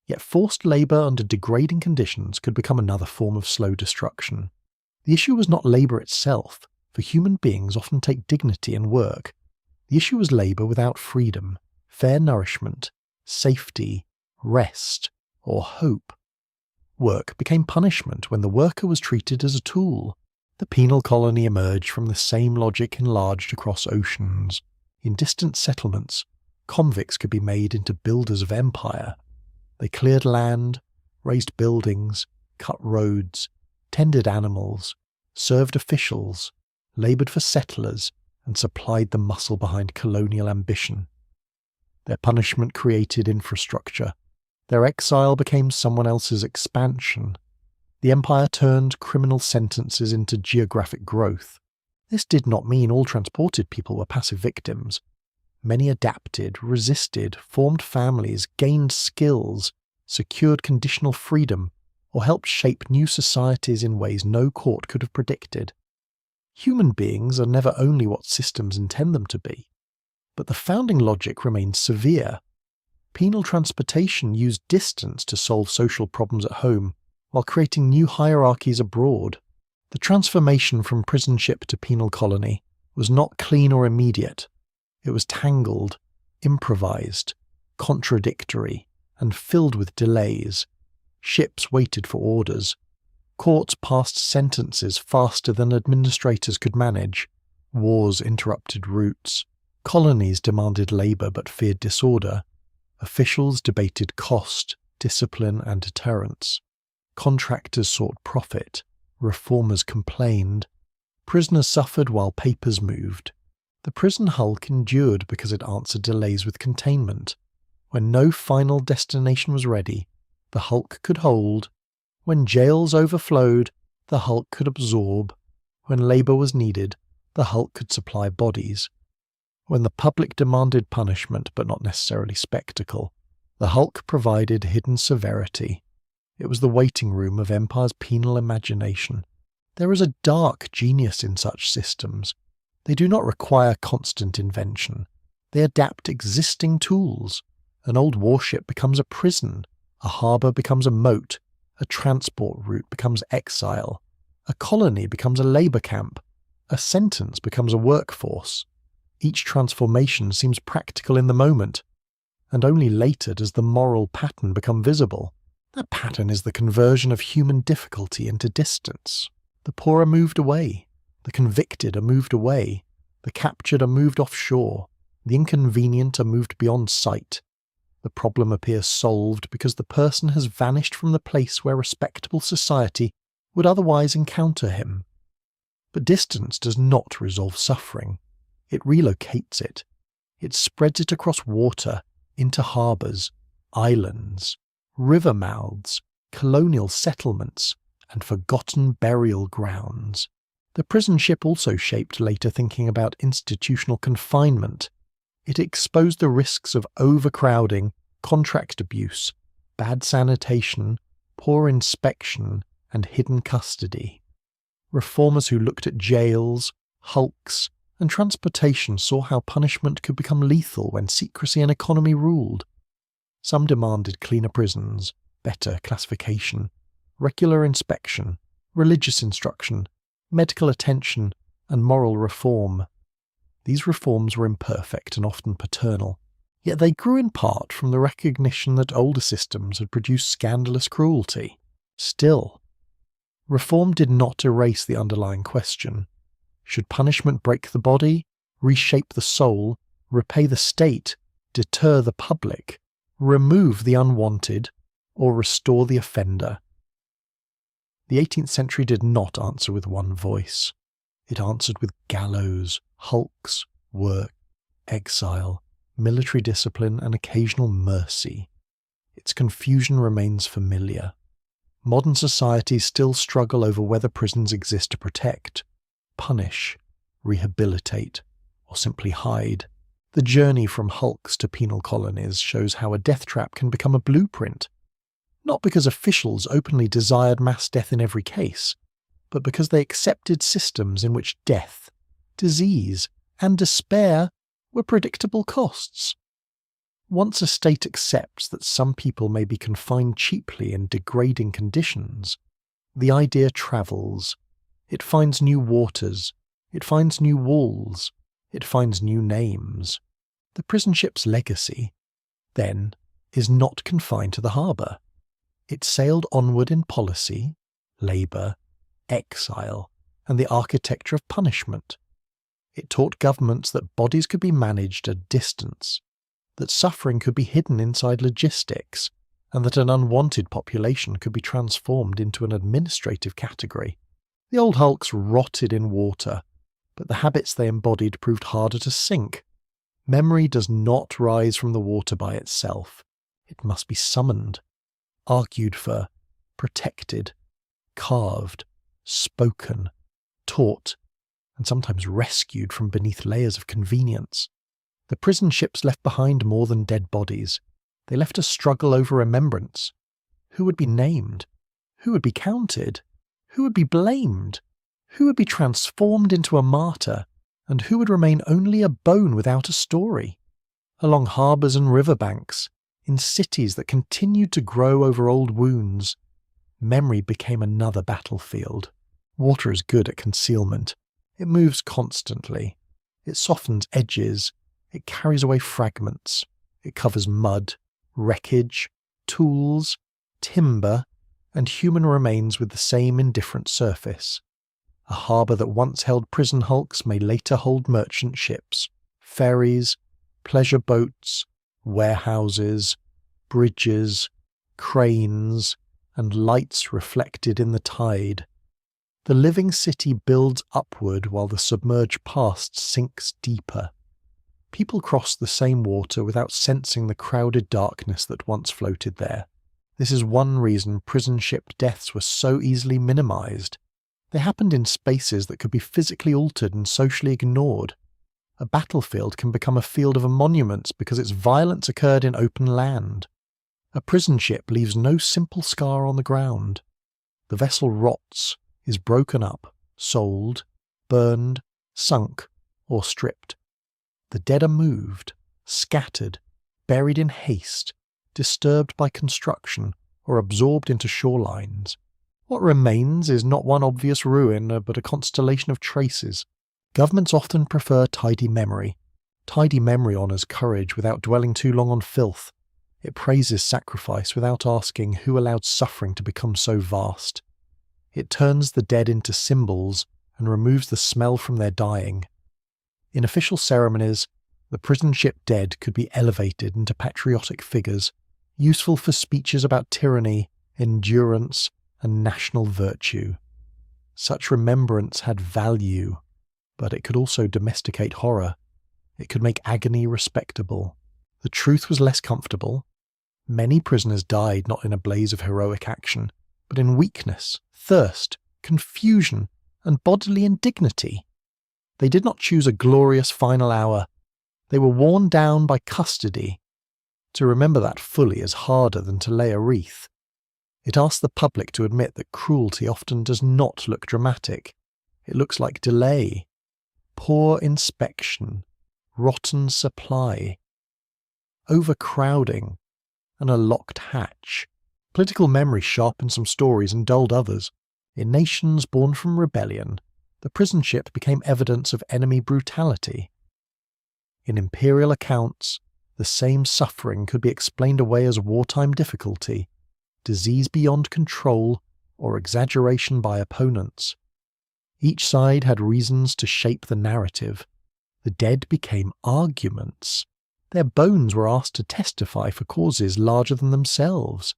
Yet forced labour under degrading conditions could become another form of slow destruction. The issue was not labour itself, for human beings often take dignity in work. The issue was labour without freedom, fair nourishment, safety, rest, or hope. Work became punishment when the worker was treated as a tool. The penal colony emerged from the same logic enlarged across oceans. In distant settlements, convicts could be made into builders of empire. They cleared land, raised buildings, cut roads, tended animals, served officials, laboured for settlers, and supplied the muscle behind colonial ambition. Their punishment created infrastructure. Their exile became someone else's expansion. The empire turned criminal sentences into geographic growth. This did not mean all transported people were passive victims. Many adapted, resisted, formed families, gained skills, secured conditional freedom, or helped shape new societies in ways no court could have predicted. Human beings are never only what systems intend them to be, but the founding logic remained severe. Penal transportation used distance to solve social problems at home, while creating new hierarchies abroad. The transformation from prison ship to penal colony was not clean or immediate. It was tangled, improvised, contradictory, and filled with delays. Ships waited for orders. Courts passed sentences faster than administrators could manage. Wars interrupted routes. Colonies demanded labour but feared disorder. Officials debated cost, discipline, and deterrence. Contractors sought profit. Reformers complained. Prisoners suffered while papers moved. The prison hulk endured because it answered delays with containment. When no final destination was ready, the hulk could hold. When jails overflowed, the hulk could absorb. When labour was needed, the hulk could supply bodies. When the public demanded punishment but not necessarily spectacle, the hulk provided hidden severity. It was the waiting room of empire's penal imagination. There is a dark genius in such systems. They do not require constant invention. They adapt existing tools. An old warship becomes a prison. A harbour becomes a moat. A transport route becomes exile. A colony becomes a labour camp. A sentence becomes a workforce. Each transformation seems practical in the moment, and only later does the moral pattern become visible. That pattern is the conversion of human difficulty into distance. The poor are moved away. The convicted are moved away. The captured are moved offshore. The inconvenient are moved beyond sight. The problem appears solved because the person has vanished from the place where respectable society would otherwise encounter him. But distance does not resolve suffering. It relocates it. It spreads it across water, into harbours, islands, river mouths, colonial settlements, and forgotten burial grounds. The prison ship also shaped later thinking about institutional confinement. It exposed the risks of overcrowding, contract abuse, bad sanitation, poor inspection, and hidden custody. Reformers who looked at jails, hulks, and transportation saw how punishment could become lethal when secrecy and economy ruled. Some demanded cleaner prisons, better classification, regular inspection, religious instruction, medical attention, and moral reform. These reforms were imperfect and often paternal, yet they grew in part from the recognition that older systems had produced scandalous cruelty. Still, reform did not erase the underlying question. Should punishment break the body, reshape the soul, repay the state, deter the public, remove the unwanted, or restore the offender? The 18th century did not answer with one voice. It answered with gallows, hulks, work, exile, military discipline, and occasional mercy. Its confusion remains familiar. Modern societies still struggle over whether prisons exist to protect, punish, rehabilitate, or simply hide. The journey from hulks to penal colonies shows how a death trap can become a blueprint, not because officials openly desired mass death in every case, but because they accepted systems in which death, disease, and despair were predictable costs. Once a state accepts that some people may be confined cheaply in degrading conditions, the idea travels. It finds new waters, it finds new walls, it finds new names. The prison ship's legacy, then, is not confined to the harbour. It sailed onward in policy, labour, exile, and the architecture of punishment. It taught governments that bodies could be managed at distance, that suffering could be hidden inside logistics, and that an unwanted population could be transformed into an administrative category. The old hulks rotted in water, but the habits they embodied proved harder to sink. Memory does not rise from the water by itself. It must be summoned, argued for, protected, carved, spoken, taught, and sometimes rescued from beneath layers of convenience. The prison ships left behind more than dead bodies. They left a struggle over remembrance. Who would be named? Who would be counted? Who would be blamed? Who would be transformed into a martyr? And who would remain only a bone without a story? Along harbours and riverbanks, in cities that continued to grow over old wounds, memory became another battlefield. Water is good at concealment. It moves constantly. It softens edges. It carries away fragments. It covers mud, wreckage, tools, timber, and human remains with the same indifferent surface. A harbour that once held prison hulks may later hold merchant ships, ferries, pleasure boats, warehouses, bridges, cranes, and lights reflected in the tide. The living city builds upward while the submerged past sinks deeper. People cross the same water without sensing the crowded darkness that once floated there. This is one reason prison ship deaths were so easily minimized. They happened in spaces that could be physically altered and socially ignored. A battlefield can become a field of monuments because its violence occurred in open land. A prison ship leaves no simple scar on the ground. The vessel rots, is broken up, sold, burned, sunk, or stripped. The dead are moved, scattered, buried in haste, disturbed by construction, or absorbed into shorelines. What remains is not one obvious ruin, but a constellation of traces. Governments often prefer tidy memory. Tidy memory honours courage without dwelling too long on filth. It praises sacrifice without asking who allowed suffering to become so vast. It turns the dead into symbols and removes the smell from their dying. In official ceremonies, the prison ship dead could be elevated into patriotic figures, useful for speeches about tyranny, endurance, and national virtue. Such remembrance had value, but it could also domesticate horror. It could make agony respectable. The truth was less comfortable. Many prisoners died not in a blaze of heroic action, but in weakness, thirst, confusion, and bodily indignity. They did not choose a glorious final hour. They were worn down by custody. To remember that fully is harder than to lay a wreath. It asks the public to admit that cruelty often does not look dramatic. It looks like delay, poor inspection, rotten supply, overcrowding, and a locked hatch. Political memory sharpened some stories and dulled others. In nations born from rebellion, the prison ship became evidence of enemy brutality. In imperial accounts, the same suffering could be explained away as wartime difficulty, disease beyond control, or exaggeration by opponents. Each side had reasons to shape the narrative. The dead became arguments. Their bones were asked to testify for causes larger than themselves.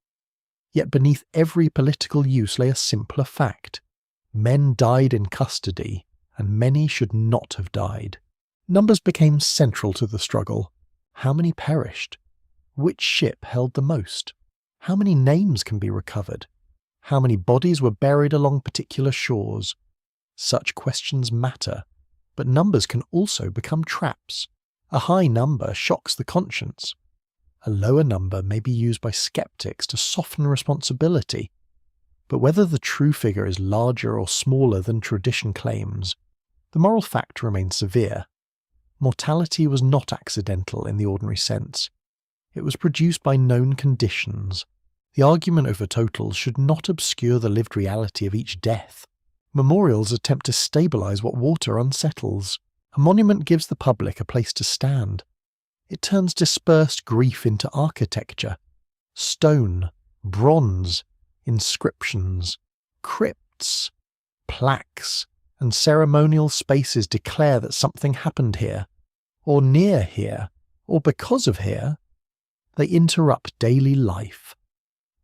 Yet beneath every political use lay a simpler fact. Men died in custody, and many should not have died. Numbers became central to the struggle. How many perished? Which ship held the most? How many names can be recovered? How many bodies were buried along particular shores? Such questions matter, but numbers can also become traps. A high number shocks the conscience. A lower number may be used by skeptics to soften responsibility. But whether the true figure is larger or smaller than tradition claims, the moral fact remains severe. Mortality was not accidental in the ordinary sense. It was produced by known conditions. The argument over totals should not obscure the lived reality of each death. Memorials attempt to stabilize what water unsettles. A monument gives the public a place to stand. It turns dispersed grief into architecture. Stone, bronze, inscriptions, crypts, plaques, and ceremonial spaces declare that something happened here, or near here, or because of here. They interrupt daily life.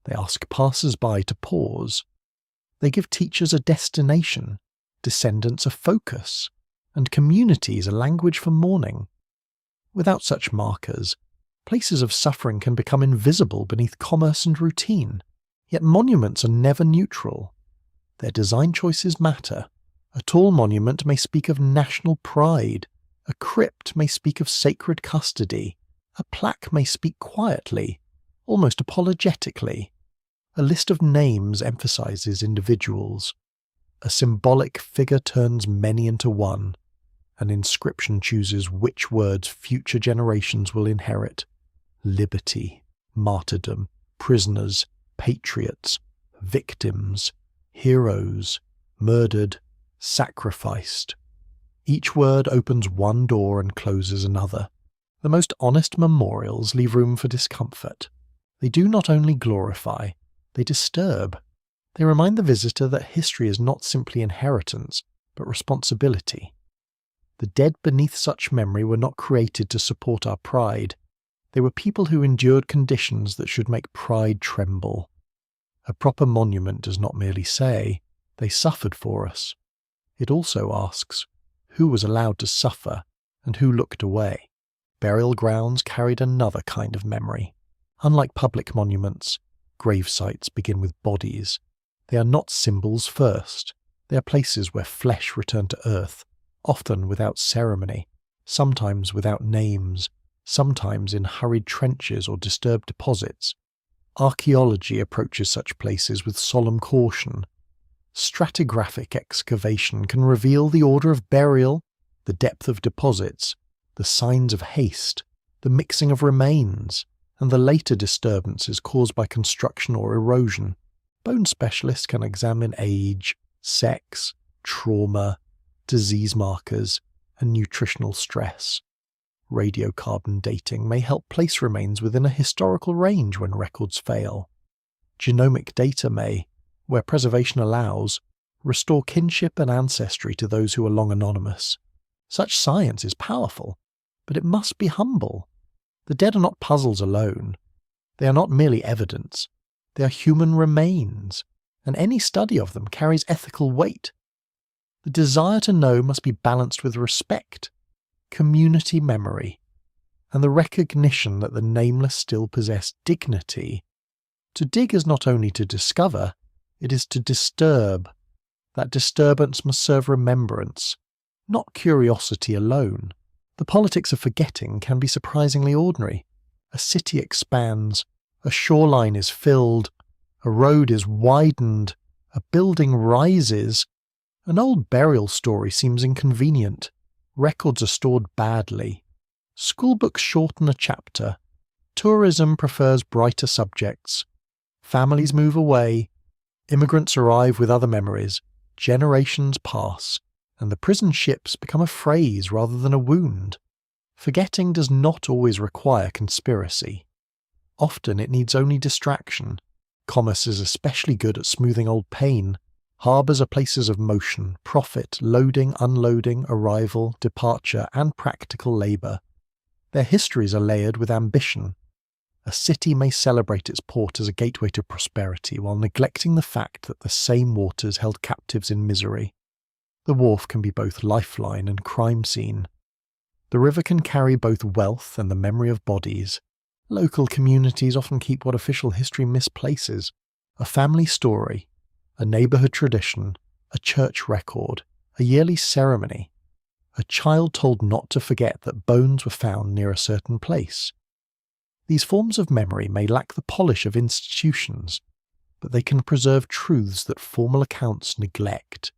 They ask passers-by to pause. They give teachers a destination, descendants a focus, and communities a language for mourning. Without such markers, places of suffering can become invisible beneath commerce and routine. Yet monuments are never neutral. Their design choices matter. A tall monument may speak of national pride. A crypt may speak of sacred custody. A plaque may speak quietly, almost apologetically. A list of names emphasizes individuals. A symbolic figure turns many into one. An inscription chooses which words future generations will inherit. Liberty, martyrdom, prisoners, patriots, victims, heroes, murdered, sacrificed. Each word opens one door and closes another. The most honest memorials leave room for discomfort. They do not only glorify, they disturb. They remind the visitor that history is not simply inheritance, but responsibility. The dead beneath such memory were not created to support our pride. They were people who endured conditions that should make pride tremble. A proper monument does not merely say, "They suffered for us." It also asks, who was allowed to suffer and who looked away? Burial grounds carried another kind of memory. Unlike public monuments, grave sites begin with bodies. They are not symbols first. They are places where flesh returned to earth, often without ceremony, sometimes without names, sometimes in hurried trenches or disturbed deposits. Archaeology approaches such places with solemn caution. Stratigraphic excavation can reveal the order of burial, the depth of deposits, the signs of haste, the mixing of remains, and the later disturbances caused by construction or erosion. Bone specialists can examine age, sex, trauma, disease markers, and nutritional stress. Radiocarbon dating may help place remains within a historical range when records fail. Genomic data may, where preservation allows, restore kinship and ancestry to those who are long anonymous. Such science is powerful, but it must be humble. The dead are not puzzles alone. They are not merely evidence. They are human remains, and any study of them carries ethical weight. The desire to know must be balanced with respect, community memory, and the recognition that the nameless still possess dignity. To dig is not only to discover, it is to disturb. That disturbance must serve remembrance, not curiosity alone. The politics of forgetting can be surprisingly ordinary. A city expands, a shoreline is filled, A road is widened, a building rises. An old burial story seems inconvenient. Records are stored badly. Schoolbooks shorten a chapter. Tourism prefers brighter subjects. Families move away. Immigrants arrive with other memories. Generations pass, and the prison ships become a phrase rather than a wound. Forgetting does not always require conspiracy. Often it needs only distraction. Commerce is especially good at smoothing old pain. Harbours are places of motion, profit, loading, unloading, arrival, departure, and practical labour. Their histories are layered with ambition. A city may celebrate its port as a gateway to prosperity while neglecting the fact that the same waters held captives in misery. The wharf can be both lifeline and crime scene. The river can carry both wealth and the memory of bodies. Local communities often keep what official history misplaces: a family story, a neighbourhood tradition, a church record, a yearly ceremony. A child told not to forget that bones were found near a certain place. These forms of memory may lack the polish of institutions, but they can preserve truths that formal accounts neglect.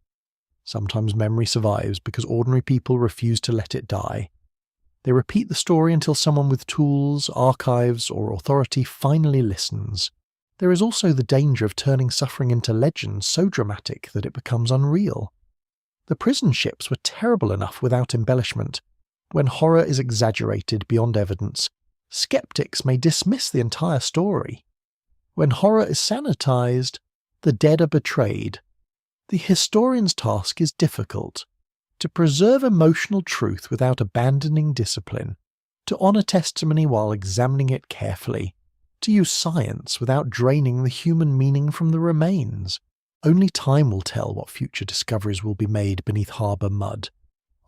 Sometimes memory survives because ordinary people refuse to let it die. They repeat the story until someone with tools, archives, or authority finally listens. There is also the danger of turning suffering into legend so dramatic that it becomes unreal. The prison ships were terrible enough without embellishment. When horror is exaggerated beyond evidence, skeptics may dismiss the entire story. When horror is sanitized, the dead are betrayed. The historian's task is difficult: to preserve emotional truth without abandoning discipline, to honour testimony while examining it carefully, to use science without draining the human meaning from the remains. Only time will tell what future discoveries will be made beneath harbour mud: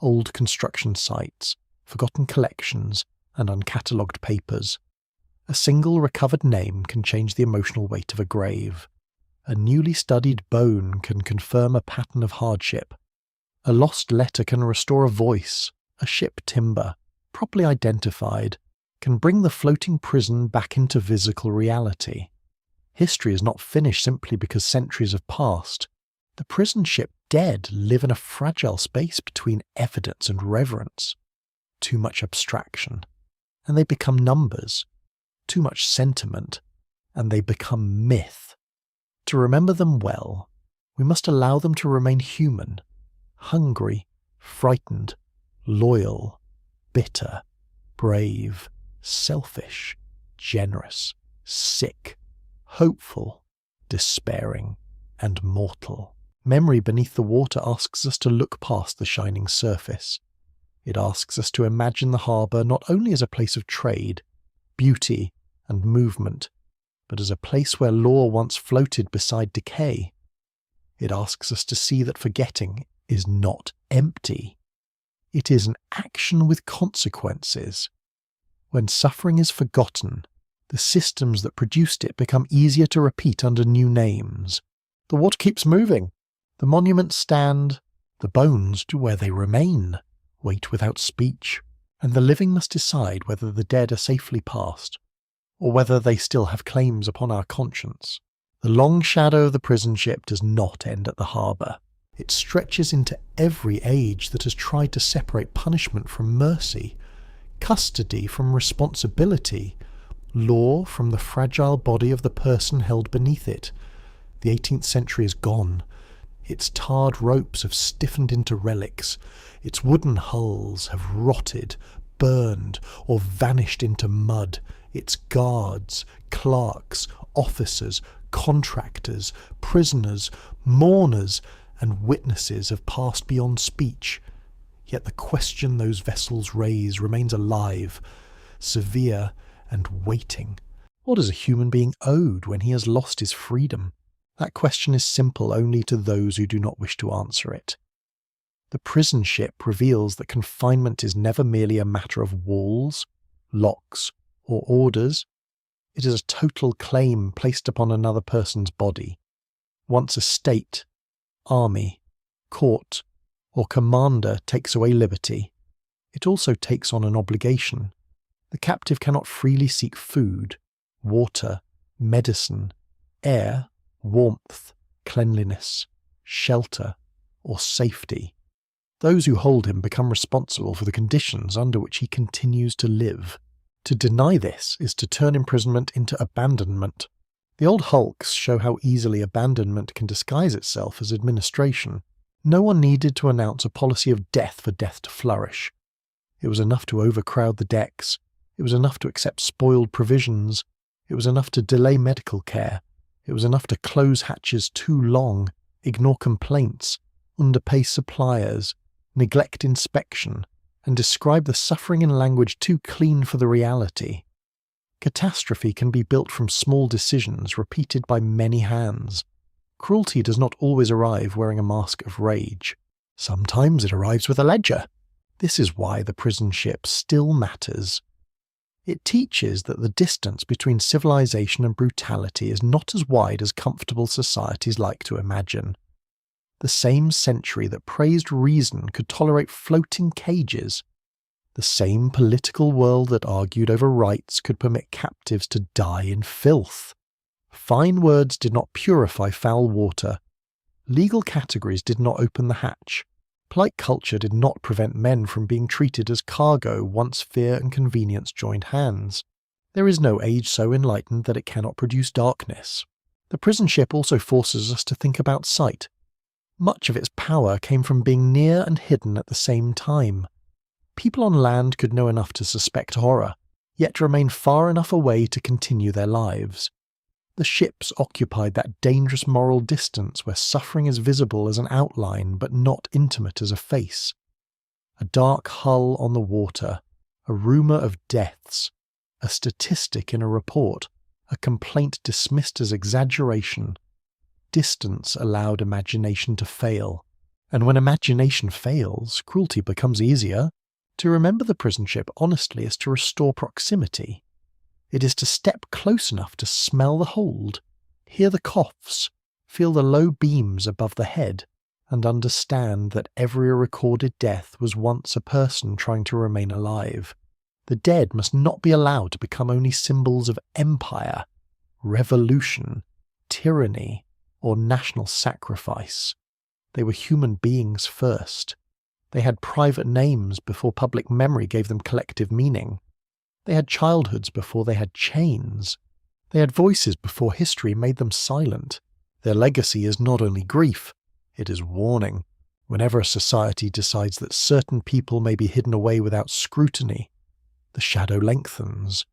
old construction sites, forgotten collections, and uncatalogued papers. A single recovered name can change the emotional weight of a grave. A newly studied bone can confirm a pattern of hardship. A lost letter can restore a voice. A ship timber, properly identified, can bring the floating prison back into physical reality. History is not finished simply because centuries have passed. The prison ship dead live in a fragile space between evidence and reverence. Too much abstraction, and they become numbers. Too much sentiment, and they become myth. To remember them well, we must allow them to remain human: hungry, frightened, loyal, bitter, brave, selfish, generous, sick, hopeful, despairing, and mortal. Memory beneath the water asks us to look past the shining surface. It asks us to imagine the harbour not only as a place of trade, beauty, and movement, but as a place where law once floated beside decay. It asks us to see that forgetting is not empty. It is an action with consequences. When suffering is forgotten, the systems that produced it become easier to repeat under new names. The water keeps moving. The monuments stand. The bones do where they remain, wait without speech. And the living must decide whether the dead are safely past, or whether they still have claims upon our conscience. The long shadow of the prison ship does not end at the harbour. It stretches into every age that has tried to separate punishment from mercy, custody from responsibility, law from the fragile body of the person held beneath it. The 18th century is gone. Its tarred ropes have stiffened into relics. Its wooden hulls have rotted, burned, or vanished into mud. Its guards, clerks, officers, contractors, prisoners, mourners, and witnesses have passed beyond speech. Yet the question those vessels raise remains alive, severe, and waiting. What is a human being owed when he has lost his freedom? That question is simple only to those who do not wish to answer it. The prison ship reveals that confinement is never merely a matter of walls, locks, or orders. It is a total claim placed upon another person's body. Once a state, army, court, or commander takes away liberty, it also takes on an obligation. The captive cannot freely seek food, water, medicine, air, warmth, cleanliness, shelter, or safety. Those who hold him become responsible for the conditions under which he continues to live. To deny this is to turn imprisonment into abandonment. The old hulks show how easily abandonment can disguise itself as administration. No one needed to announce a policy of death for death to flourish. It was enough to overcrowd the decks. It was enough to accept spoiled provisions. It was enough to delay medical care. It was enough to close hatches too long, ignore complaints, underpay suppliers, neglect inspection, and describe the suffering in language too clean for the reality. Catastrophe can be built from small decisions repeated by many hands. Cruelty does not always arrive wearing a mask of rage. Sometimes it arrives with a ledger. This is why the prison ship still matters. It teaches that the distance between civilization and brutality is not as wide as comfortable societies like to imagine. The same century that praised reason could tolerate floating cages. The same political world that argued over rights could permit captives to die in filth. Fine words did not purify foul water. Legal categories did not open the hatch. Polite culture did not prevent men from being treated as cargo once fear and convenience joined hands. There is no age so enlightened that it cannot produce darkness. The prison ship also forces us to think about sight. Much of its power came from being near and hidden at the same time. People on land could know enough to suspect horror, yet remain far enough away to continue their lives. The ships occupied that dangerous moral distance where suffering is visible as an outline but not intimate as a face. A dark hull on the water, a rumour of deaths, a statistic in a report, a complaint dismissed as exaggeration. Distance allowed imagination to fail, and when imagination fails, cruelty becomes easier. To remember the prison ship honestly is to restore proximity. It is to step close enough to smell the hold, hear the coughs, feel the low beams above the head, and understand that every recorded death was once a person trying to remain alive. The dead must not be allowed to become only symbols of empire, revolution, tyranny, or national sacrifice. They were human beings first. They had private names before public memory gave them collective meaning. They had childhoods before they had chains. They had voices before history made them silent. Their legacy is not only grief, it is warning. Whenever a society decides that certain people may be hidden away without scrutiny, the shadow lengthens.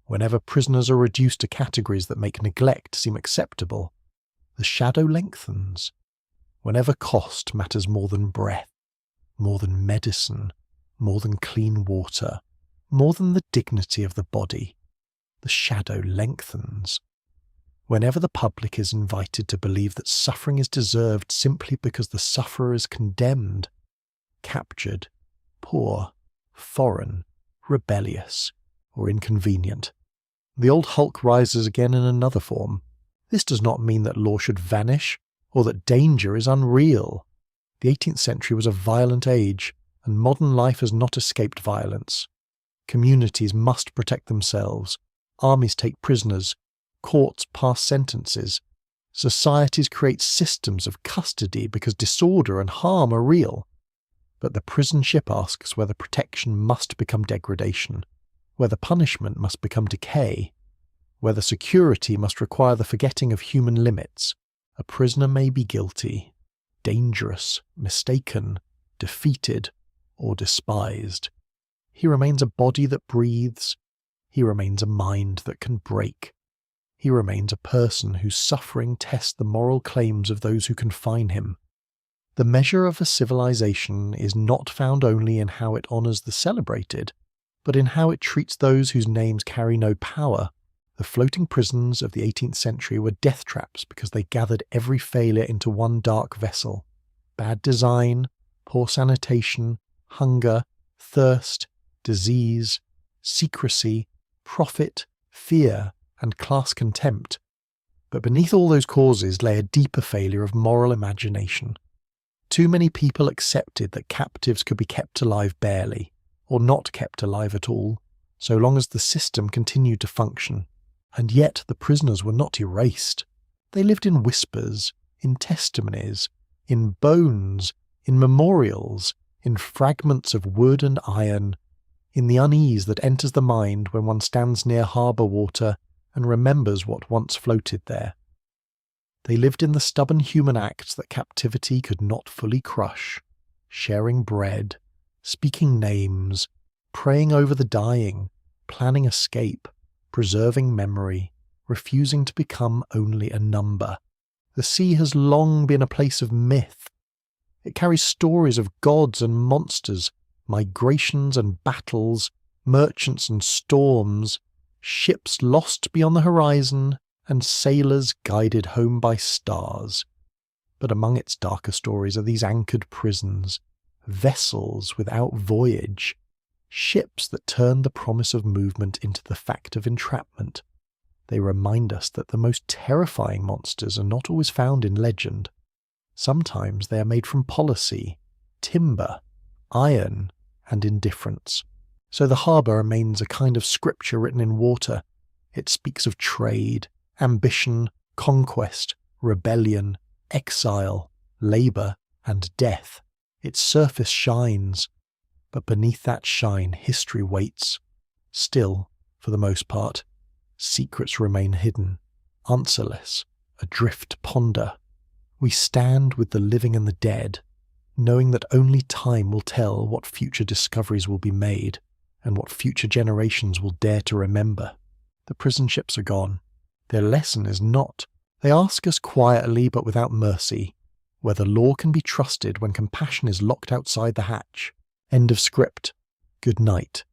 Whenever prisoners are reduced to categories that make neglect seem acceptable, the shadow lengthens. Whenever cost matters more than breath, more than medicine, more than clean water, more than the dignity of the body, the shadow lengthens. Whenever the public is invited to believe that suffering is deserved simply because the sufferer is condemned, captured, poor, foreign, rebellious, or inconvenient, the old hulk rises again in another form. This does not mean that law should vanish, or that danger is unreal. The 18th century was a violent age, and modern life has not escaped violence. Communities must protect themselves. Armies take prisoners. Courts pass sentences. Societies create systems of custody because disorder and harm are real. But the prison ship asks whether protection must become degradation, whether punishment must become decay, whether security must require the forgetting of human limits. A prisoner may be guilty, dangerous, mistaken, defeated, or despised. He remains a body that breathes. He remains a mind that can break. He remains a person whose suffering tests the moral claims of those who confine him. The measure of a civilization is not found only in how it honours the celebrated, but in how it treats those whose names carry no power. The floating prisons of the 18th century were death traps because they gathered every failure into one dark vessel. Bad design, poor sanitation, hunger, thirst, disease, secrecy, profit, fear, and class contempt. But beneath all those causes lay a deeper failure of moral imagination. Too many people accepted that captives could be kept alive barely, or not kept alive at all, so long as the system continued to function. And yet the prisoners were not erased. They lived in whispers, in testimonies, in bones, in memorials, in fragments of wood and iron, in the unease that enters the mind when one stands near harbour water and remembers what once floated there. They lived in the stubborn human acts that captivity could not fully crush, sharing bread, speaking names, praying over the dying, planning escape, preserving memory, refusing to become only a number. The sea has long been a place of myth. It carries stories of gods and monsters, migrations and battles, merchants and storms, ships lost beyond the horizon, and sailors guided home by stars. But among its darker stories are these anchored prisons, vessels without voyage, ships that turn the promise of movement into the fact of entrapment. They remind us that the most terrifying monsters are not always found in legend. Sometimes they are made from policy, timber, iron, and indifference. So the harbour remains a kind of scripture written in water. It speaks of trade, ambition, conquest, rebellion, exile, labour, and death. Its surface shines, but beneath that shine history waits. Still, for the most part, secrets remain hidden, answerless, adrift ponder. We stand with the living and the dead, knowing that only time will tell what future discoveries will be made, and what future generations will dare to remember. The prison ships are gone. Their lesson is not. They ask us quietly but without mercy, whether law can be trusted when compassion is locked outside the hatch. End of script. Good night.